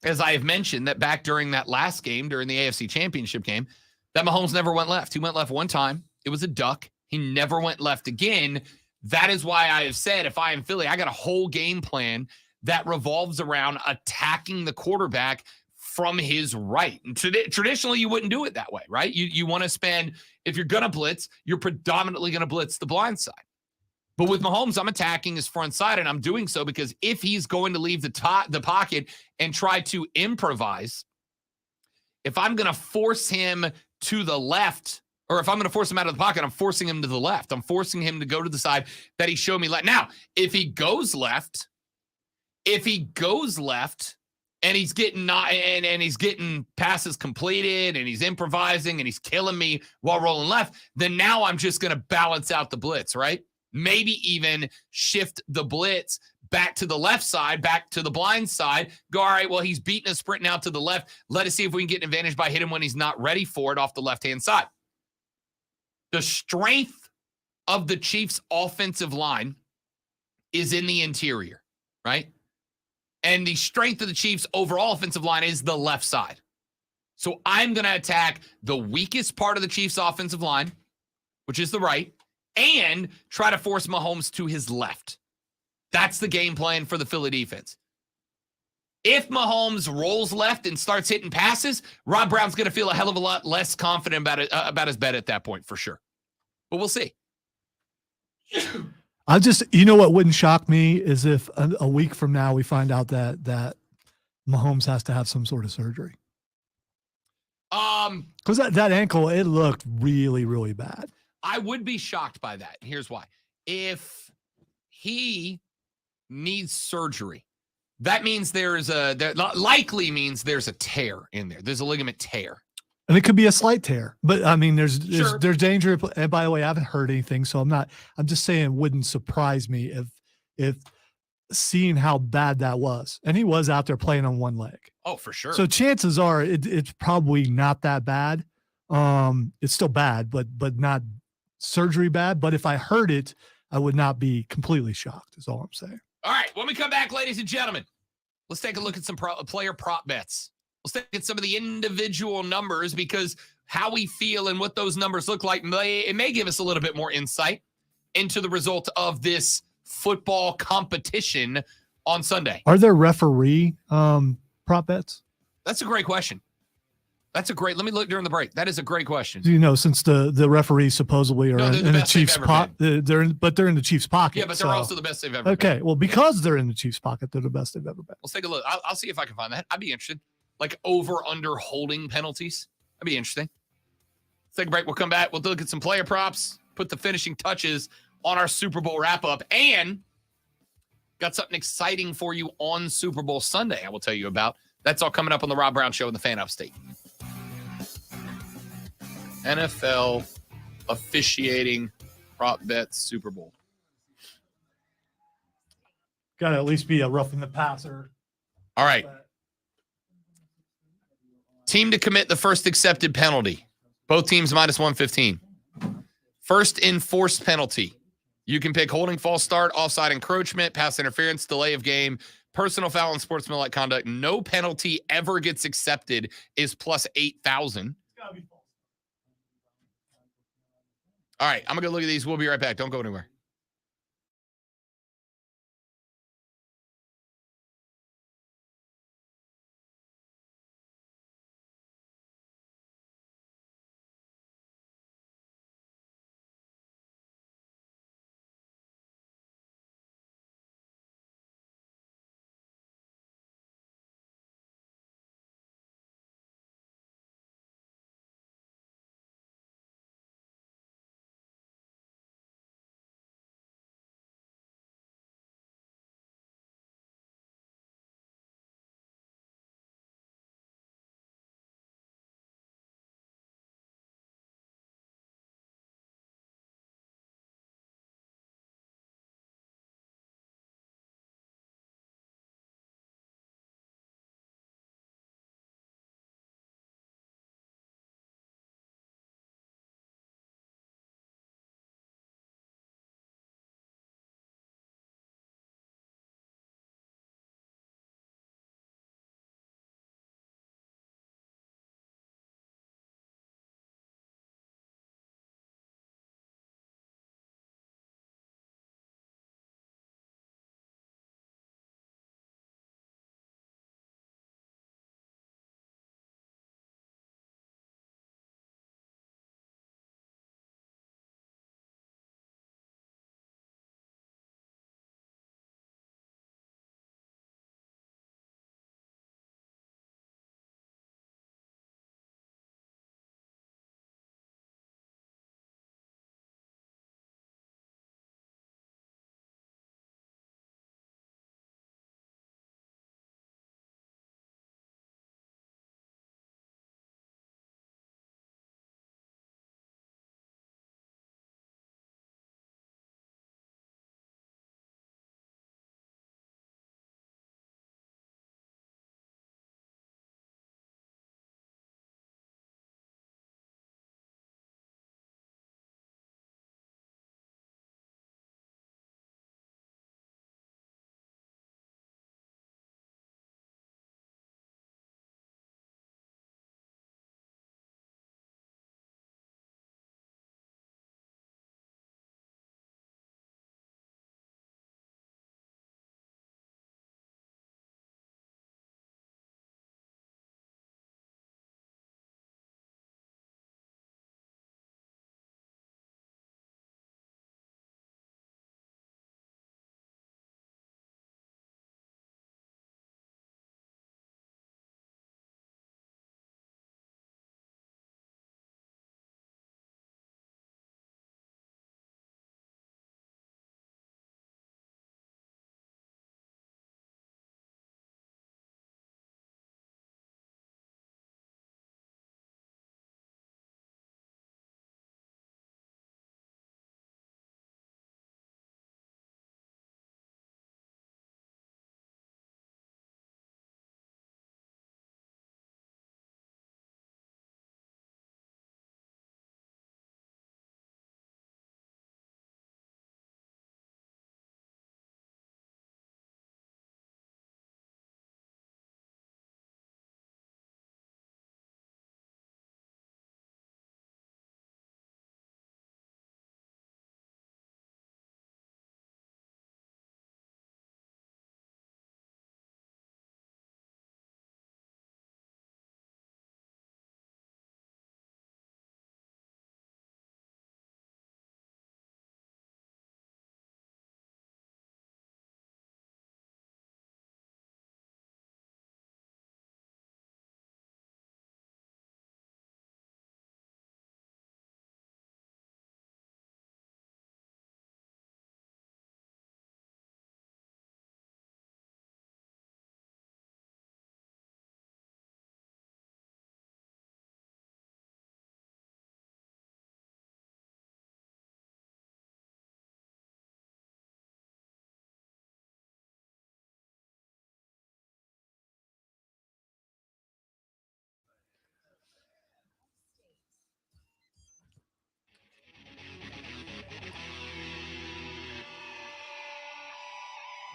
as I have mentioned, that back during that last game, during the AFC Championship game, that Mahomes never went left. He went left one time. It was a duck. He never went left again. That is why I have said, if I am Philly, I got a whole game plan that revolves around attacking the quarterback from his right. And traditionally, you wouldn't do it that way, right? You want to spend, if you're going to blitz, you're predominantly going to blitz the blind side. But with Mahomes, I'm attacking his front side, and I'm doing so because if he's going to leave the pocket and try to improvise, if I'm going to force him to the left, or if I'm going to force him out of the pocket, I'm forcing him to the left. I'm forcing him to go to the side that he showed me left. Now, if he goes left, and he's getting and he's getting passes completed and he's improvising and he's killing me while rolling left, then now I'm just going to balance out the blitz, right? Maybe even shift the blitz back to the left side, back to the blind side. Go, all right, well, he's beating us sprinting out to the left. Let us see if we can get an advantage by hitting him when he's not ready for it off the left-hand side. The strength of the Chiefs' offensive line is in the interior, right? And the strength of the Chiefs' overall offensive line is the left side. So I'm going to attack the weakest part of the Chiefs' offensive line, which is the right, and try to force Mahomes to his left. That's the game plan for the Philly defense. If Mahomes rolls left and starts hitting passes, Rob Brown's going to feel a hell of a lot less confident about his bet at that point, for sure. But we'll see. I just, you know what wouldn't shock me is if a week from now we find out that Mahomes has to have some sort of surgery. Because that ankle, it looked really, really bad. I would be shocked by that. Here's why. If he needs surgery, that means that likely means there's a tear in there. There's a ligament tear. And it could be a slight tear, but I mean, there's Sure. danger. And by the way, I haven't heard anything, so I'm just saying it wouldn't surprise me if seeing how bad that was. And he was out there playing on one leg. Oh, for sure. So chances are it's probably not that bad. It's still bad, but not surgery bad. But if I heard it, I would not be completely shocked, is all I'm saying. All right, when we come back, ladies and gentlemen, let's take a look at some player prop bets. Let's take at some of the individual numbers because how we feel and what those numbers look like may give us a little bit more insight into the result of this football competition on Sunday. Are there referee prop bets? That's a great question. Let me look during the break. That is a great question. You know, since the referees supposedly are No, in the Chiefs' pocket, they're in the Chiefs' pocket. Yeah, but they're also the best they've ever been. Okay, well, because they're in the Chiefs' pocket, they're the best they've ever been. Let's take a look. I'll see if I can find that. I'd be interested. Like over/under holding penalties. That'd be interesting. Let's take a break. We'll come back. We'll look at some player props, put the finishing touches on our Super Bowl wrap-up, and got something exciting for you on Super Bowl Sunday I will tell you about. That's all coming up on the Rob Brown Show in the Fan Upstate. NFL officiating prop bet Super Bowl. Got to at least be a roughing the passer. All right. Team to commit the first accepted penalty. Both teams minus 115. First enforced penalty. You can pick holding, false start, offside encroachment, pass interference, delay of game, personal foul, and sportsmanlike conduct. No penalty ever gets accepted is plus 8,000. All right, I'm going to go look at these. We'll be right back. Don't go anywhere.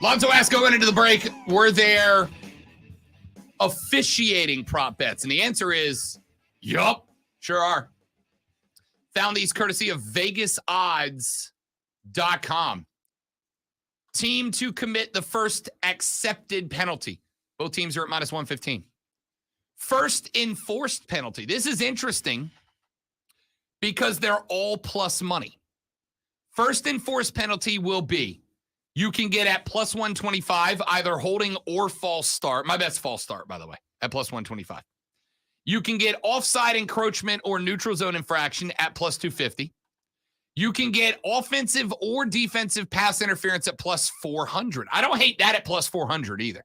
Lonzo asked going into the break, were there officiating prop bets? And the answer is, yup, sure are. Found these courtesy of VegasOdds.com. Team to commit the first accepted penalty. Both teams are at minus 115. First enforced penalty. This is interesting because they're all plus money. First enforced penalty will be, you can get at plus 125, either holding or false start. My bet's false start, by the way, at plus 125. You can get offside encroachment or neutral zone infraction at plus 250. You can get offensive or defensive pass interference at plus 400. I don't hate that at plus 400 either.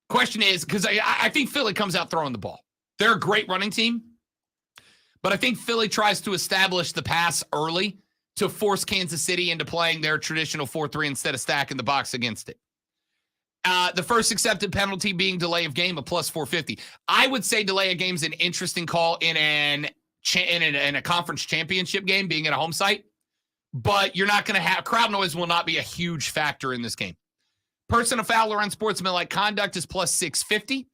Question is, because I think Philly comes out throwing the ball. They're a great running team, but I think Philly tries to establish the pass early to force Kansas City into playing their traditional 4-3 instead of stacking the box against it. The first accepted penalty being delay of game of plus 450. I would say delay of game is an interesting call in a conference championship game, being at a home site, but you're not going to have crowd noise will not be a huge factor in this game. Personal foul or unsportsmanlike conduct is plus 650.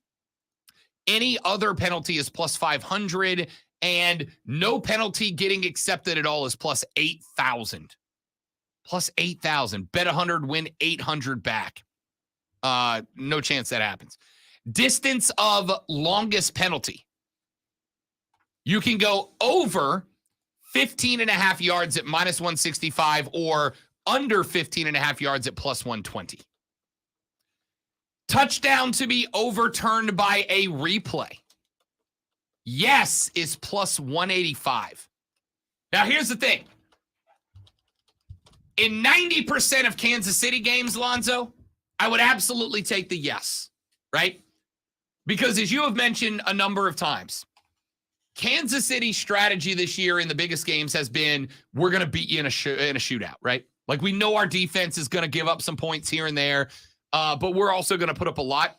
Any other penalty is plus 500, and no penalty getting accepted at all is plus 8,000. Plus 8,000. Bet 100, win 800 back. No chance that happens. Distance of longest penalty. You can go over 15.5 yards at minus 165 or under 15.5 yards at plus 120. Touchdown to be overturned by a replay. Yes is plus 185. Now, here's the thing. In 90% of Kansas City games, Lonzo, I would absolutely take the yes, right? Because as you have mentioned a number of times, Kansas City's strategy this year in the biggest games has been, we're going to beat you in a shootout, right? Like, we know our defense is going to give up some points here and there, but we're also going to put up a lot.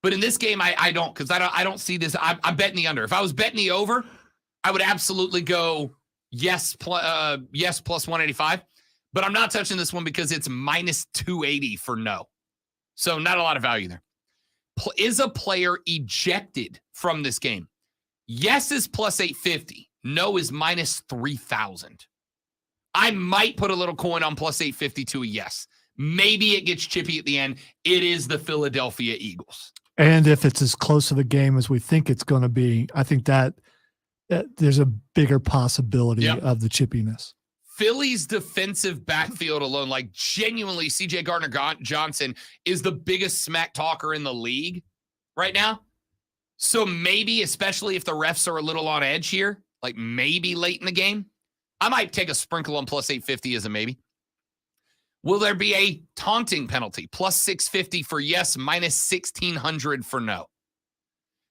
But in this game, I don't, because I don't see this. I'm betting the under. If I was betting the over, I would absolutely go yes plus 185. But I'm not touching this one because it's minus 280 for no. So not a lot of value there. Is a player ejected from this game? Yes is plus 850. No is minus 3,000. I might put a little coin on plus 850 to a yes. Maybe it gets chippy at the end. It is the Philadelphia Eagles. And if it's as close of a game as we think it's going to be, I think that there's a bigger possibility of the chippiness. Philly's defensive backfield alone, like genuinely, CJ Gardner-Johnson is the biggest smack talker in the league right now. So maybe, especially if the refs are a little on edge here, like maybe late in the game, I might take a sprinkle on plus 850 as a maybe. Will there be a taunting penalty? Plus 650 for yes, minus 1,600 for no.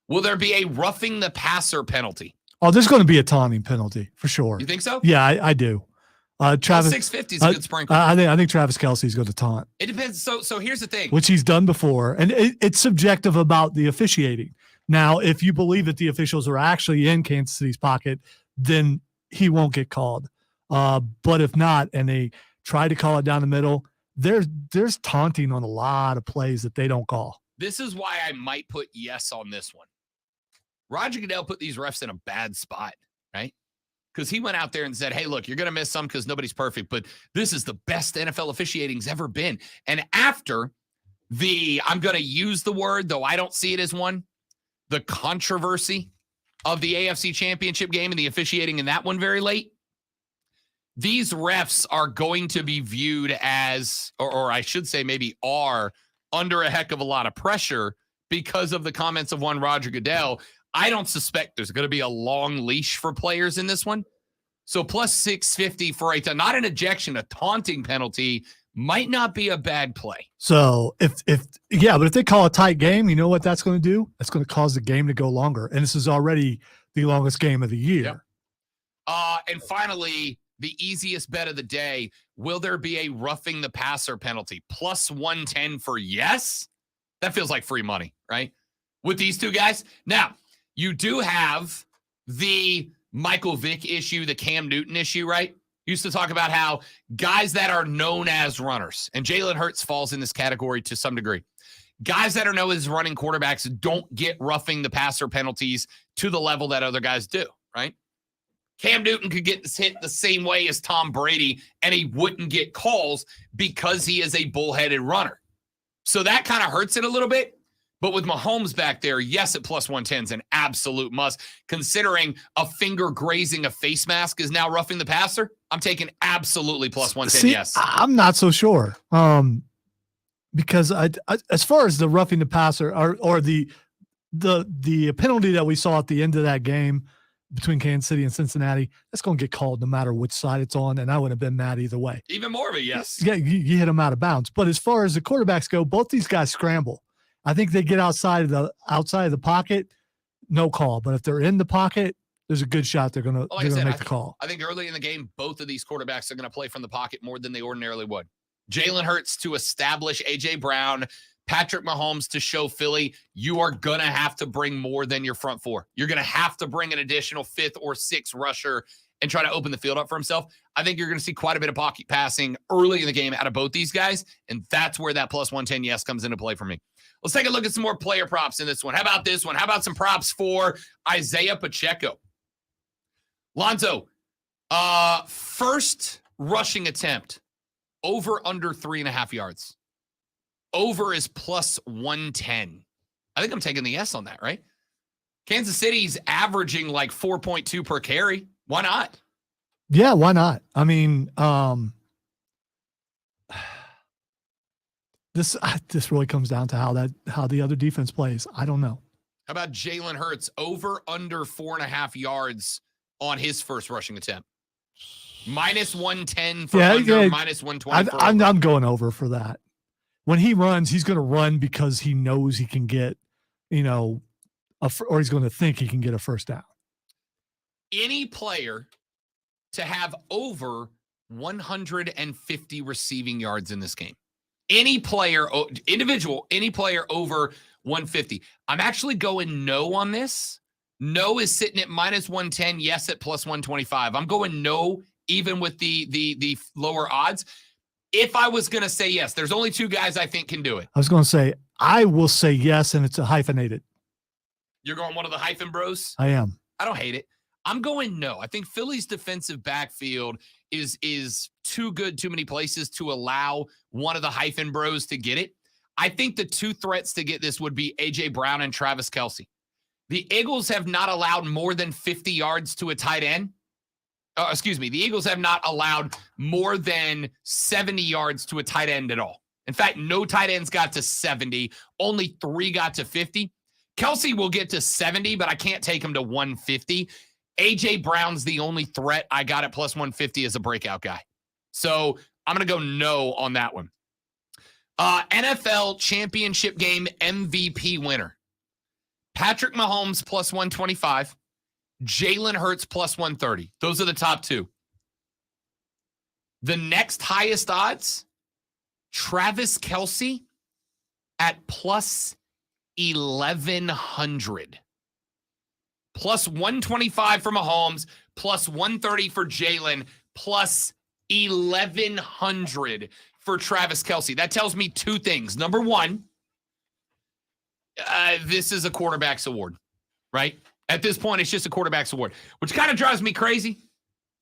Will there be a roughing the passer penalty? Oh, there's going to be a taunting penalty for sure. You think so? Yeah, I do. Travis, 650 is a good sprinkle. I think Travis Kelce is going to taunt. It depends. So here's the thing. Which he's done before. And it's subjective about the officiating. Now, if you believe that the officials are actually in Kansas City's pocket, then he won't get called. But if not, and they try to call it down the middle, there's taunting on a lot of plays that they don't call. This is why I might put yes on this one. Roger Goodell put these refs in a bad spot, right? Because he went out there and said, hey, look, you're going to miss some because nobody's perfect, but this is the best NFL officiating's ever been. And after I'm going to use the word, though I don't see it as one, the controversy of the AFC Championship game and the officiating in that one very late, these refs are going to be viewed as, or I should say maybe are, under a heck of a lot of pressure because of the comments of one Roger Goodell. I don't suspect there's going to be a long leash for players in this one. So plus 650 for not an ejection, a taunting penalty might not be a bad play. So but if they call a tight game, you know what that's going to do? That's going to cause the game to go longer. And this is already the longest game of the year. Yep. And finally, the easiest bet of the day, will there be a roughing the passer penalty? Plus 110 for yes? That feels like free money, right? With these two guys. Now, you do have the Michael Vick issue, the Cam Newton issue, right? used to talk about how guys that are known as runners, and Jalen Hurts falls in this category to some degree, guys that are known as running quarterbacks don't get roughing the passer penalties to the level that other guys do, right? Cam Newton could get this hit the same way as Tom Brady, and he wouldn't get calls because he is a bullheaded runner. So that kind of hurts it a little bit. But with Mahomes back there, yes, at plus 110 is an absolute must. Considering a finger grazing a face mask is now roughing the passer, I'm taking absolutely plus 110, yes. I'm not so sure. Because I, as far as the roughing the passer or the penalty that we saw at the end of that game between Kansas City and Cincinnati, that's going to get called no matter which side it's on, and I wouldn't have been mad either way. Even more of a yes. Yeah, you hit them out of bounds. But as far as the quarterbacks go, both these guys scramble. I think they get outside of the pocket, no call. But if they're in the pocket, there's a good shot they're going to make the call. I think early in the game, both of these quarterbacks are going to play from the pocket more than they ordinarily would. Jalen Hurts to establish A.J. Brown, Patrick Mahomes to show Philly, you are going to have to bring more than your front four. You're going to have to bring an additional 5th or 6th rusher and try to open the field up for himself. I think you're going to see quite a bit of pocket passing early in the game out of both these guys, and that's where that plus 110 yes comes into play for me. Let's take a look at some more player props in this one. How about this one? How about some props for Isaiah Pacheco? Lonzo, first rushing attempt, over under 3.5 yards. Over is plus 110. I think I'm taking the yes on that, right? Kansas City's averaging like 4.2 per carry. Why not? Yeah, why not? I mean, this really comes down to how the other defense plays. I don't know. How about Jalen Hurts over under 4.5 yards on his first rushing attempt? Minus 110 for under, minus 120 for over. I'm going over for that. When he runs, he's going to run because he knows he can get, or he's going to think he can get a first down. Any player to have over 150 receiving yards in this game. Any player, individual, any player over 150. I'm actually going no on this. No is sitting at minus 110. Yes at plus 125. I'm going no even with the lower odds. If I was going to say yes, there's only 2 guys I think can do it. I was going to say, I will say yes, and it's a hyphenated. You're going one of the hyphen bros? I am. I don't hate it. I'm going no. I think Philly's defensive backfield is too good, too many places to allow one of the hyphen bros to get it. I think the 2 threats to get this would be A.J. Brown and Travis Kelce. The Eagles have not allowed more than 50 yards to a tight end. The Eagles have not allowed more than 70 yards to a tight end at all. In fact, no tight ends got to 70. Only 3 got to 50. Kelce will get to 70, but I can't take him to 150. A.J. Brown's the only threat I got at plus 150 as a breakout guy. So I'm going to go no on that one. NFL championship game MVP winner. Patrick Mahomes plus 125. Jalen Hurts plus 130. Those are the top 2. The next highest odds, Travis Kelce at plus 1,100. Plus 125 for Mahomes, plus 130 for Jalen, plus 1,100 for Travis Kelce. That tells me 2 things. Number 1, this is a quarterback's award, right? At this point, it's just a quarterback's award, which kind of drives me crazy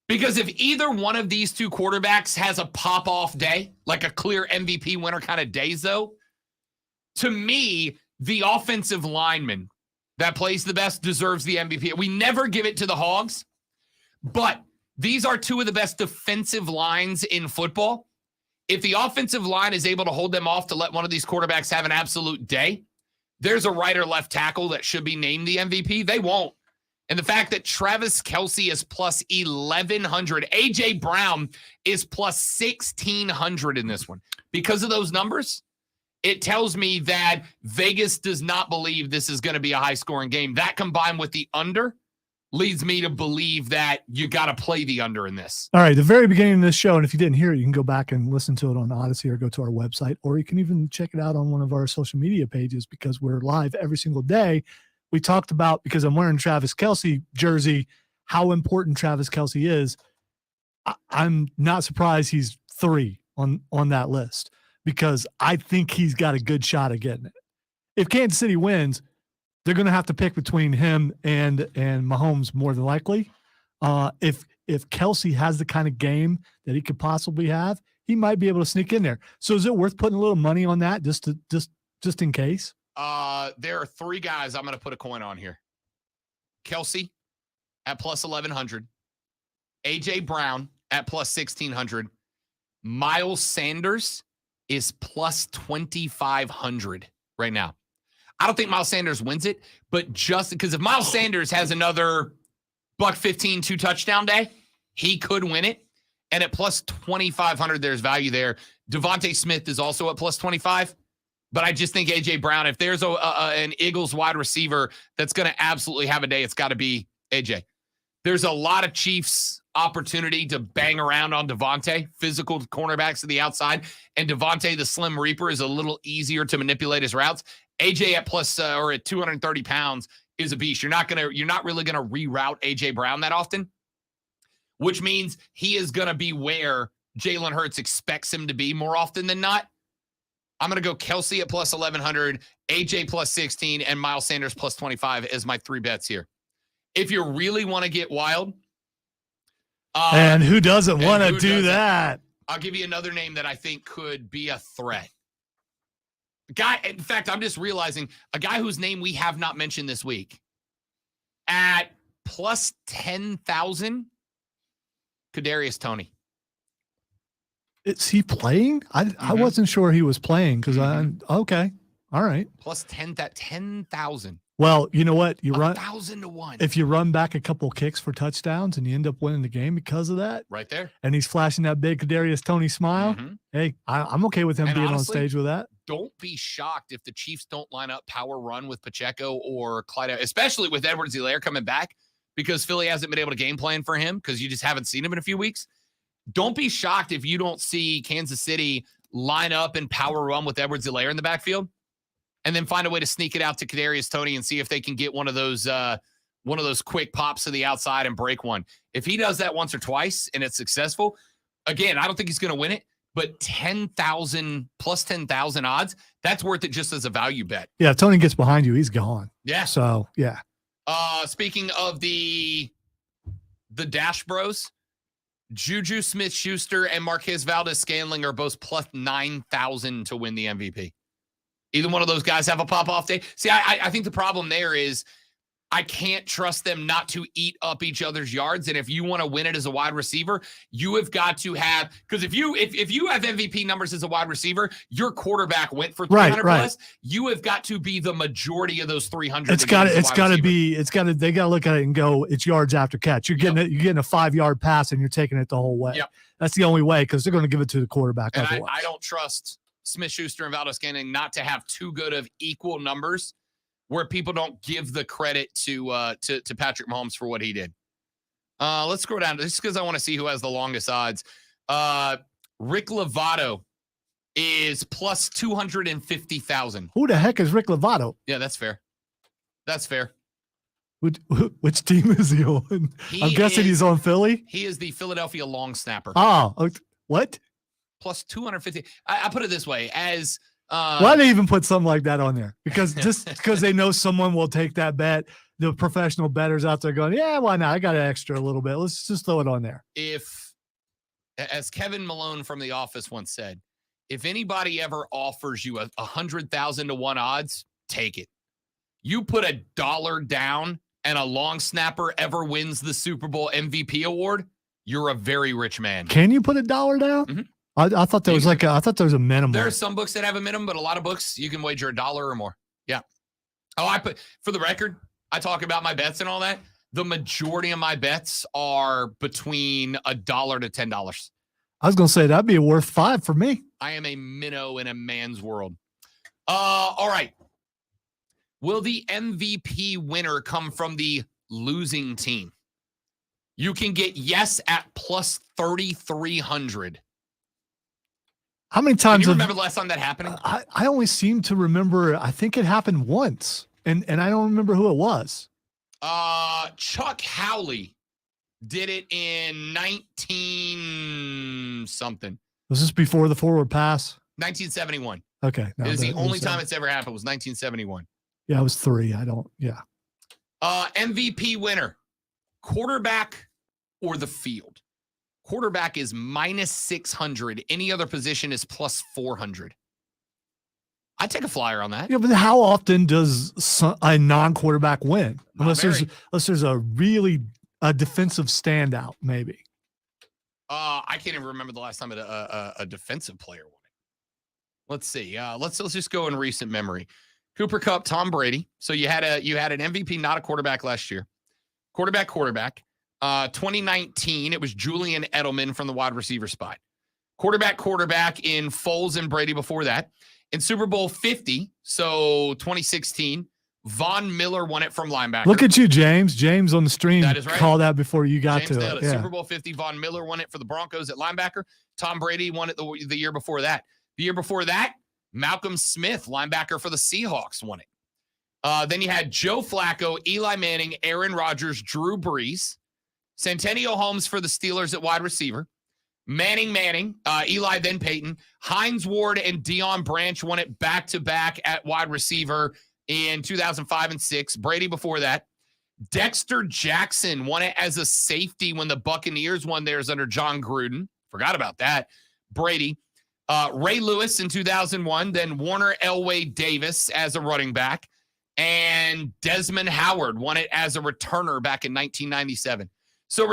because if either one of these 2 quarterbacks has a pop-off day, like a clear MVP winner kind of days, though, to me, the offensive lineman that plays the best deserves the MVP. We never give it to the Hogs, but these are 2 of the best defensive lines in football. If the offensive line is able to hold them off to let one of these quarterbacks have an absolute day, there's a right or left tackle that should be named the MVP. They won't. And the fact that Travis Kelce is plus 1,100, A.J. Brown is plus 1,600 in this one. Because of those numbers, it tells me that Vegas does not believe this is going to be a high-scoring game. That combined with the under leads me to believe that you got to play the under in this. All right, the very beginning of this show, and if you didn't hear it, you can go back and listen to it on Odyssey or go to our website, or you can even check it out on one of our social media pages because we're live every single day. We talked about, because I'm wearing Travis Kelce jersey, how important Travis Kelce is. I'm not surprised he's 3 on that list because I think he's got a good shot at getting it. If Kansas City wins, they're going to have to pick between him and Mahomes more than likely. If Kelsey has the kind of game that he could possibly have, he might be able to sneak in there. So is it worth putting a little money on that just in case? There are 3 guys I'm going to put a coin on here. Kelsey at plus 1,100. AJ Brown at plus 1,600. Miles Sanders is plus 2,500 right now. I don't think Miles Sanders wins it, but just because if Miles Sanders has another $115 2-touchdown day, he could win it. And at plus 2,500, there's value there. Devontae Smith is also at plus 25. But I just think A.J. Brown, if there's an Eagles wide receiver that's going to absolutely have a day, it's got to be A.J. There's a lot of Chiefs opportunity to bang around on Devontae, physical cornerbacks to the outside. And Devontae, the Slim Reaper, is a little easier to manipulate his routes. A.J. at plus or at 230 pounds is a beast. You're not really going to reroute A.J. Brown that often, which means he is going to be where Jalen Hurts expects him to be more often than not. I'm going to go Kelsey at plus 1,100, AJ plus 16, and Miles Sanders plus 25 as my 3 bets here. If you really want to get wild. And who doesn't want to do that? I'll give you another name that I think could be a threat. In fact, I'm just realizing a guy whose name we have not mentioned this week. At plus 10,000, Kadarius Toney. Is he playing? I wasn't sure he was playing because okay. All right. Plus 10,000. Well, you know what? You run 1,000 to 1. If you run back a couple kicks for touchdowns and you end up winning the game because of that. Right there. And he's flashing that big Kadarius Toney smile. Hey, I'm okay with him being honestly, on stage with that. Don't be shocked if the Chiefs don't line up power run with Pacheco or Clyde, especially with Edwards-Helaire coming back because Philly hasn't been able to game plan for him because you just haven't seen him in a few weeks. Don't be shocked if you don't see Kansas City line up and power run with Edwards-Helaire in the backfield and then find a way to sneak it out to Kadarius Toney and see if they can get one of those quick pops to the outside and break one. If he does that once or twice and it's successful, again, I don't think he's going to win it, but 10,000 plus 10,000 odds, that's worth it just as a value bet. Yeah, if Toney gets behind you, he's gone. Yeah. So, yeah. Speaking of the Dash Bros, Juju Smith-Schuster and Marquez Valdes-Scantling are both plus 9,000 to win the MVP. Either one of those guys have a pop-off day. See, I think the problem there is I can't trust them not to eat up each other's yards. And if you want to win it as a wide receiver, you have got to have – because if you have MVP numbers as a wide receiver, your quarterback went for 300 plus. You have got to be the majority of those 300. They got to look at it and go, it's yards after catch. You're getting a 5-yard pass and you're taking it the whole way. Yep. That's the only way because they're going to give it to the quarterback. And I don't trust Smith-Schuster and Valdes-Scantling not to have too good of equal numbers where people don't give the credit to Patrick Mahomes for what he did. Let's scroll down just because I want to see who has the longest odds. Rick Lovato is plus 250,000. Who the heck is Rick Lovato? Yeah, that's fair. That's fair. Which team is he on? I'm guessing he's on Philly. He is the Philadelphia long snapper. Oh, what? Plus 250. I put it this way as why do they even put something like that on there? Because just because they know someone will take that bet. The professional bettors out there going, yeah, why not? I got an extra a little bit. Let's just throw it on there. If, as Kevin Malone from The Office once said, if anybody ever offers you 100,000 to 1 odds, take it. You put $1 down and a long snapper ever wins the Super Bowl MVP award, you're a very rich man. Can you put $1 down? Mm-hmm. I thought there was a minimum. There are some books that have a minimum, but a lot of books you can wager $1 or more. Yeah. For the record, I talk about my bets and all that. The majority of my bets are between $1 to $10. I was going to say that'd be worth $5 for me. I am a minnow in a man's world. All right. Will the MVP winner come from the losing team? You can get yes at plus 3,300. How many times? Do you remember the last time that happened? I only seem to remember. I think it happened once, and I don't remember who it was. Chuck Howley Did it in 19 something. Was this before the forward pass? 1971. Okay. It was the only time it's ever happened was 1971. Yeah, it was 3. Yeah. MVP winner, quarterback or the field? Quarterback is minus 600. Any other position is plus 400. I'd take a flyer on that. Yeah, but how often does a non-quarterback win? Not Unless very. there's a really defensive standout, maybe. I can't even remember the last time a defensive player won it. Let's see. Let's just go in recent memory. Cooper Kupp, Tom Brady. So you had an MVP, not a quarterback last year. Quarterback. 2019, it was Julian Edelman from the wide receiver spot. Quarterback in Foles and Brady before that. In Super Bowl 50, so 2016, Von Miller won it from linebacker. Look at you, James. James on the stream That is right. called that before you got James to nailed it. it. Yeah. Super Bowl 50, Von Miller won it for the Broncos at linebacker. Tom Brady won it the year before that. The year before that, Malcolm Smith, linebacker for the Seahawks, won it. Then you had Joe Flacco, Eli Manning, Aaron Rodgers, Drew Brees, Centennial Holmes for the Steelers at wide receiver, Manning, Eli, then Peyton, Hines Ward and Deion Branch won it back-to-back at wide receiver in 2005 and 6. Brady before that. Dexter Jackson won it as a safety when the Buccaneers won theirs under John Gruden. Forgot about that. Brady. Ray Lewis in 2001, then Warner Elway Davis as a running back, and Desmond Howard won it as a returner back in 1997. So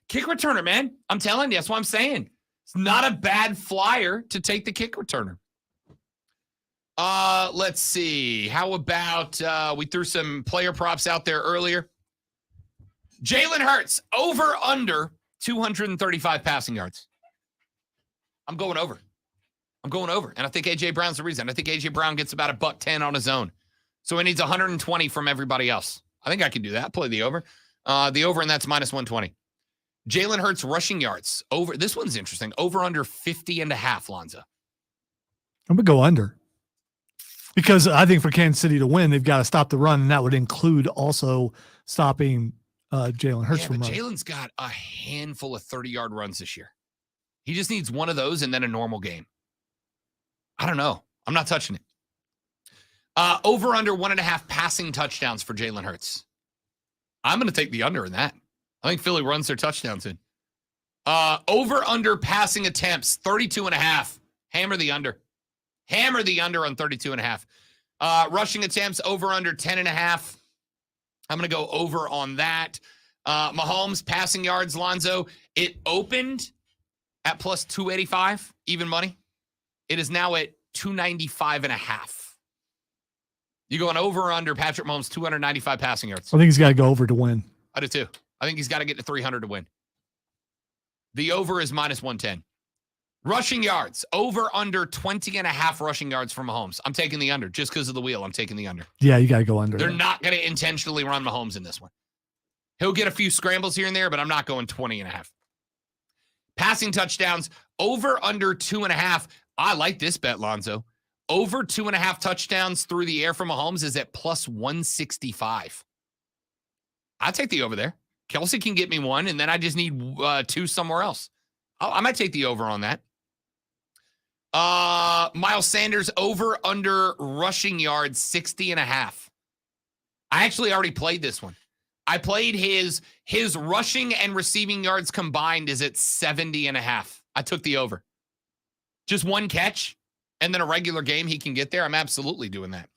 kick returner, man. I'm telling you, that's what I'm saying. It's not a bad flyer to take the kick returner. Let's see. How about we threw some player props out there earlier. Jalen Hurts, over under 235 passing yards. I'm going over. And I think A.J. Brown's the reason. I think A.J. Brown gets about $110 on his own. So he needs 120 from everybody else. I think I can do that. Play the over. The over, and that's minus 120. Jalen Hurts rushing yards. Over. This one's interesting. Over under 50.5, Lonzo. I'm going to go under. Because I think for Kansas City to win, they've got to stop the run, and that would include also stopping Jalen Hurts from running. Jalen's got a handful of 30-yard runs this year. He just needs one of those and then a normal game. I don't know. I'm not touching it. Over under 1.5 passing touchdowns for Jalen Hurts. I'm going to take the under in that. I think Philly runs their touchdowns in. Over under passing attempts, 32.5. Hammer the under. Hammer the under on 32.5. Rushing attempts, over under 10.5. I'm going to go over on that. Mahomes passing yards, Lonzo. It opened at plus 285, even money. It is now at 295.5. You going over or under Patrick Mahomes, 295 passing yards? I think he's got to go over to win. I do too. I think he's got to get to 300 to win. The over is minus 110. Rushing yards, over under 20.5 rushing yards for Mahomes. I'm taking the under just because of the wheel. I'm taking the under. Yeah, you got to go under. They're not going to intentionally run Mahomes in this one. He'll get a few scrambles here and there, but I'm not going 20.5. Passing touchdowns, over under 2.5. I like this bet, Lonzo. Over 2.5 touchdowns through the air for Mahomes is at plus 165. I'll take the over there. Kelsey can get me one, and then I just need 2 somewhere else. I might take the over on that. Miles Sanders, over under rushing yards, 60.5. I actually already played this one. I played his rushing and receiving yards combined is at 70.5. I took the over. Just one catch and then a regular game he can get there. I'm absolutely doing that.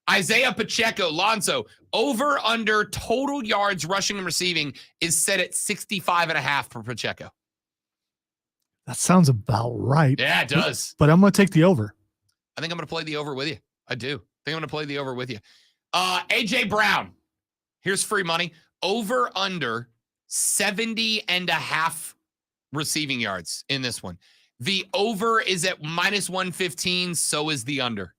Isaiah Pacheco, Lonzo, over under total yards rushing and receiving is set at 65.5 for Pacheco. That sounds about right. Yeah, it does. But I'm going to take the over. I think I'm going to play the over with you. I do. I think I'm going to play the over with you. A.J. Brown. Here's free money. Over under 70.5 receiving yards in this one. The over is at minus 115. So is the under.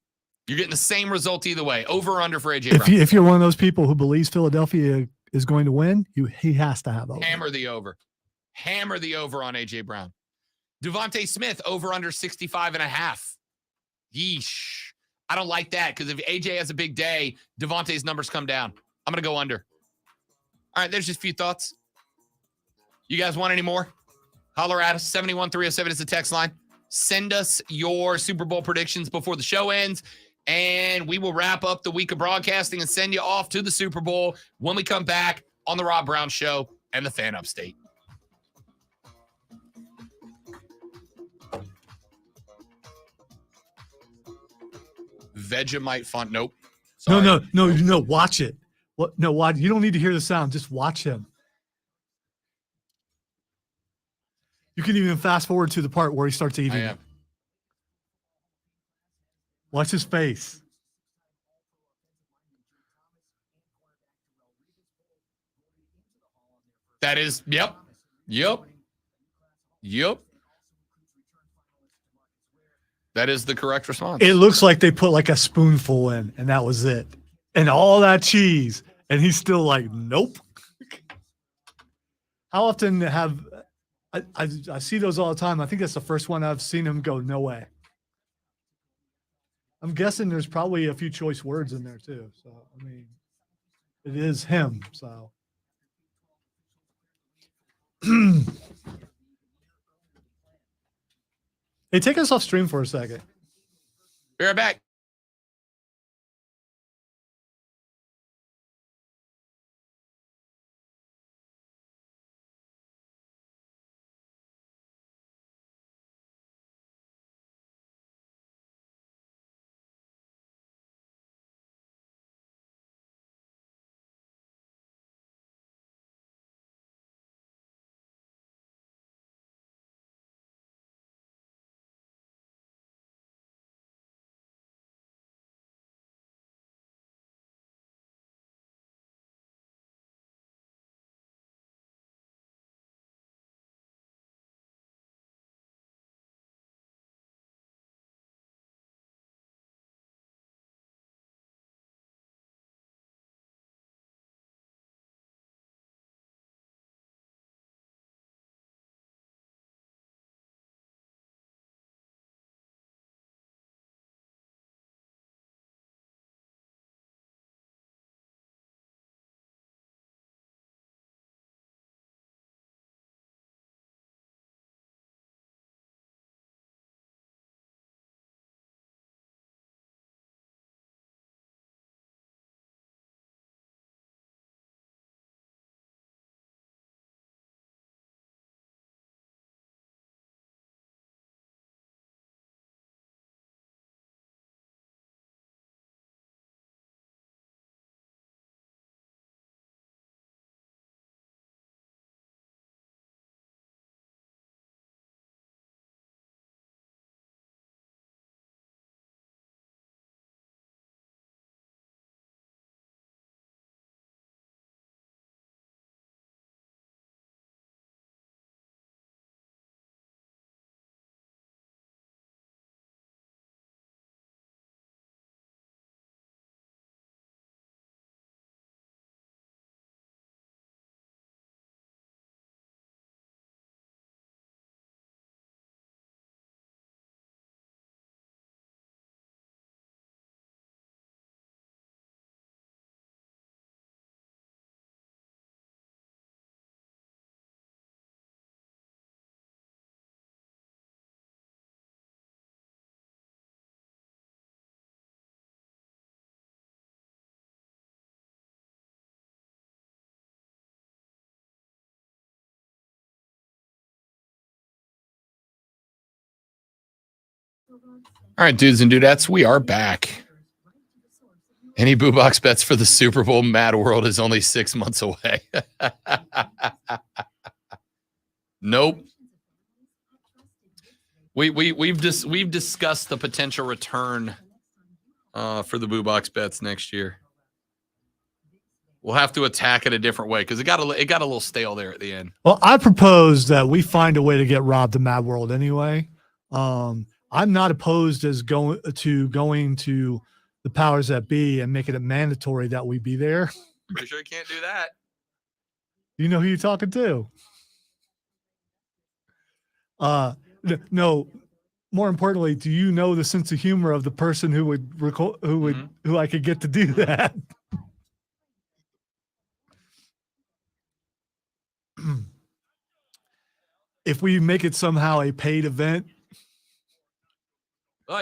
You're getting the same result either way. Over or under for A.J. Brown. If you're one of those people who believes Philadelphia is going to win, he has to have over. Hammer the over. Hammer the over on A.J. Brown. Devontae Smith, over under 65.5. Yeesh. I don't like that because if AJ has a big day, Devontae's numbers come down. I'm going to go under. All right, there's just a few thoughts. You guys want any more? Holler at us. 71307 is the text line. Send us your Super Bowl predictions before the show ends, and we will wrap up the week of broadcasting and send you off to the Super Bowl when we come back on the Rob Brown Show and the Fan Upstate. Vegemite font. Nope. Sorry. No. Watch it. What? No, watch. You don't need to hear the sound. Just watch him. You can even fast forward to the part where he starts eating it. Watch his face. That is, yep. That is the correct response. It looks like they put like a spoonful in, and that was it. And all that cheese, and he's still like, nope. How often have I see those all the time? I think that's the first one I've seen him go, no way. I'm guessing there's probably a few choice words in there too. So I mean, it is him. So. Hey, take us off stream for a second. Be right back. All right, dudes and dudettes, we are back. Any Boo Box bets for the Super Bowl? Mad World is only 6 months away. Nope. We've discussed the potential return for the Boo Box bets next year. We'll have to attack it a different way because it got a little stale there at the end. Well, I propose that we find a way to get Rob to Mad World anyway. I'm not opposed as going to the powers that be and making it mandatory that we be there. Pretty sure you can't do that. You know who you're talking to. No. More importantly, do you know the sense of humor of the person who I could get to do that? if we make it somehow a paid event,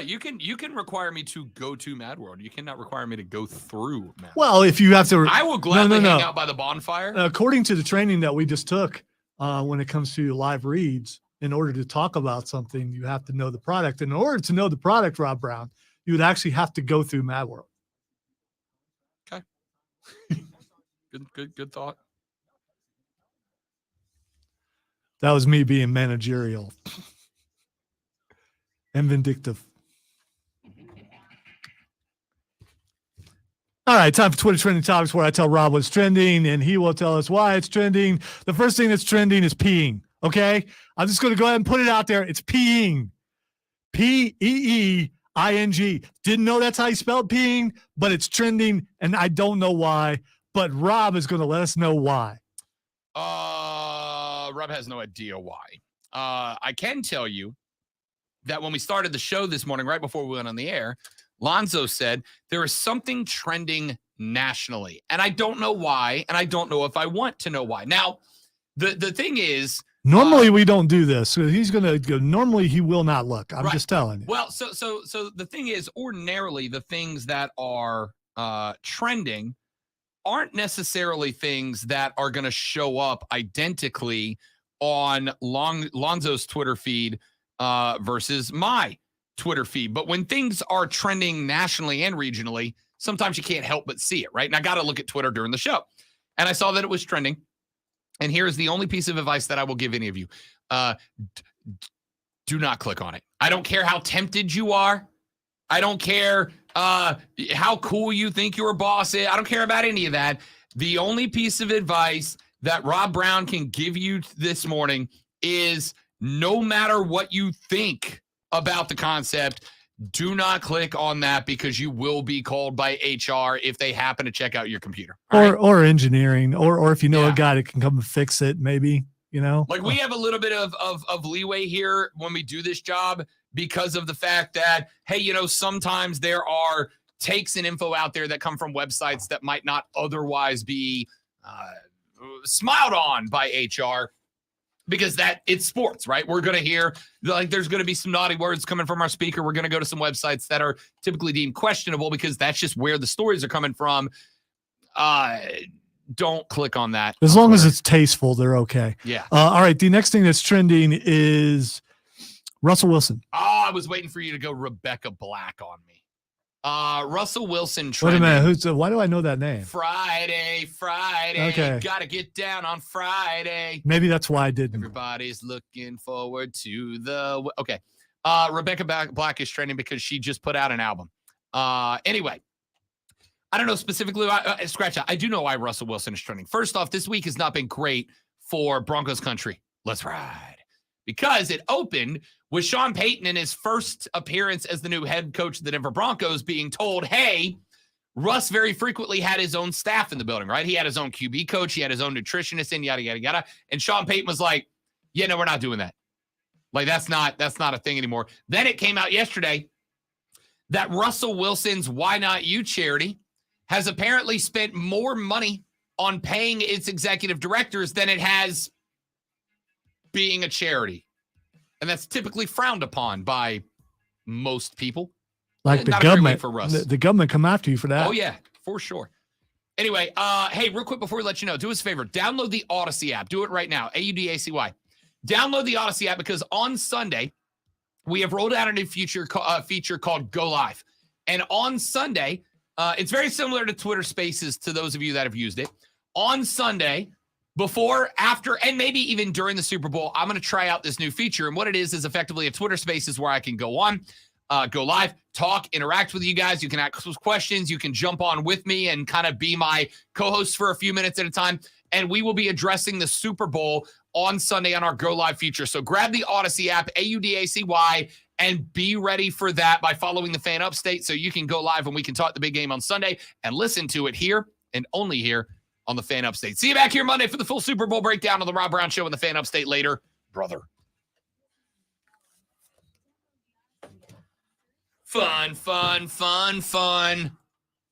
You can require me to go to Mad World. You cannot require me to go through Mad World. well, if you have to, I will gladly no. hang out by the bonfire. According to the training that we just took, when it comes to live reads, in order to talk about something, you have to know the product. And in order to know the product, Rob Brown, you would actually have to go through Mad World. Okay. Good thought. That was me being managerial and vindictive. All right, time for Twitter Trending Topics, where I tell Rob what's trending and he will tell us why it's trending. The first thing that's trending is peeing, okay? I'm just going to go ahead and put it out there. It's peeing. Peeing. Didn't know that's how you spelled peeing, but it's trending, and I don't know why. But Rob is going to let us know why. Rob has no idea why. I can tell you that when we started the show this morning, right before we went on the air, Lonzo said there is something trending nationally, and I don't know why, and I don't know if I want to know why. Now, the thing is, normally we don't do this. So he's going to go. Normally he will not look. I'm right. just telling you. Well, so the thing is, ordinarily the things that are trending aren't necessarily things that are going to show up identically on Lonzo's Twitter feed versus my Twitter feed. But when things are trending nationally and regionally, sometimes you can't help but see it, right? And I got to look at Twitter during the show. And I saw that it was trending. And here's the only piece of advice that I will give any of you. Do not click on it. I don't care how tempted you are. I don't care how cool you think your boss is. I don't care about any of that. The only piece of advice that Rob Brown can give you this morning is no matter what you think about the concept, do not click on that because you will be called by HR if they happen to check out your computer. Or engineering, or if you know a guy that can come and fix it, maybe, you know. Like we have a little bit of leeway here when we do this job because of the fact that, hey, you know, sometimes there are takes and info out there that come from websites that might not otherwise be smiled on by HR. Because that it's sports, right? We're going to hear like there's going to be some naughty words coming from our speaker. We're going to go to some websites that are typically deemed questionable because that's just where the stories are coming from. Don't click on that. As long as it's tasteful, they're okay. Yeah. All right. The next thing that's trending is Russell Wilson. Oh, I was waiting for you to go Rebecca Black on me. Russell Wilson trending. Wait a minute. Why do I know that name? Friday. Okay. Gotta get down on Friday. Maybe that's why I didn't. Everybody's looking forward to the. Okay. Rebecca Black is trending because she just put out an album. Anyway, I don't know specifically. Scratch out. I do know why Russell Wilson is trending. First off, this week has not been great for Broncos country. Let's ride. Because it opened with Sean Payton in his first appearance as the new head coach of the Denver Broncos being told, hey, Russ very frequently had his own staff in the building, right? He had his own QB coach. He had his own nutritionist in, yada, yada, yada. And Sean Payton was like, yeah, no, we're not doing that. Like, that's not a thing anymore. Then it came out yesterday that Russell Wilson's Why Not You charity has apparently spent more money on paying its executive directors than it has being a charity. And that's typically frowned upon by most people. Like the Not a great government. way for Russ. The government come after you for that. Oh, yeah, for sure. Anyway, hey, real quick before we let you know, do us a favor. Download the Odyssey app. Do it right now. AUDACY. Download the Odyssey app because on Sunday, we have rolled out a new feature called Go Live. And on Sunday, it's very similar to Twitter Spaces to those of you that have used it. On Sunday, before, after, and maybe even during the Super Bowl, I'm going to try out this new feature. And what it is effectively a Twitter Spaces where I can go on, go live, talk, interact with you guys. You can ask questions. You can jump on with me and kind of be my co-host for a few minutes at a time. And we will be addressing the Super Bowl on Sunday on our Go Live feature. So grab the Odyssey app, AUDACY, and be ready for that by following the Fan Upstate so you can go live and we can talk the big game on Sunday and listen to it here and only here on the Fan Upstate. See you back here Monday for the full Super Bowl breakdown on the Rob Brown Show and the Fan Upstate later, brother. Fun.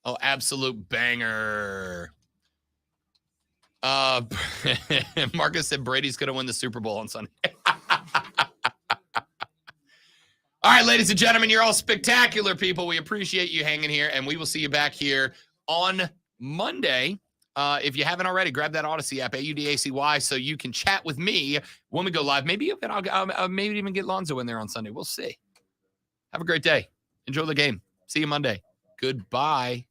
Oh, absolute banger. Marcus said Brady's going to win the Super Bowl on Sunday. All right, ladies and gentlemen, you're all spectacular people. We appreciate you hanging here, and we will see you back here on Monday. If you haven't already, grab that Odyssey app, AUDACY, so you can chat with me when we go live. Maybe I'll maybe even get Lonzo in there on Sunday. We'll see. Have a great day. Enjoy the game. See you Monday. Goodbye.